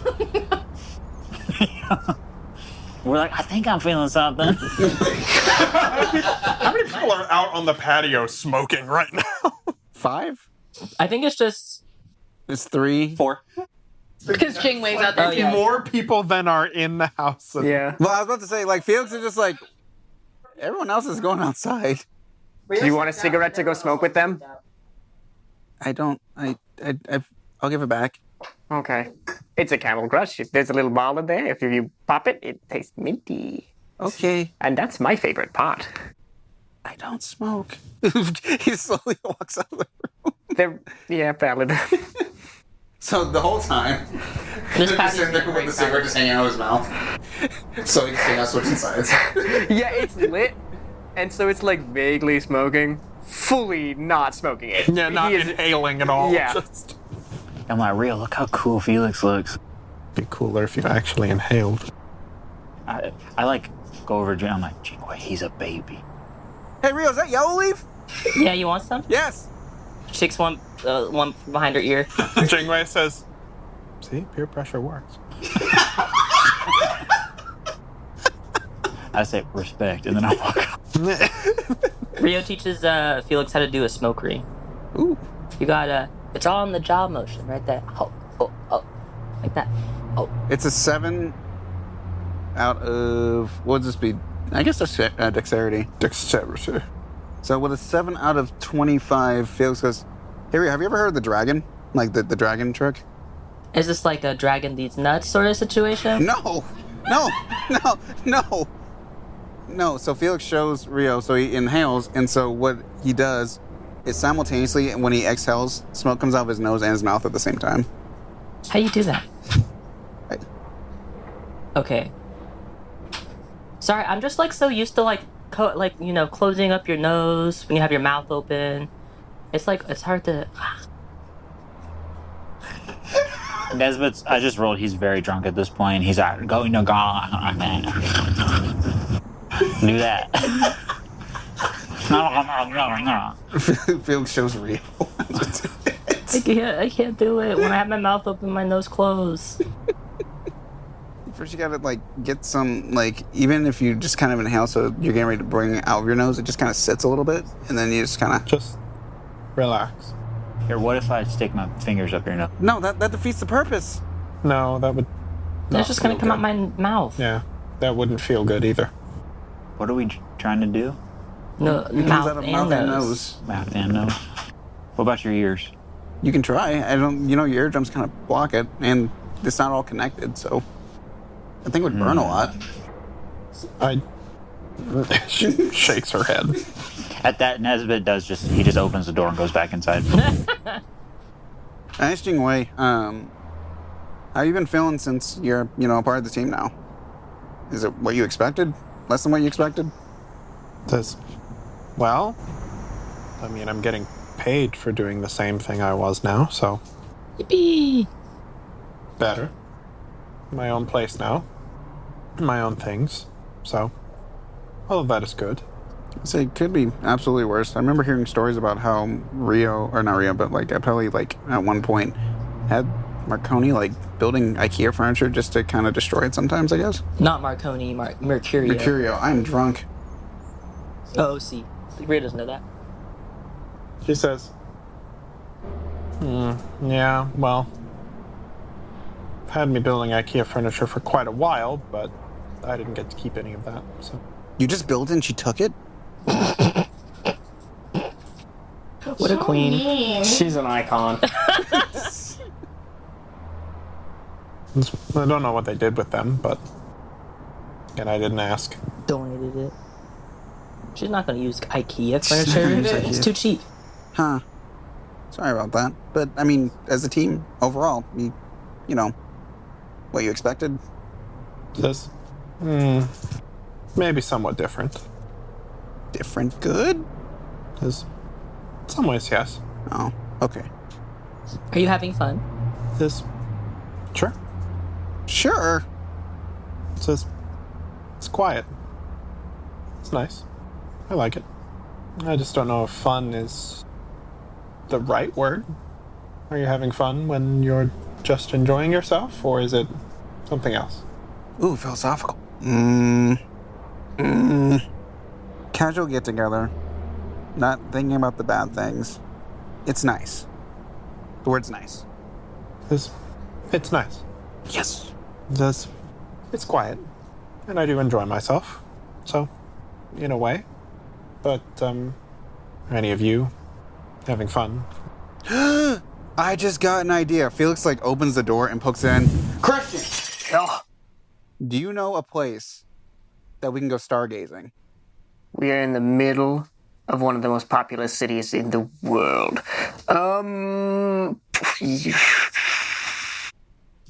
Speaker 5: We're like, I think I'm feeling something.
Speaker 6: How many people are out on the patio smoking right now?
Speaker 1: 5?
Speaker 3: I think it's just
Speaker 1: It's 3.
Speaker 5: 4.
Speaker 2: Because Jingwei's out there
Speaker 3: Oh,
Speaker 2: too.
Speaker 3: yeah.
Speaker 6: More people than are in the house.
Speaker 4: Yeah.
Speaker 1: Well, I was about to say, like, Felix is just like, everyone else is going outside.
Speaker 4: Do you want a cigarette to go smoke with them?
Speaker 1: I don't. I'll give it back.
Speaker 4: Okay. It's a Camel Crush. If there's a little ball in there, if you pop it, it tastes minty.
Speaker 1: Okay.
Speaker 4: And that's my favorite part.
Speaker 1: I don't smoke. He slowly walks out of the room.
Speaker 4: Yeah, valid.
Speaker 1: So the whole time,
Speaker 3: This
Speaker 1: he's
Speaker 3: package
Speaker 1: sitting there
Speaker 3: is
Speaker 1: with
Speaker 3: great
Speaker 1: the cigarette just hanging out of his mouth. So he can see us switching sides.
Speaker 4: Yeah, it's lit, and so it's like vaguely smoking, fully not smoking it.
Speaker 6: Yeah, not
Speaker 4: He is-
Speaker 6: inhaling at all.
Speaker 4: Yeah.
Speaker 6: Just
Speaker 5: I'm like, real, look how cool Felix looks.
Speaker 6: be cooler if you actually inhaled.
Speaker 5: I like go over to I'm like, Jingwei, he's a baby.
Speaker 1: Hey, Rio, is that yellow leaf?
Speaker 3: Yeah, you want some?
Speaker 1: Yes.
Speaker 3: Sticks one behind her ear.
Speaker 6: Jingwei says, see, peer pressure works.
Speaker 5: I say respect, and then I walk off.
Speaker 3: Rio teaches Felix how to do a smokery.
Speaker 1: Ooh.
Speaker 3: You gotta, it's all in the jaw motion, right there. Oh, oh, oh. Like that. Oh.
Speaker 1: It's a 7 out of, what would this be? I guess that's dexterity.
Speaker 6: Dexterity.
Speaker 1: So with a 7 out of 25, Felix goes, hey, Rio, have you ever heard of the dragon? Like the dragon trick?
Speaker 3: Is this like a dragon these nuts sort of situation?
Speaker 1: No. No, so Felix shows Rio, so he inhales, and so what he does is simultaneously, when he exhales, smoke comes out of his nose and his mouth at the same time.
Speaker 3: How you do that?
Speaker 1: I-
Speaker 3: Okay. Sorry, I'm just like so used to like closing up your nose when you have your mouth open. It's like it's hard to.
Speaker 5: Nesbitt's, I just rolled, he's very drunk at this point. He's out going to gone, man. Do that.
Speaker 1: Felix shows Rio.
Speaker 3: I can't do it when I have my mouth open, my nose closed.
Speaker 1: First, you gotta like get some like even if you just kind of inhale, so you're getting ready to bring it out of your nose, it just kind of sits a little bit, and then you just kind of
Speaker 6: Just relax.
Speaker 5: Here, what if I stick my fingers up your nose?
Speaker 1: no, that defeats the purpose.
Speaker 6: No, that would.
Speaker 3: It's
Speaker 6: not
Speaker 3: just gonna
Speaker 6: feel
Speaker 3: come out
Speaker 6: good.
Speaker 3: my mouth.
Speaker 6: Yeah, that wouldn't feel good either.
Speaker 5: What are we trying to do?
Speaker 3: No,
Speaker 1: It comes
Speaker 3: mouth,
Speaker 1: out of
Speaker 3: and,
Speaker 1: mouth and
Speaker 3: nose.
Speaker 1: nose.
Speaker 5: Mouth and nose. What about your ears?
Speaker 1: You can try. I don't. You know, your eardrums kind of block it, and it's not all connected, so I think it would burn a lot.
Speaker 6: She shakes her head.
Speaker 5: At that, Nesbitt he just opens the door and goes back inside.
Speaker 1: Interesting way. How you been feeling since you're a part of the team now? Is it what you expected? Less than what you expected?
Speaker 6: Well, I mean, I'm getting paid for doing the same thing I was now, so
Speaker 3: Yippee!
Speaker 6: better. My own place now. My own things. So, all of that is good.
Speaker 1: So it could be absolutely worse. I remember hearing stories about how not Rio, but like Apelli, like at one point had Marconi like building IKEA furniture just to kind of destroy it sometimes, I guess.
Speaker 3: Not Marconi, Mercurio.
Speaker 1: Mercurio, I'm drunk.
Speaker 3: Oh, see. Rhea doesn't know that.
Speaker 6: She says, yeah, well, had me building IKEA furniture for quite a while, but I didn't get to keep any of that, so.
Speaker 1: You just built it and she took it?
Speaker 3: What a queen.
Speaker 4: She's an icon.
Speaker 6: I don't know what they did with them, but again, I didn't ask.
Speaker 3: Donated it. She's not gonna use IKEA furniture. It's too cheap.
Speaker 1: Huh. Sorry about that. But, I mean, as a team, overall, you know, what you expected?
Speaker 6: This, maybe somewhat different.
Speaker 1: Different good?
Speaker 6: Is some ways, yes.
Speaker 1: Oh, okay.
Speaker 3: Are you having fun?
Speaker 6: This, sure.
Speaker 1: Sure.
Speaker 6: It's quiet. It's nice. I like it. I just don't know if fun is the right word. Are you having fun when you're just enjoying yourself, or is it something else?
Speaker 1: Ooh, philosophical. Casual get together. Not thinking about the bad things. It's nice. The word's nice.
Speaker 6: It's nice.
Speaker 1: Yes.
Speaker 6: It's quiet. And I do enjoy myself. So, in a way. But, are any of you having fun?
Speaker 1: I just got an idea. Felix, opens the door and pokes in. Christian!
Speaker 4: Oh,
Speaker 1: Do you know a place that we can go stargazing?
Speaker 4: we are in the middle of one of the most populous cities in the world.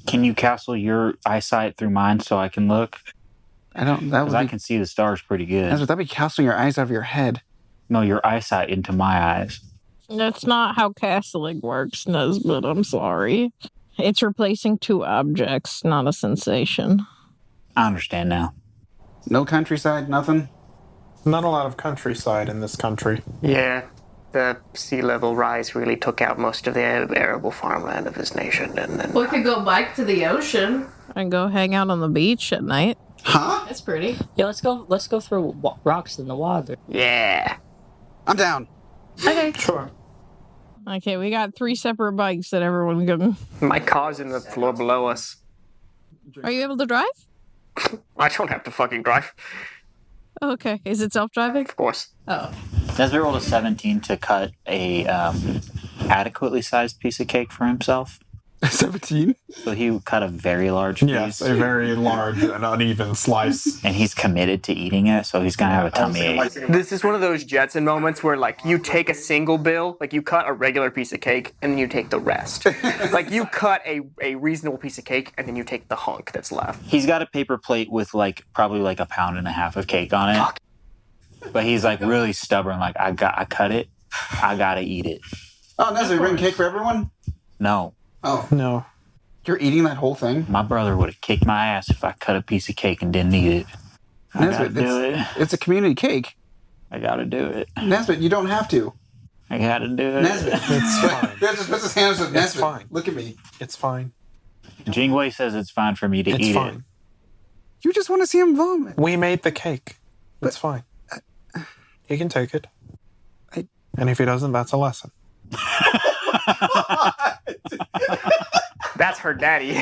Speaker 5: Can you castle your eyesight through mine so I can look?
Speaker 1: I don't. That
Speaker 5: Because
Speaker 1: would
Speaker 5: I
Speaker 1: be.
Speaker 5: can see the stars pretty good.
Speaker 1: That'd be casting your eyes out of your head.
Speaker 5: No, your eyesight into my eyes.
Speaker 8: That's not how castling works, Nesbitt. I'm sorry. It's replacing two objects, not a sensation.
Speaker 5: I understand now.
Speaker 1: No countryside, nothing.
Speaker 6: Not a lot of countryside in this country.
Speaker 4: Yeah, the sea level rise really took out most of the arable farmland of this nation, and then
Speaker 2: We could go bike to the ocean.
Speaker 8: And go hang out on the beach at night.
Speaker 1: Huh?
Speaker 2: That's pretty.
Speaker 3: Yeah, let's go throw rocks in the water.
Speaker 4: yeah.
Speaker 1: I'm down.
Speaker 2: Okay.
Speaker 6: Sure.
Speaker 8: Okay, we got 3 separate bikes that everyone can.
Speaker 4: My car's in the floor below us.
Speaker 8: Are you able to drive?
Speaker 4: I don't have to fucking drive,
Speaker 8: Okay. Is it self-driving?
Speaker 4: of course.
Speaker 2: Oh.
Speaker 5: Nesbitt rolled a 17 to cut a adequately sized piece of cake for himself.
Speaker 1: 17?
Speaker 5: So he cut a very large piece.
Speaker 6: Yes, a very large and uneven slice.
Speaker 5: And he's committed to eating it, so he's gonna have a tummy ache.
Speaker 4: This is one of those Jetson moments where, you take a single bill, you cut a regular piece of cake, and then you take the rest. You cut a reasonable piece of cake, and then you take the hunk that's left.
Speaker 5: He's got a paper plate with probably a pound and a half of cake on it. But he's really stubborn. I cut it. I gotta eat it.
Speaker 1: Oh, Nesbitt, you bring cake for everyone?
Speaker 5: No,
Speaker 1: Oh,
Speaker 6: No.
Speaker 1: you're eating that whole thing?
Speaker 5: my brother would have kicked my ass if I cut a piece of cake and didn't eat it. I gotta
Speaker 1: Nesbitt,
Speaker 5: do it.
Speaker 1: it's a community cake.
Speaker 5: I gotta do it.
Speaker 1: Nesbitt, you don't have to.
Speaker 5: I gotta do it.
Speaker 1: Nesbitt.
Speaker 6: It's fine.
Speaker 1: He just puts his hands with Nesbitt.
Speaker 6: fine.
Speaker 1: Look at me.
Speaker 6: It's fine.
Speaker 5: Jingwei says it's fine for me to
Speaker 6: It's
Speaker 5: eat
Speaker 6: fine.
Speaker 1: You just want to see him vomit.
Speaker 6: We made the cake. It's fine. He can take it. And if he doesn't, that's a lesson.
Speaker 4: That's her daddy.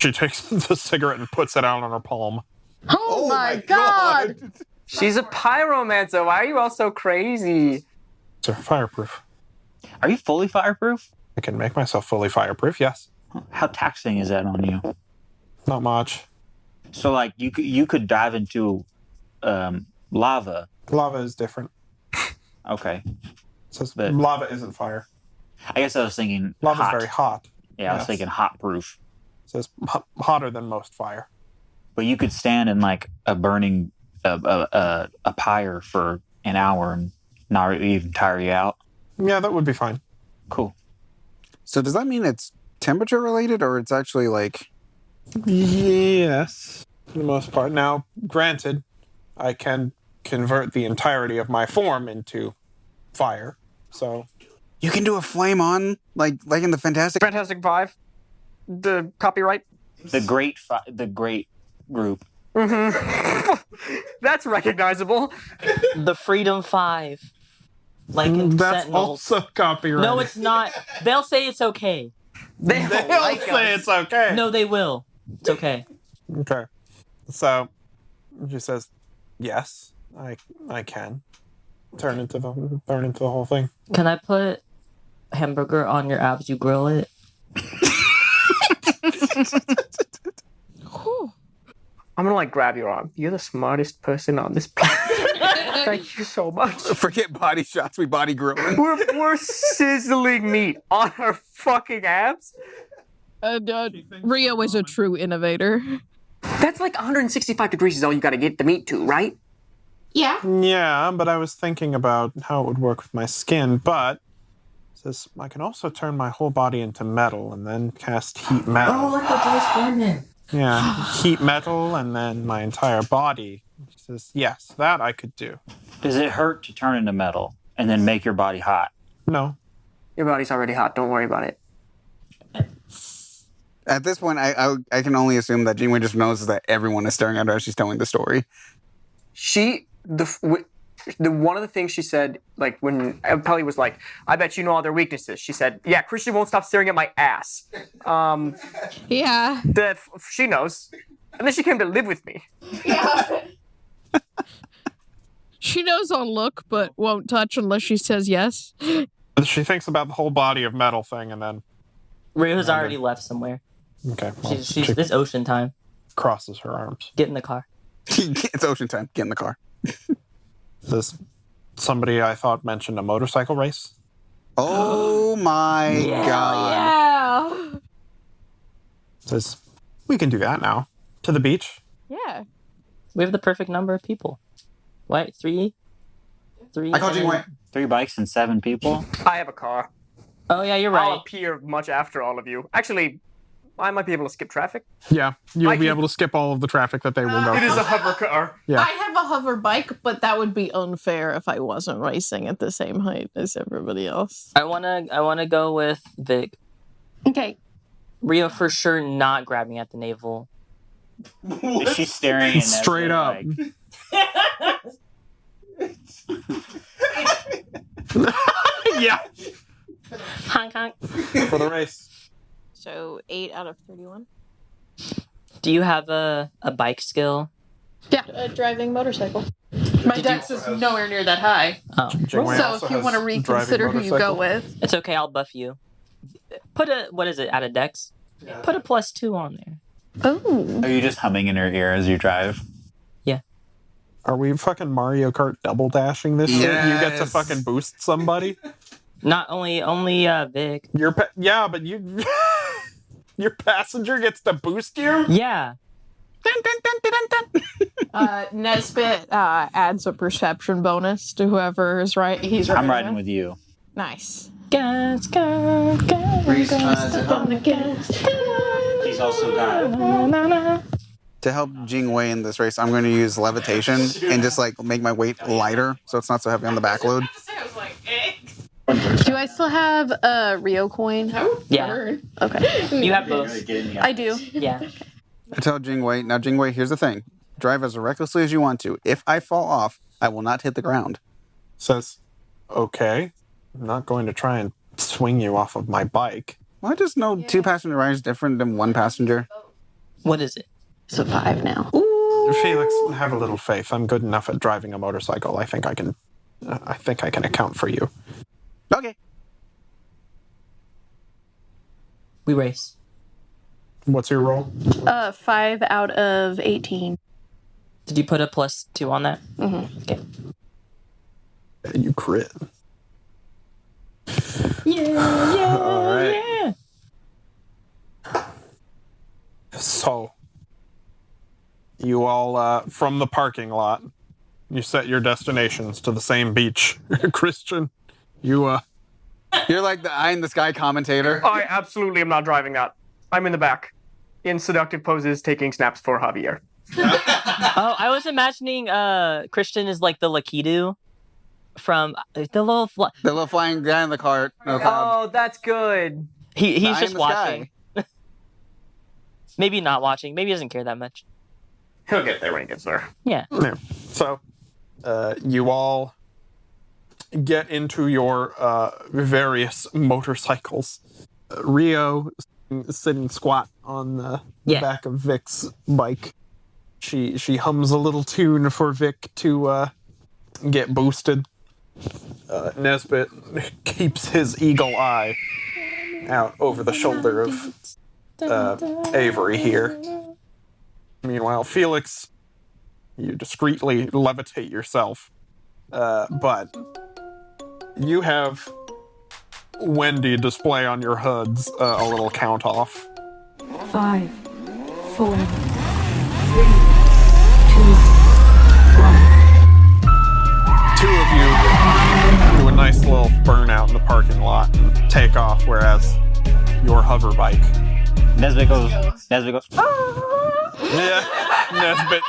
Speaker 6: She takes the cigarette and puts it out on her palm.
Speaker 2: Oh, my god!
Speaker 4: She's a pyromancer. Why are you all so crazy?
Speaker 6: So fireproof.
Speaker 5: Are you fully fireproof?
Speaker 6: I can make myself fully fireproof, yes.
Speaker 5: How taxing is that on you?
Speaker 6: Not much.
Speaker 5: So you could dive into lava.
Speaker 6: Lava is different.
Speaker 5: Okay.
Speaker 6: It says
Speaker 5: But-
Speaker 6: lava isn't fire.
Speaker 5: I guess I was thinking
Speaker 6: Lava's
Speaker 5: hot.
Speaker 6: very hot.
Speaker 5: Yeah, I was
Speaker 6: Yes.
Speaker 5: thinking hot proof.
Speaker 6: It says hotter than most fire.
Speaker 5: But you could stand in a burning a pyre for an hour and not even tire you out.
Speaker 6: Yeah, that would be fine.
Speaker 5: Cool.
Speaker 1: So does that mean it's temperature related or it's actually
Speaker 6: Yes, for the most part. Now, granted, I can convert the entirety of my form into fire. So,
Speaker 1: you can do a flame on like in the Fantastic?
Speaker 4: Fantastic Five. The copyright.
Speaker 5: The great group.
Speaker 4: That's recognizable.
Speaker 3: The Freedom 5. In
Speaker 6: that's
Speaker 3: Sentinels.
Speaker 6: also copyrighted.
Speaker 3: No, it's not. They'll say it's okay.
Speaker 4: They don't like
Speaker 6: say
Speaker 4: us.
Speaker 6: it's okay.
Speaker 3: No, they will. It's okay.
Speaker 6: Okay. So, she says, yes, I can. Turn into the whole thing.
Speaker 3: Can I put hamburger on your abs? You grill it?
Speaker 4: I'm gonna grab your arm. You're the smartest person on this planet. Thank you so much.
Speaker 1: Forget body shots, we body grilling.
Speaker 4: We're sizzling meat on her fucking abs.
Speaker 8: Rio is a true innovator.
Speaker 4: That's 165 degrees is all you gotta get the meat to, right?
Speaker 2: Yeah.
Speaker 6: Yeah, but I was thinking about how it would work with my skin, but it says I can also turn my whole body into metal and then cast heat metal.
Speaker 3: Oh, like the Joyce Foreman.
Speaker 6: Yeah, heat metal and then my entire body. She says, yes, that I could do.
Speaker 5: Does it hurt to turn into metal and then make your body hot?
Speaker 6: No.
Speaker 4: Your body's already hot. Don't worry about it.
Speaker 1: At this point, I can only assume that Janeway just knows that everyone is staring at her as she's telling the story.
Speaker 4: One of the things she said, like when Pelly was like, "I bet you know all their weaknesses." She said, "Yeah, Christian won't stop staring at my ass."
Speaker 8: Yeah.
Speaker 4: That she knows, and then she came to live with me.
Speaker 2: Yeah.
Speaker 8: She knows I'll look, but won't touch unless she says yes.
Speaker 6: She thinks about the whole body of metal thing, and then
Speaker 3: Rio's already left somewhere.
Speaker 6: okay, well,
Speaker 3: She's
Speaker 6: she
Speaker 3: this ocean time.
Speaker 6: crosses her arms.
Speaker 3: Get in the car.
Speaker 1: It's ocean time. Get in the car.
Speaker 6: This somebody I thought mentioned a motorcycle race.
Speaker 1: Oh my god.
Speaker 8: Yeah.
Speaker 6: Says we can do that now. To the beach.
Speaker 8: Yeah.
Speaker 3: We have the perfect number of people. What? Three?
Speaker 1: I called you away.
Speaker 5: 3 bikes and 7 people.
Speaker 4: I have a car.
Speaker 3: Oh yeah, you're
Speaker 4: I'll
Speaker 3: right.
Speaker 4: appear much after all of you. Actually, I might be able to skip traffic.
Speaker 6: Yeah, you'll
Speaker 4: I
Speaker 6: be
Speaker 4: can-
Speaker 6: able to skip all of the traffic that they will go
Speaker 4: It is
Speaker 6: through.
Speaker 4: a hover car.
Speaker 6: Yeah.
Speaker 8: I have a hover bike, but that would be unfair if I wasn't racing at the same height as everybody else.
Speaker 3: I wanna go with Vic.
Speaker 2: Okay.
Speaker 3: Rio for sure not grabbing at the navel.
Speaker 5: Is she staring at
Speaker 6: Straight
Speaker 5: Nesbitt,
Speaker 6: up. Yeah,
Speaker 3: Honk honk.
Speaker 6: for the race.
Speaker 8: So 8 out of 31.
Speaker 3: Do you have a bike skill?
Speaker 2: Yeah, driving motorcycle. My dex is nowhere near that high.
Speaker 3: Oh,
Speaker 6: Janeway
Speaker 2: So
Speaker 6: also
Speaker 2: if you
Speaker 6: has
Speaker 2: want to
Speaker 6: driving
Speaker 2: reconsider who you go
Speaker 6: motorcycle.
Speaker 2: with.
Speaker 3: it's okay. I'll buff you. Put a what is it? Out of dex. Put a +2 on there.
Speaker 2: Oh.
Speaker 5: Are you just humming in her ear as you drive?
Speaker 6: Are we fucking Mario Kart double dashing this shit? You get to
Speaker 1: Yes.
Speaker 6: fucking boost somebody.
Speaker 3: Not only Vic.
Speaker 6: Yeah, but you your passenger gets to boost you.
Speaker 3: Yeah.
Speaker 8: Nesbitt adds a perception bonus to whoever is right. He's right.
Speaker 5: I'm riding with you.
Speaker 8: Nice.
Speaker 3: Gas.
Speaker 5: He's also got.
Speaker 1: To help Jing Wei in this race, I'm going to use levitation and just like make my weight lighter so it's not so heavy on the back load.
Speaker 2: Do I still have a Rio coin?
Speaker 3: Yeah.
Speaker 2: Okay.
Speaker 3: You have both.
Speaker 2: I do.
Speaker 3: Yeah.
Speaker 1: I tell Jing Wei, now Jing Wei, here's the thing. Drive as recklessly as you want to. If I fall off, I will not hit the ground.
Speaker 6: Says, okay, I'm not going to try and swing you off of my bike.
Speaker 1: Well, I just know 2-passenger ride is different than 1 passenger.
Speaker 3: What is it?
Speaker 2: So 5 now.
Speaker 6: Felix, have a little faith. I'm good enough at driving a motorcycle. I think I can account for you.
Speaker 1: Okay.
Speaker 3: We race.
Speaker 6: What's your roll?
Speaker 2: 5 out of 18.
Speaker 3: Did you put a +2 on that?
Speaker 2: Mm-hmm.
Speaker 3: Okay.
Speaker 6: You crit.
Speaker 3: Yeah.
Speaker 6: All right.
Speaker 3: Yeah.
Speaker 6: So, you all, from the parking lot, you set your destinations to the same beach. Christian, you,
Speaker 1: You're like the eye in the sky commentator.
Speaker 4: I absolutely am not driving that. I'm in the back, in seductive poses, taking snaps for Javier.
Speaker 3: Oh, I was imagining Christian is like the Lakitu from the little
Speaker 1: The little flying guy in the car. No cloud.
Speaker 4: Oh, that's good.
Speaker 1: The
Speaker 3: he's
Speaker 1: eye in
Speaker 3: just
Speaker 1: the
Speaker 3: watching.
Speaker 1: sky.
Speaker 3: Maybe not watching. Maybe he doesn't care that much.
Speaker 4: He'll get there when he gets there.
Speaker 3: Yeah.
Speaker 6: yeah. So, you all get into your various motorcycles. Rio sitting squat on the
Speaker 3: Yeah.
Speaker 6: back of Vic's bike. She hums a little tune for Vic to get boosted. Nesbitt keeps his eagle eye out over the shoulder of Avery here. Meanwhile, Felix, you discreetly levitate yourself. But you have Wendy display on your hoods a little count off.
Speaker 10: 5, 4, 3, 2, 1.
Speaker 6: Two of you do a nice little burnout in the parking lot and take off, whereas your hover bike.
Speaker 5: Nesbitt goes.
Speaker 6: Yeah, Nesbitt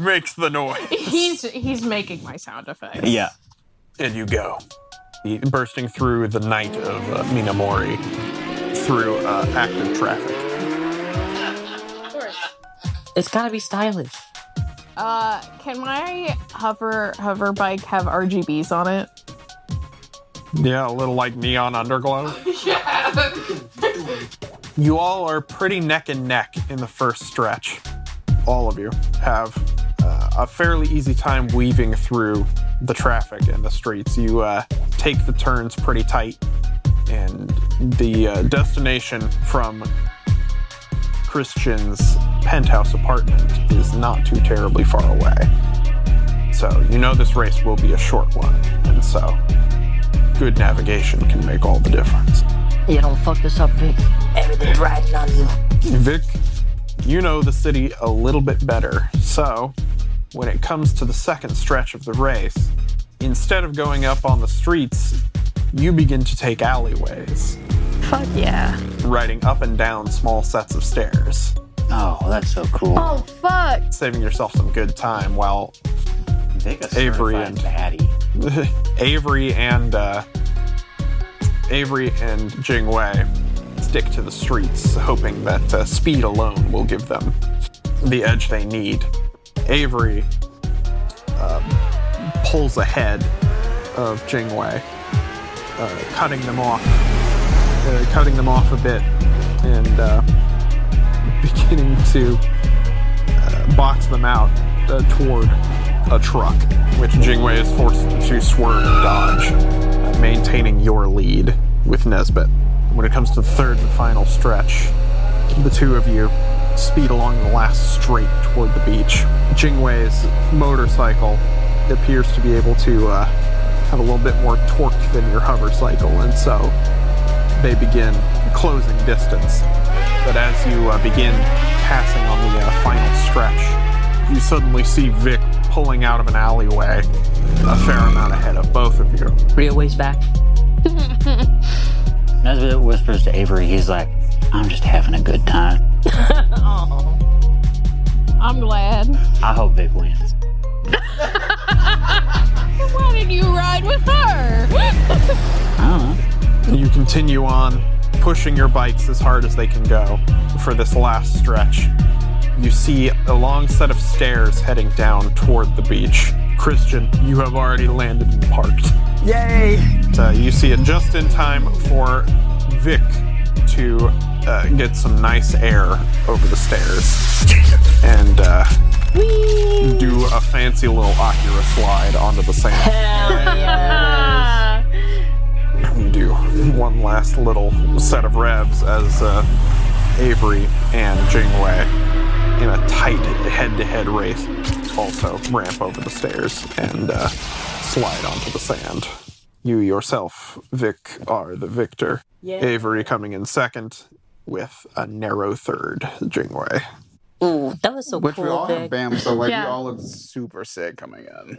Speaker 6: makes the noise.
Speaker 8: He's making my sound effects.
Speaker 5: Yeah.
Speaker 6: And you go, bursting through the night of Minamori, through active traffic.
Speaker 3: It's gotta be stylish.
Speaker 8: Can my hover bike have RGBs on it?
Speaker 6: Yeah, a little like neon underglow.
Speaker 8: Yeah.
Speaker 6: You all are pretty neck and neck in the first stretch. All of you have a fairly easy time weaving through the traffic in the streets. You take the turns pretty tight, and the destination from Christian's penthouse apartment is not too terribly far away. So you know this race will be a short one, and so good navigation can make all the difference.
Speaker 3: You don't fuck this up, Vic. Everything's riding on you.
Speaker 6: Vic, you know the city a little bit better, so when it comes to the second stretch of the race, instead of going up on the streets, you begin to take alleyways.
Speaker 2: Fuck yeah.
Speaker 6: Riding up and down small sets of stairs.
Speaker 5: Oh, that's so cool.
Speaker 2: Oh, fuck.
Speaker 6: Saving yourself some good time while Avery and Avery and Jingwei stick to the streets, hoping that speed alone will give them the edge they need. Avery pulls ahead of Jingwei, cutting them off a bit, and beginning to box them out toward a truck, which Jingwei is forced to swerve and dodge, maintaining your lead with Nesbitt. When it comes to the third and final stretch, the two of you speed along the last straight toward the beach. Jingwei's motorcycle appears to be able to have a little bit more torque than your hover cycle, and so they begin closing distance. But as you begin passing on the final stretch, you suddenly see Vic pulling out of an alleyway a fair amount ahead of both of you.
Speaker 3: Rhea ways back.
Speaker 5: Nesbitt whispers to Avery, he's like, I'm just having a good time.
Speaker 8: Oh. I'm glad.
Speaker 5: I hope Vic wins.
Speaker 8: Why didn't you ride with her?
Speaker 5: I don't know.
Speaker 6: You continue on, pushing your bikes as hard as they can go for this last stretch. You see a long set of stairs heading down toward the beach. Christian, you have already landed and parked.
Speaker 4: Yay!
Speaker 6: You see it just in time for Vic to get some nice air over the stairs and do a fancy little Oculus slide onto the sand.
Speaker 3: Hell yes.
Speaker 6: You do one last little set of revs as Avery and Jingwei, in a tight head-to-head race, also ramp over the stairs and slide onto the sand. You yourself, Vic, are the victor.
Speaker 3: Yeah.
Speaker 6: Avery coming in second with a narrow third, Jingwei.
Speaker 3: Ooh, that was so
Speaker 1: Which
Speaker 3: cool,
Speaker 1: we all have
Speaker 3: Vic.
Speaker 1: BAM, so like
Speaker 2: Yeah.
Speaker 1: we all look super sick coming in.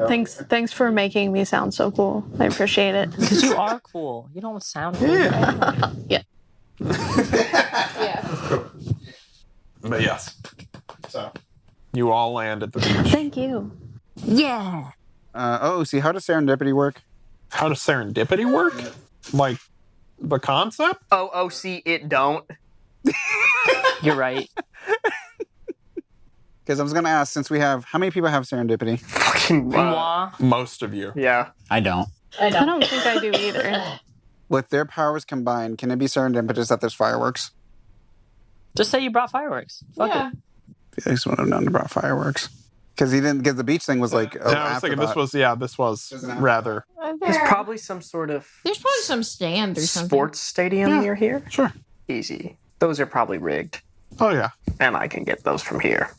Speaker 2: Thanks for making me sound so cool. I appreciate it.
Speaker 3: Because you are cool. You don't sound cool.
Speaker 2: Yeah.
Speaker 6: But yes. So, you all land at the beach.
Speaker 2: Thank you.
Speaker 3: Yeah.
Speaker 1: See, how does serendipity work?
Speaker 6: How does serendipity work? Like, the concept?
Speaker 4: Oh, see, it don't.
Speaker 3: You're right.
Speaker 1: Because I was going to ask, since we have, how many people have serendipity?
Speaker 4: Fucking
Speaker 3: Mwah.
Speaker 6: Most of you.
Speaker 4: yeah.
Speaker 5: I don't.
Speaker 2: I don't think I do either.
Speaker 1: With their powers combined, can it be serendipitous that there's fireworks?
Speaker 3: Just say you brought fireworks. Fuck
Speaker 8: Yeah.
Speaker 3: it.
Speaker 1: Felix would have known about fireworks. Because he didn't, because the beach thing was like,
Speaker 6: Yeah, I was thinking this was rather...
Speaker 4: There's probably some sort of
Speaker 8: There's probably some stand or something.
Speaker 4: sports stadium near here.
Speaker 6: Sure.
Speaker 4: Easy. Those are probably rigged.
Speaker 6: Oh, yeah.
Speaker 4: And I can get those from here.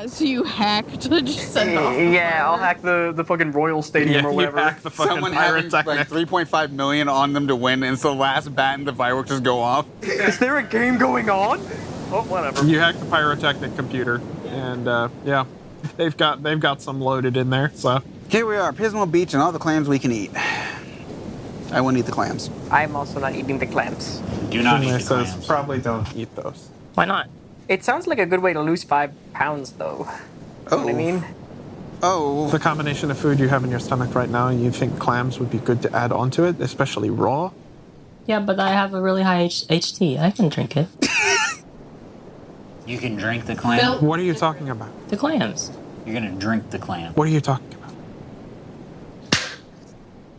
Speaker 8: So you hacked to just send off.
Speaker 4: Yeah, I'll hack the fucking Royal Stadium or
Speaker 6: You
Speaker 4: whatever.
Speaker 6: hack the fucking
Speaker 1: someone having
Speaker 6: pyrotechnic.
Speaker 1: like 3.5 million on them to win, and it's the last bat and the fireworks just go off.
Speaker 4: Is there a game going on? Oh, whatever.
Speaker 6: You hack the pyrotechnic computer, and yeah, they've got some loaded in there. So
Speaker 1: Here we are, Pismo Beach, and all the clams we can eat. I wouldn't eat the clams.
Speaker 4: I'm also not eating the clams.
Speaker 5: Do not eat
Speaker 6: Jingwei
Speaker 5: the
Speaker 6: says
Speaker 5: clams.
Speaker 6: probably don't eat those.
Speaker 3: Why not?
Speaker 4: It sounds like a good way to lose 5 pounds, though.
Speaker 1: Oh,
Speaker 4: Know what I mean?
Speaker 1: Oh,
Speaker 6: The combination of food you have in your stomach right now, you think clams would be good to add onto it, especially raw?
Speaker 3: Yeah, but I have a really high HT. I can drink it.
Speaker 5: You can drink the clam?
Speaker 6: What are you talking about?
Speaker 3: The clams.
Speaker 5: You're gonna drink the clam.
Speaker 6: What are you talking about?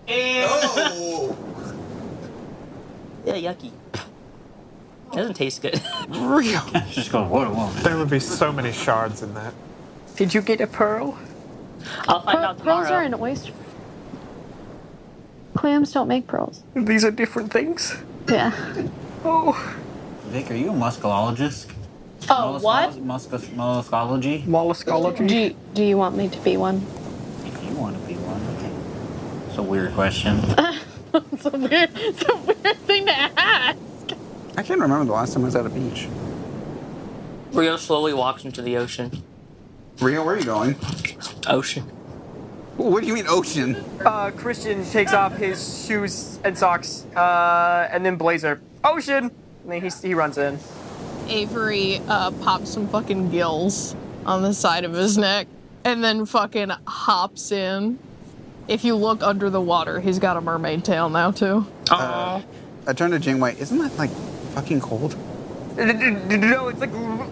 Speaker 9: Oh!
Speaker 3: Yeah, yucky. It doesn't taste good.
Speaker 6: Real.
Speaker 5: Just go, whoa.
Speaker 6: There would be so many shards in that.
Speaker 4: Did you get a pearl?
Speaker 3: I'll find out tomorrow.
Speaker 2: Pearls are an oyster. Clams don't make pearls.
Speaker 4: These are different things.
Speaker 2: Yeah.
Speaker 4: Oh.
Speaker 5: Vic, are you a muscologist?
Speaker 2: Oh, what?
Speaker 5: Molluscology?
Speaker 4: Molluscology.
Speaker 2: Do you want me to be one?
Speaker 5: If you want to be one, okay. It's a weird question.
Speaker 2: It's a weird thing to ask.
Speaker 1: I can't remember the last time I was at a beach.
Speaker 3: Rio slowly walks into the ocean.
Speaker 1: Rio, where are you going?
Speaker 3: Ocean.
Speaker 1: What do you mean ocean?
Speaker 4: Christian takes off his shoes and socks, and then blazer. Ocean! And then he runs in.
Speaker 8: Avery pops some fucking gills on the side of his neck and then fucking hops in. If you look under the water, he's got a mermaid tail now too.
Speaker 1: I turned to Jingwei. Isn't that like fucking cold?
Speaker 4: No, it's like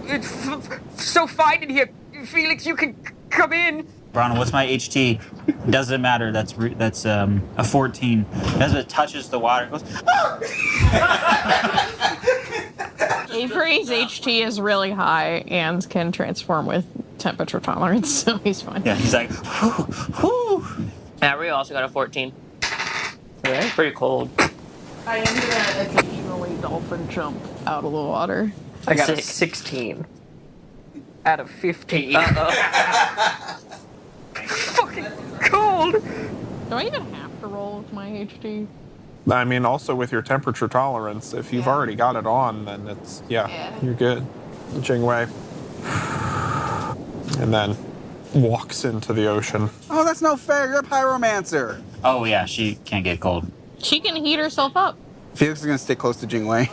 Speaker 4: it's so fine in here. Felix, you can come in.
Speaker 5: Branwen, what's my HT? Doesn't matter. That's a 14. As it touches the water, it goes.
Speaker 8: Avery's HT is really high and can transform with temperature tolerance, so he's fine.
Speaker 5: Yeah, he's like, whoo.
Speaker 3: Rio also got a 14. Yeah, it's pretty cold.
Speaker 8: I am gonna occasionally dolphin jump out of the water.
Speaker 4: I got a 16 out of 15. Fucking cold.
Speaker 8: Do I even have to roll with my HT?
Speaker 6: I mean, also with your temperature tolerance, if you've already got it on, then it's, you're good. Jingwei. And then walks into the ocean.
Speaker 1: Oh, that's no fair. You're a pyromancer.
Speaker 5: Oh, yeah, she can't get cold.
Speaker 8: She can heat herself up.
Speaker 1: Felix is going to stick close to Jingwei.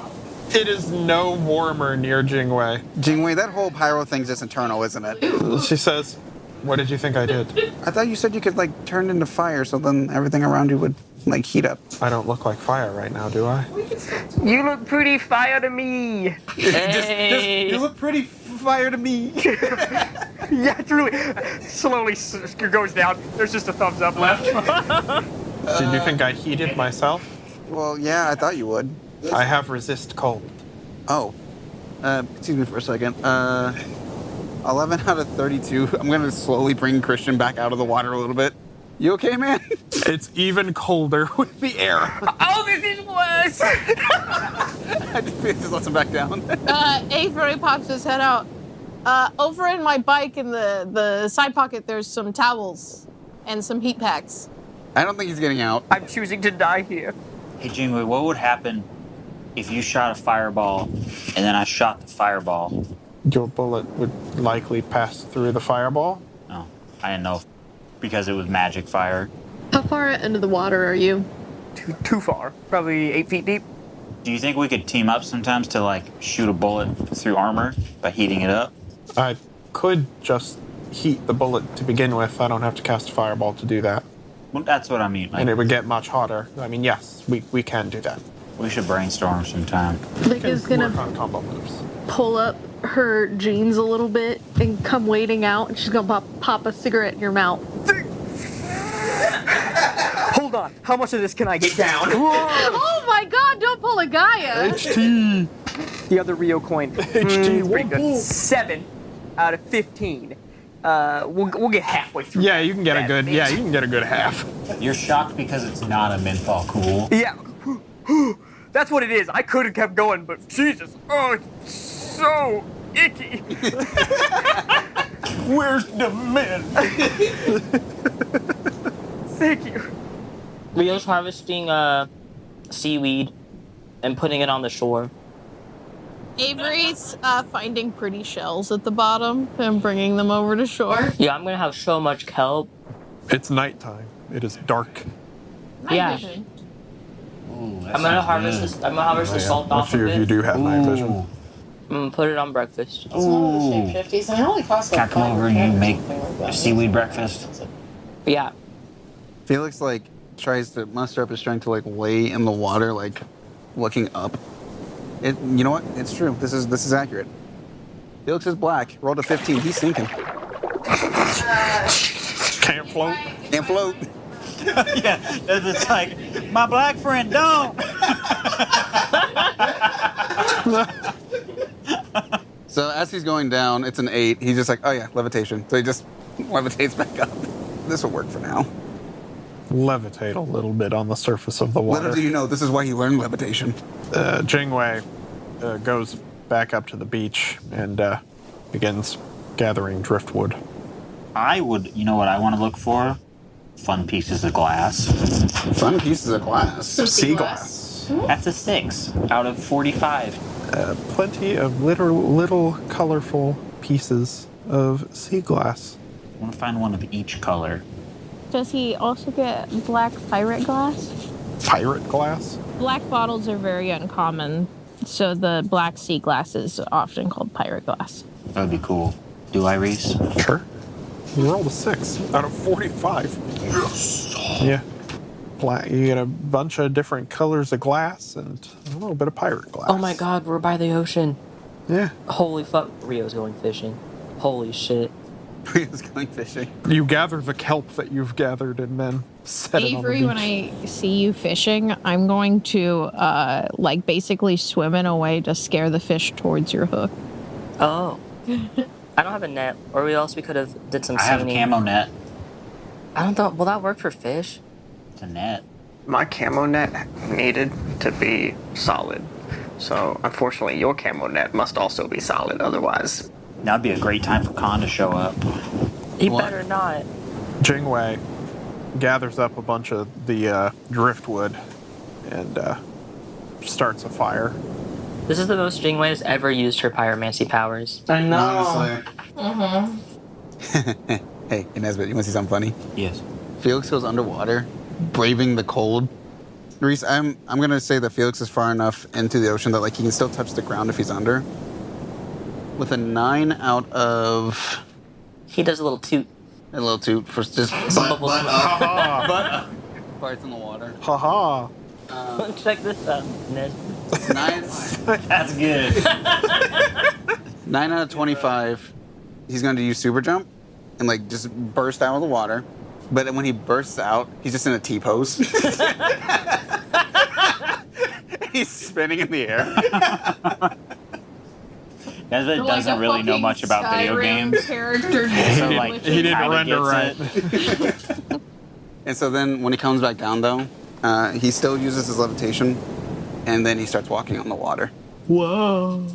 Speaker 6: It is no warmer near Jingwei.
Speaker 1: Jingwei, that whole pyro thing's just internal, isn't it?
Speaker 6: She says, what did you think I did?
Speaker 1: I thought you said you could, like, turn into fire so then everything around you would, like, heat up.
Speaker 6: I don't look like fire right now, do I?
Speaker 4: You look pretty fire to me.
Speaker 3: Hey.
Speaker 1: You look pretty fire to me.
Speaker 4: Yeah, truly. Slowly goes down. There's just a thumbs up left.
Speaker 6: Did you think I heated myself?
Speaker 1: Well, yeah, I thought you would.
Speaker 6: I have resist cold.
Speaker 1: Oh. Excuse me for a second. 11 out of 32. I'm going to slowly bring Christian back out of the water a little bit. You okay, man?
Speaker 6: It's even colder with the air.
Speaker 4: Oh, this is worse.
Speaker 1: I just let him back down.
Speaker 8: Avery pops his head out. Over in my bike in the side pocket, there's some towels and some heat packs.
Speaker 1: I don't think he's getting out.
Speaker 4: I'm choosing to die here.
Speaker 5: Hey, Jingwei, what would happen if you shot a fireball and then I shot the fireball?
Speaker 6: Your bullet would likely pass through the fireball.
Speaker 5: Oh, I didn't know because it was magic fire.
Speaker 2: How far into the water are you?
Speaker 4: Too far. Probably 8 feet deep.
Speaker 5: Do you think we could team up sometimes to, like, shoot a bullet through armor by heating it up?
Speaker 6: I could just heat the bullet to begin with. I don't have to cast a fireball to do that.
Speaker 5: Well, that's what I mean. Like,
Speaker 6: And it would get much hotter. I mean, yes, we can do that.
Speaker 5: we should brainstorm sometime.
Speaker 2: Vic is
Speaker 6: Work
Speaker 2: gonna
Speaker 6: on combo moves.
Speaker 2: pull up her jeans a little bit and come wading out, and she's gonna pop a cigarette in your mouth.
Speaker 4: Hold on. How much of this can I get down?
Speaker 2: Oh my god, don't pull a Gaia!
Speaker 6: HT!
Speaker 4: The other Rio coin.
Speaker 6: HT,
Speaker 4: Pretty good. 7 out of 15. We'll get halfway through.
Speaker 6: Yeah, you can get a good.
Speaker 4: bitch.
Speaker 6: Yeah, you can get a good half.
Speaker 5: You're shocked because it's not a menthol cool.
Speaker 4: Yeah. That's what it is. I could have kept going, but Jesus. Oh, it's so icky.
Speaker 6: Where's the men?
Speaker 4: Thank you.
Speaker 3: Rio's harvesting seaweed and putting it on the shore.
Speaker 8: Avery's finding pretty shells at the bottom and bringing them over to shore.
Speaker 3: Yeah, I'm gonna have so much kelp.
Speaker 6: It's nighttime. It is dark.
Speaker 8: Night
Speaker 3: Yeah.
Speaker 8: vision.
Speaker 5: Ooh, that
Speaker 3: I'm gonna
Speaker 5: sounds
Speaker 3: harvest
Speaker 5: good.
Speaker 3: this. I'm gonna harvest the salt
Speaker 6: A
Speaker 3: off
Speaker 6: few
Speaker 3: of
Speaker 6: of you
Speaker 3: it.
Speaker 6: do have night vision.
Speaker 5: Ooh.
Speaker 3: I'm gonna put it on breakfast.
Speaker 11: It's one of the shape-shifties, and it only costs
Speaker 5: Can I
Speaker 11: like
Speaker 5: come over and you
Speaker 11: $5 or
Speaker 5: make
Speaker 11: something like that.
Speaker 5: seaweed breakfast?
Speaker 3: But yeah,
Speaker 1: Felix, like, tries to muster up his strength to, like, lay in the water, like, looking up. You know what? It's true. This is accurate. Felix is black. Rolled a 15. He's sinking.
Speaker 6: Can't float.
Speaker 1: Can't float.
Speaker 5: Yeah, it's like, my black friend don't.
Speaker 1: So as he's going down, it's an 8. He's just like, oh yeah, levitation. So he just levitates back up. This will work for now.
Speaker 6: Levitate a little bit on the surface of the water.
Speaker 1: Little do you know, this is why he learned levitation.
Speaker 6: Jingwei goes back up to the beach and begins gathering driftwood.
Speaker 5: I would, you know what I want to look for? Fun pieces of glass.
Speaker 1: Fun pieces of glass.
Speaker 2: Some sea glass.
Speaker 5: That's a 6 out of 45.
Speaker 6: Plenty of little colorful pieces of sea glass.
Speaker 5: I want to find one of each color.
Speaker 8: Does he also get black pirate glass?
Speaker 6: Pirate glass?
Speaker 8: Black bottles are very uncommon, so the black sea glass is often called pirate glass.
Speaker 5: That would be cool. Do I, Rhys?
Speaker 6: Sure. You rolled a 6 out of 45. Yes. Yeah. You get a bunch of different colors of glass and a little bit of pirate glass.
Speaker 3: Oh my god, we're by the ocean.
Speaker 6: Yeah.
Speaker 3: Holy fuck. Rio's going fishing. Holy shit.
Speaker 1: Rio's going fishing.
Speaker 6: You gather the kelp that you've gathered and then set it on the
Speaker 8: Avery,
Speaker 6: beach.
Speaker 8: when I see you fishing, I'm going to basically swim in a way to scare the fish towards your hook.
Speaker 3: Oh. I don't have a net, or else we could have did some
Speaker 5: I have a
Speaker 3: seining.
Speaker 5: camo net.
Speaker 3: I don't know. Will that work for fish?
Speaker 5: It's a net.
Speaker 4: My camo net needed to be solid. So, unfortunately, your camo net must also be solid. Otherwise,
Speaker 5: That'd be a great time for Khan to show up.
Speaker 3: He
Speaker 1: What?
Speaker 3: better not.
Speaker 6: Jingwei gathers up a bunch of the driftwood and starts a fire.
Speaker 3: This is the most Jingwei has ever used her pyromancy powers.
Speaker 4: I know.
Speaker 1: Honestly. Hey, Nesbitt, you want to see something funny?
Speaker 5: Yes.
Speaker 1: Felix goes underwater, braving the cold. Rhys, I'm gonna say that Felix is far enough into the ocean that like he can still touch the ground if he's under. With a 9 out of
Speaker 3: He does a little toot.
Speaker 1: a little toot for just
Speaker 3: Bubble swim.
Speaker 1: but farts in the water.
Speaker 6: Haha.
Speaker 3: Check this out, Ned.
Speaker 1: 9
Speaker 5: That's good.
Speaker 1: 9 out of 25. He's going to use super jump and like just burst out of the water. But when he bursts out, he's just in a T-pose. He's spinning in the air.
Speaker 5: Nesbitt doesn't really know much about video games.
Speaker 8: Character.
Speaker 5: So, like,
Speaker 6: He didn't
Speaker 5: kinda
Speaker 6: render right.
Speaker 5: gets
Speaker 1: And so then when he comes back down though, he still uses his levitation and then he starts walking on the water.
Speaker 3: Whoa.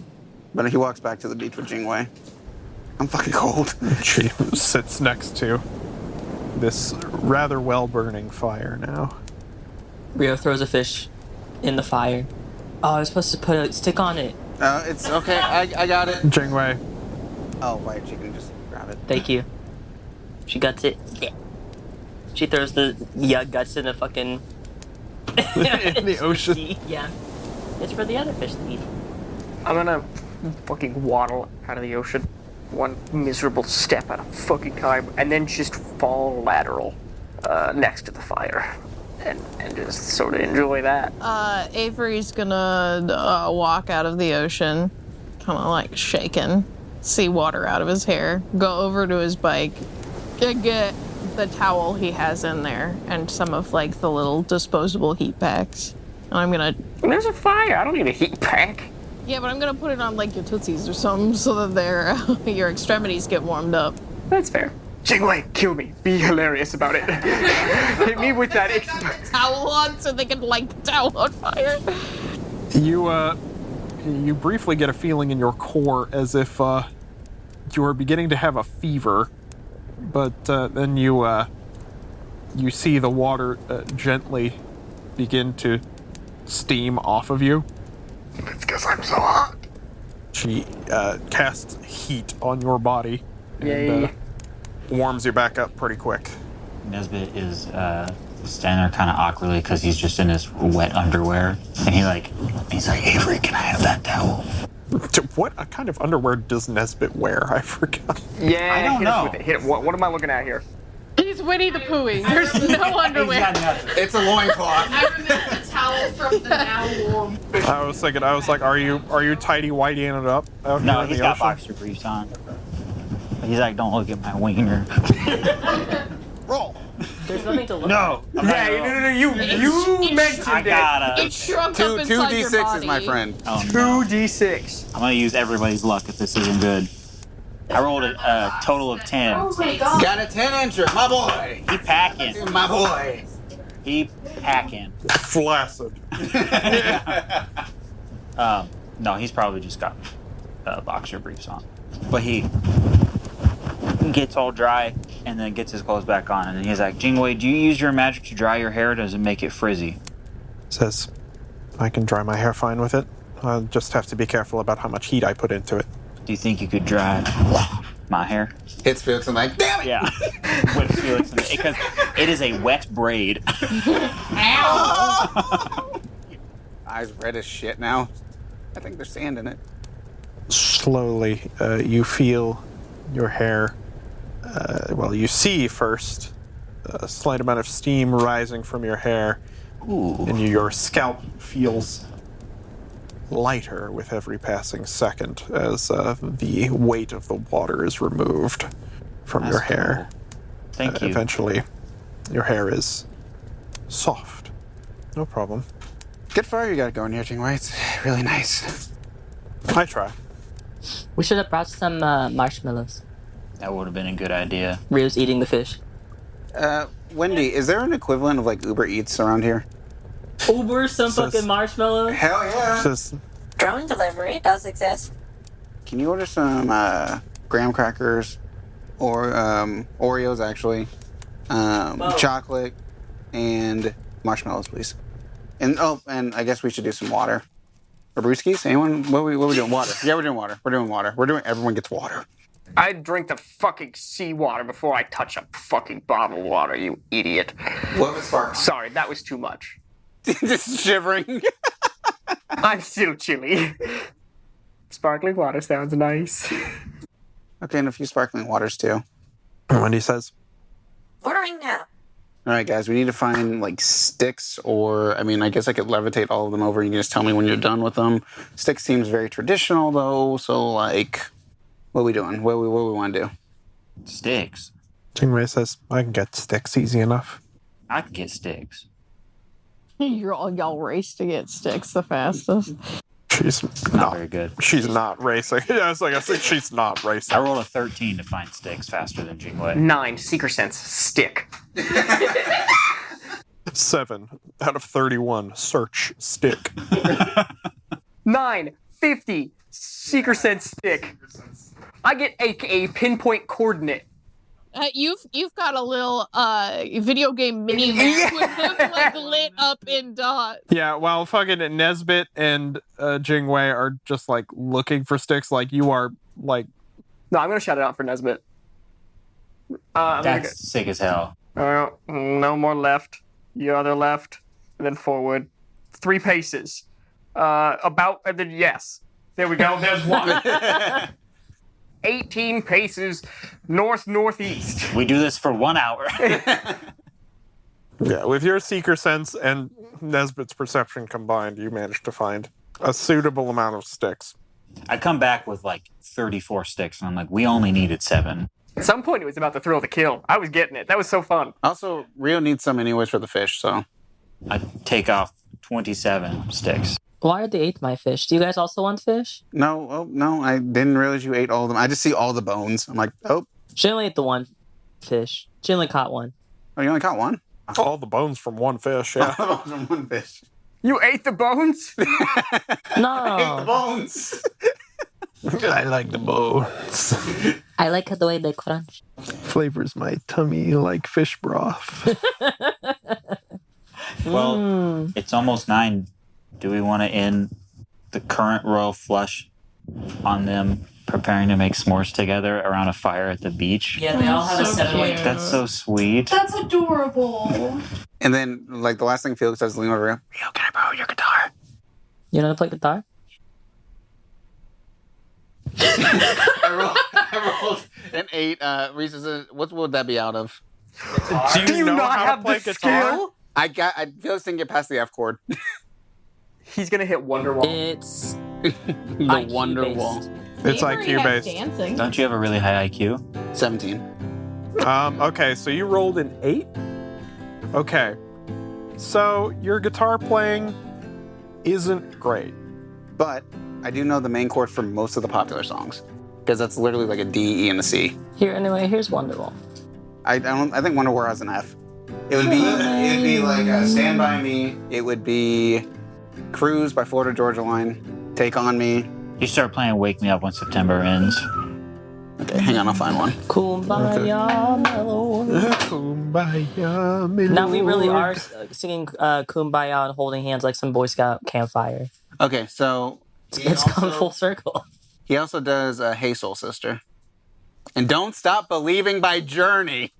Speaker 1: But he walks back to the beach with Jingwei. I'm fucking cold.
Speaker 6: She sits next to this rather well-burning fire now.
Speaker 3: Rio throws a fish in the fire. Oh, I was supposed to put a stick on it.
Speaker 1: It's okay. I got it.
Speaker 6: Jingwei.
Speaker 1: Oh, right. She can just grab it.
Speaker 3: Thank you. She guts it. Yeah. She throws the guts in the fucking...
Speaker 6: In the ocean.
Speaker 3: Yeah. It's for the other fish to eat.
Speaker 4: I'm gonna fucking waddle out of the ocean one miserable step at a fucking time and then just fall lateral next to the fire and just sort of enjoy that.
Speaker 8: Avery's gonna walk out of the ocean, kind of like shaking, seawater out of his hair, go over to his bike, get the towel he has in there and some of like the little disposable heat packs. And I'm gonna...
Speaker 4: There's a fire. I don't need a heat pack.
Speaker 8: Yeah, but I'm gonna put it on like your tootsies or something so that your extremities get warmed up.
Speaker 4: That's fair. Jingwei, kill me. Be hilarious about it. Hit me with that.
Speaker 8: Towel on so they can light the towel on fire.
Speaker 6: You briefly get a feeling in your core as if you are beginning to have a fever, but then you see the water gently begin to steam off of you.
Speaker 4: It's because I'm so hot.
Speaker 6: She casts heat on your body
Speaker 4: Yay.
Speaker 6: and warms you back up pretty quick.
Speaker 5: Nesbitt is standing there kind of awkwardly because he's just in his wet underwear, and he's like, Avery, can I have that towel?
Speaker 6: What kind of underwear does Nesbitt wear? I forgot.
Speaker 4: Yeah,
Speaker 5: I don't know.
Speaker 4: Hit it. What am I looking at here?
Speaker 8: He's Winnie the Poohing. There's no underwear.
Speaker 1: It's a loincloth.
Speaker 11: I remember the towel from from the now warm.
Speaker 6: I was thinking, I was like, are you tidy whiteying it up? Out
Speaker 5: No,
Speaker 6: here in
Speaker 5: he's
Speaker 6: the
Speaker 5: got
Speaker 6: ocean?
Speaker 5: boxer briefs on. He's like, don't look at my wiener.
Speaker 1: Roll.
Speaker 3: There's nothing to look
Speaker 5: No. I'm not
Speaker 4: Yeah,
Speaker 5: gonna roll.
Speaker 4: no, you mentioned
Speaker 5: I
Speaker 4: it.
Speaker 5: gotta.
Speaker 8: It shrunk
Speaker 1: Two
Speaker 8: up inside your
Speaker 1: D6s,
Speaker 8: body.
Speaker 1: my friend.
Speaker 5: Oh, no.
Speaker 4: 2d6.
Speaker 5: I'm gonna use everybody's luck if this isn't good. I rolled a total of 10.
Speaker 11: Oh my god.
Speaker 1: Got a 10-incher, my boy.
Speaker 5: He packing.
Speaker 1: My boy.
Speaker 5: He packing.
Speaker 6: Flaccid.
Speaker 5: No, he's probably just got boxer briefs on. But he gets all dry and then gets his clothes back on. And he's like, Jingwei, do you use your magic to dry your hair or does it make it frizzy?
Speaker 6: Says, I can dry my hair fine with it. I'll just have to be careful about how much heat I put into it.
Speaker 5: Do you think you could dry my hair?
Speaker 1: Hits Felix and like, damn it!
Speaker 5: Yeah. With Felix in it, because it is a wet braid.
Speaker 11: Ow.
Speaker 1: Eyes red as shit now. I think there's sand in it.
Speaker 6: Slowly, you feel your hair, you see first a slight amount of steam rising from your hair.
Speaker 5: Ooh.
Speaker 6: And your scalp feels lighter with every passing second as the weight of the water is removed from
Speaker 5: That's
Speaker 6: your hair.
Speaker 5: cool. Thank you.
Speaker 6: Eventually, your hair is soft. No problem.
Speaker 1: Good fire you got going here, Jingwei. It's really nice.
Speaker 6: I try.
Speaker 3: We should have brought some marshmallows.
Speaker 5: That would have been a good idea.
Speaker 3: Rio's eating the fish.
Speaker 1: Wendy, is there an equivalent of like Uber Eats around here?
Speaker 3: Uber some
Speaker 6: Says-
Speaker 3: fucking marshmallows.
Speaker 1: Hell yeah.
Speaker 6: Says,
Speaker 12: Drone delivery does exist.
Speaker 1: Can you order some graham crackers or Oreos actually, chocolate and marshmallows, please? And I guess we should do some water. Or brewskis? Anyone? What are we doing? Water. Yeah, we're doing water. We're doing water. Everyone gets water.
Speaker 4: I drink the fucking seawater before I touch a fucking bottle of water, you idiot.
Speaker 1: What if it's sparkling?
Speaker 4: Sorry, that was too much.
Speaker 1: Just shivering.
Speaker 4: I'm still chilly. Sparkling water sounds nice.
Speaker 1: Okay, and a few sparkling waters too.
Speaker 6: Wendy says,
Speaker 12: Ordering now.
Speaker 1: All right, guys, we need to find like sticks, or I guess I could levitate all of them over. You can just tell me when you're done with them. Sticks seems very traditional though, so like, what are we doing? What we want to do?
Speaker 5: Sticks.
Speaker 6: Jingwei says, I can get sticks easy enough.
Speaker 5: I could get sticks.
Speaker 8: Y'all race to get sticks the fastest.
Speaker 6: She's
Speaker 5: Not
Speaker 6: not.
Speaker 5: very good.
Speaker 6: She's not racing. Yeah, it's like I said, she's not racing.
Speaker 5: I rolled a 13 to find sticks faster than Jingwei.
Speaker 4: 9, Seeker Sense, stick.
Speaker 6: 7 out of 31. Search stick.
Speaker 4: 9, 50, Seeker Sense, stick. I get a pinpoint coordinate.
Speaker 8: You've got a little video game mini map with them like lit up in dots.
Speaker 6: Yeah, while fucking Nesbitt and Jingwei are just like looking for sticks, like you are like.
Speaker 4: No, I'm gonna shout it out for Nesbitt.
Speaker 5: That's sick as hell.
Speaker 4: No more left. The other left, and then forward. 3 paces. And then yes. There we go. There's one. 18 paces northeast.
Speaker 5: We do this for 1 hour.
Speaker 6: Yeah, with your seeker sense and Nesbitt's perception combined, you managed to find a suitable amount of sticks.
Speaker 5: I come back with like 34 sticks, and I'm like, we only needed 7.
Speaker 4: At some point, it was about to thrill the kill. I was getting it. That was so fun.
Speaker 1: Also, Rio needs some anyways for the fish, so.
Speaker 5: I take off 27 sticks.
Speaker 3: Why did they eat my fish? Do you guys also want fish?
Speaker 1: No, I didn't realize you ate all of them. I just see all the bones. I'm like, oh.
Speaker 3: She only ate the one fish. She only caught one.
Speaker 1: Oh, you only caught one?
Speaker 6: All the bones from one fish, yeah.
Speaker 1: All the bones from one fish.
Speaker 4: You ate the bones?
Speaker 3: No.
Speaker 1: I ate the bones.
Speaker 6: I like the bones.
Speaker 3: I like the way they crunch.
Speaker 6: Flavors my tummy like fish broth.
Speaker 5: Well, it's almost 9. Do we want to end the current royal flush on them preparing to make s'mores together around a fire at the beach?
Speaker 3: Yeah, they all have a 7-way.
Speaker 5: That's so sweet.
Speaker 11: That's adorable.
Speaker 1: And then, like, the last thing Felix does is lean over Rio. Rio, can I borrow your guitar?
Speaker 3: You know how to play guitar?
Speaker 1: I rolled an 8. Rhys says, what would that be out of?
Speaker 4: Do you not have the skill?
Speaker 1: I Felix didn't get past the F chord.
Speaker 4: He's gonna hit Wonderwall.
Speaker 3: It's
Speaker 1: The
Speaker 3: IQ
Speaker 1: Wonder
Speaker 3: based.
Speaker 1: Wall.
Speaker 6: It's
Speaker 8: Avery
Speaker 6: IQ
Speaker 8: has
Speaker 6: based.
Speaker 8: dancing.
Speaker 5: Don't you have a really high IQ?
Speaker 1: 17.
Speaker 6: Okay, so you rolled an 8? Okay. So your guitar playing isn't great.
Speaker 1: But I do know the main chord for most of the popular songs. Because that's literally like a D, E, and a C.
Speaker 3: Here's Wonderwall.
Speaker 1: I think Wonderwall has an F. It would be like Stand By Me. It would be Cruise by Florida Georgia Line. Take On Me.
Speaker 5: You start playing Wake Me Up When September Ends.
Speaker 1: Okay, hang on, I'll find one.
Speaker 3: Kumbaya mellow.
Speaker 6: Kumbaya, my
Speaker 3: Now we really
Speaker 6: lord.
Speaker 3: are singing Kumbaya and holding hands like some Boy Scout campfire.
Speaker 1: Okay, so
Speaker 3: It's come full circle.
Speaker 1: he also does Hey Soul Sister. And Don't Stop Believing by Journey.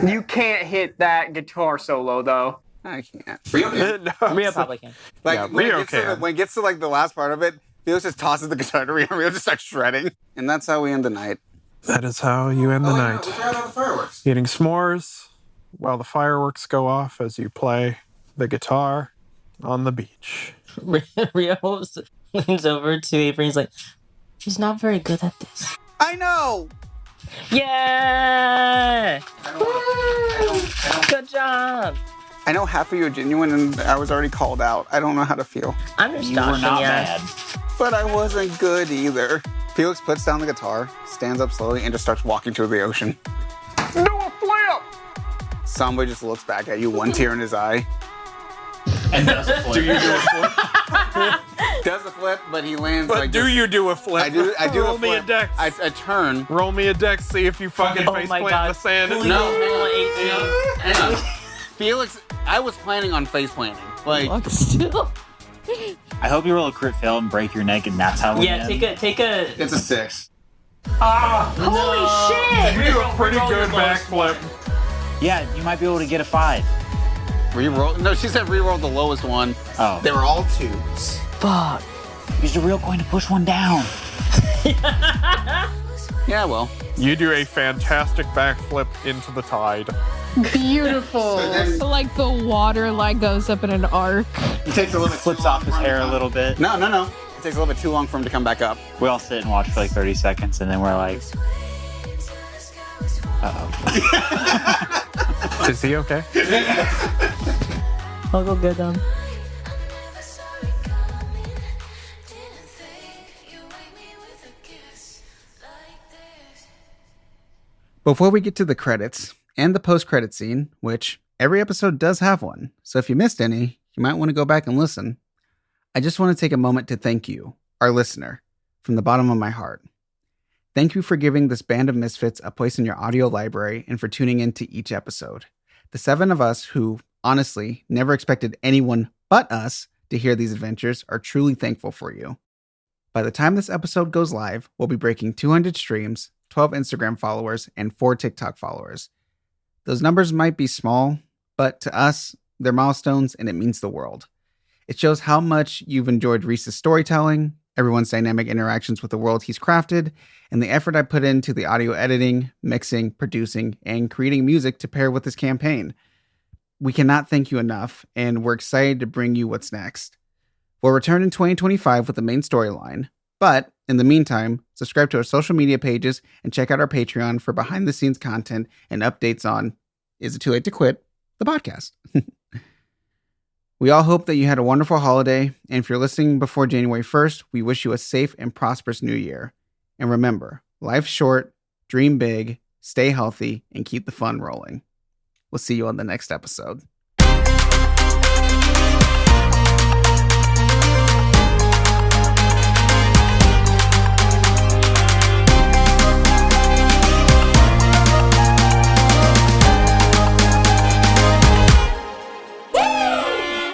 Speaker 4: You can't hit that guitar solo though.
Speaker 1: I can't. Rio can.
Speaker 6: No,
Speaker 3: Rio probably can.
Speaker 1: Like,
Speaker 6: Yeah,
Speaker 1: when,
Speaker 6: Rio
Speaker 1: it gets to
Speaker 6: can.
Speaker 1: when it gets to like the last part of it, Felix just tosses the guitar to Rio, and Rio just starts shredding. And that's how we end the night.
Speaker 6: That is how you end the night.
Speaker 1: we forgot about the fireworks.
Speaker 6: Eating s'mores while the fireworks go off as you play the guitar on the beach.
Speaker 3: Rio leans over to Avery and he's like, she's not very good at this.
Speaker 1: I know!
Speaker 3: Yeah! Good job!
Speaker 1: I know half of you are genuine, and I was already called out. I don't know how to feel.
Speaker 3: I'm just
Speaker 5: You were
Speaker 3: joshing
Speaker 5: not
Speaker 3: ya.
Speaker 5: bad.
Speaker 1: But I wasn't good either. Felix puts down the guitar, stands up slowly, and just starts walking toward the ocean.
Speaker 4: Do a flip!
Speaker 1: Somebody just looks back at you, one tear in his eye.
Speaker 5: And does a flip.
Speaker 6: Do you do a flip?
Speaker 1: Does a flip, but he lands
Speaker 6: But
Speaker 1: like
Speaker 6: do
Speaker 1: this.
Speaker 6: you do a flip?
Speaker 1: I do
Speaker 6: Roll
Speaker 1: a
Speaker 6: me
Speaker 1: flip.
Speaker 6: a dex.
Speaker 1: I turn.
Speaker 6: Roll me a dex, see if you fucking
Speaker 3: Oh
Speaker 6: face
Speaker 3: my
Speaker 6: plant in
Speaker 3: God.
Speaker 6: the sand.
Speaker 3: Please.
Speaker 1: No.
Speaker 3: 18.
Speaker 1: Hang on. Felix, I was planning on face planting. Like,
Speaker 8: Still.
Speaker 5: I hope you roll a crit fail and break your neck, and that's how we
Speaker 3: Yeah,
Speaker 5: end.
Speaker 3: take a.
Speaker 1: it's a 6.
Speaker 3: Holy shit!
Speaker 6: You do a pretty good backflip.
Speaker 5: Yeah, you might be able to get a 5.
Speaker 1: Reroll? No, she said reroll the lowest one.
Speaker 5: Oh.
Speaker 1: They were all 2s.
Speaker 3: Fuck.
Speaker 5: Use the real coin to push one down.
Speaker 1: Yeah, well.
Speaker 6: You do a fantastic backflip into the tide.
Speaker 8: Beautiful. Like the water goes up in an arc.
Speaker 1: It takes a little bit
Speaker 5: Flips off his hair a little bit.
Speaker 1: No. It takes a little bit too long for him to come back up.
Speaker 5: We all sit and watch for like 30 seconds, and then we're like, uh-oh.
Speaker 6: Is he okay?
Speaker 3: I'll go get them.
Speaker 1: Before we get to the credits and the post-credit scene, which every episode does have one, so if you missed any, you might want to go back and listen. I just want to take a moment to thank you, our listener, from the bottom of my heart. Thank you for giving this band of misfits a place in your audio library and for tuning in to each episode. The 7 of us who, honestly, never expected anyone but us to hear these adventures are truly thankful for you. By the time this episode goes live, we'll be breaking 200 streams, 12 Instagram followers, and 4 TikTok followers. Those numbers might be small, but to us, they're milestones and it means the world. It shows how much you've enjoyed Rhys's storytelling, everyone's dynamic interactions with the world he's crafted, and the effort I put into the audio editing, mixing, producing, and creating music to pair with this campaign. We cannot thank you enough, and we're excited to bring you what's next. We'll return in 2025 with the main storyline, but in the meantime, subscribe to our social media pages and check out our Patreon for behind-the-scenes content and updates on Is It Too Late to Quit? The podcast. We all hope that you had a wonderful holiday, and if you're listening before January 1st, we wish you a safe and prosperous new year. And remember, life's short, dream big, stay healthy, and keep the fun rolling. We'll see you on the next episode.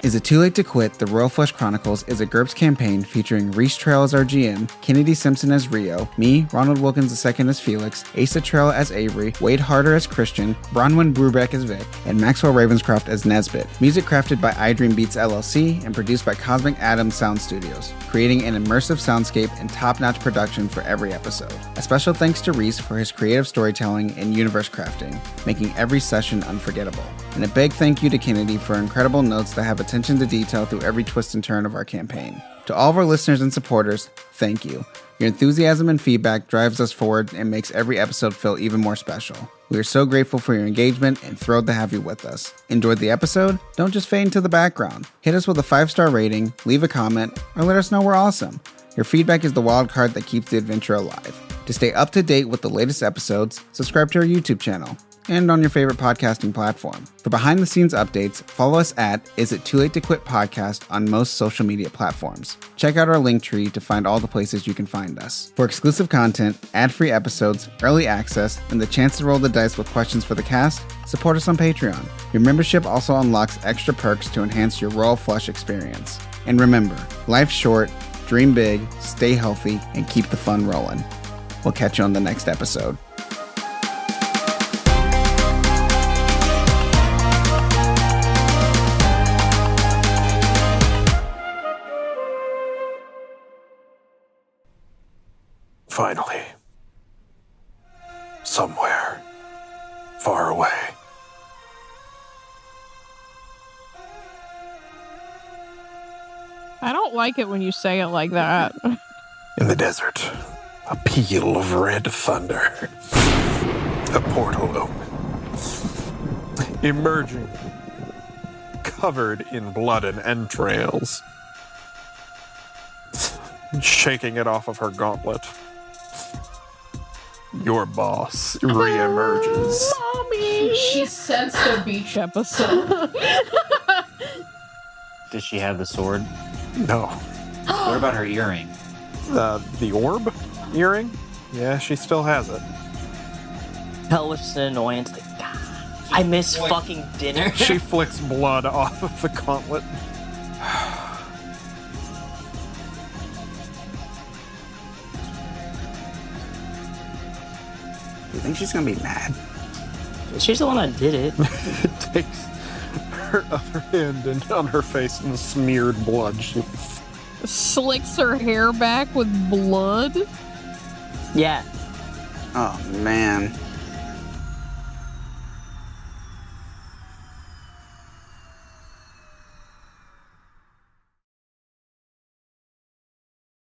Speaker 1: Is It Too Late to Quit? The Royal Flush Chronicles is a GURPS campaign featuring Rhys Trail as our GM, Kennedy Simpson as Rio, me, Ronald Wilkins II as Felix, Asa Trail as Avery, Wade Harder as Christian, Branwen Brubeck as Vic, and Maxwell Ravenscroft as Nesbitt. Music crafted by iDream Beats LLC and produced by Cosmic Atom Sound Studios, creating an immersive soundscape and top-notch production for every episode. A special thanks to Rhys for his creative storytelling and universe crafting, making every session unforgettable. And a big thank you to Kennedy for incredible notes that have attention attention to detail through every twist and turn of our campaign. To all of our listeners and supporters, thank you. Your enthusiasm and feedback drives us forward and makes every episode feel even more special. We are so grateful for your engagement and thrilled to have you with us. Enjoyed the episode? Don't just fade into the background. Hit us with a 5-star rating, leave a comment, or let us know we're awesome. Your feedback is the wild card that keeps the adventure alive. To stay up to date with the latest episodes, subscribe to our YouTube channel and on your favorite podcasting platform. For behind-the-scenes updates, follow us at Is It Too Late to Quit podcast on most social media platforms. Check out our link tree to find all the places you can find us. For exclusive content, ad-free episodes, early access, and the chance to roll the dice with questions for the cast, support us on Patreon. Your membership also unlocks extra perks to enhance your Royal Flush experience. And remember, life's short, dream big, stay healthy, and keep the fun rolling. We'll catch you on the next episode.
Speaker 6: Finally. Somewhere. Far away.
Speaker 8: I don't like it when you say it like that.
Speaker 6: In the desert, a peal of red thunder. A portal opens. Emerging. Covered in blood and entrails. Shaking it off of her gauntlet. Your boss reemerges.
Speaker 8: Mommy! She sensed a beach episode.
Speaker 5: Does she have the sword?
Speaker 6: No.
Speaker 5: What about her earring?
Speaker 6: The orb earring? Yeah, she still has it.
Speaker 3: Hell, which is an annoyance. God, I miss fucking dinner.
Speaker 6: She flicks blood off of the gauntlet.
Speaker 1: You think she's gonna be mad?
Speaker 3: She's the one that did it.
Speaker 6: Takes her other hand and on her face and smeared blood. She
Speaker 8: Slicks her hair back with blood.
Speaker 3: Yeah.
Speaker 1: Oh man.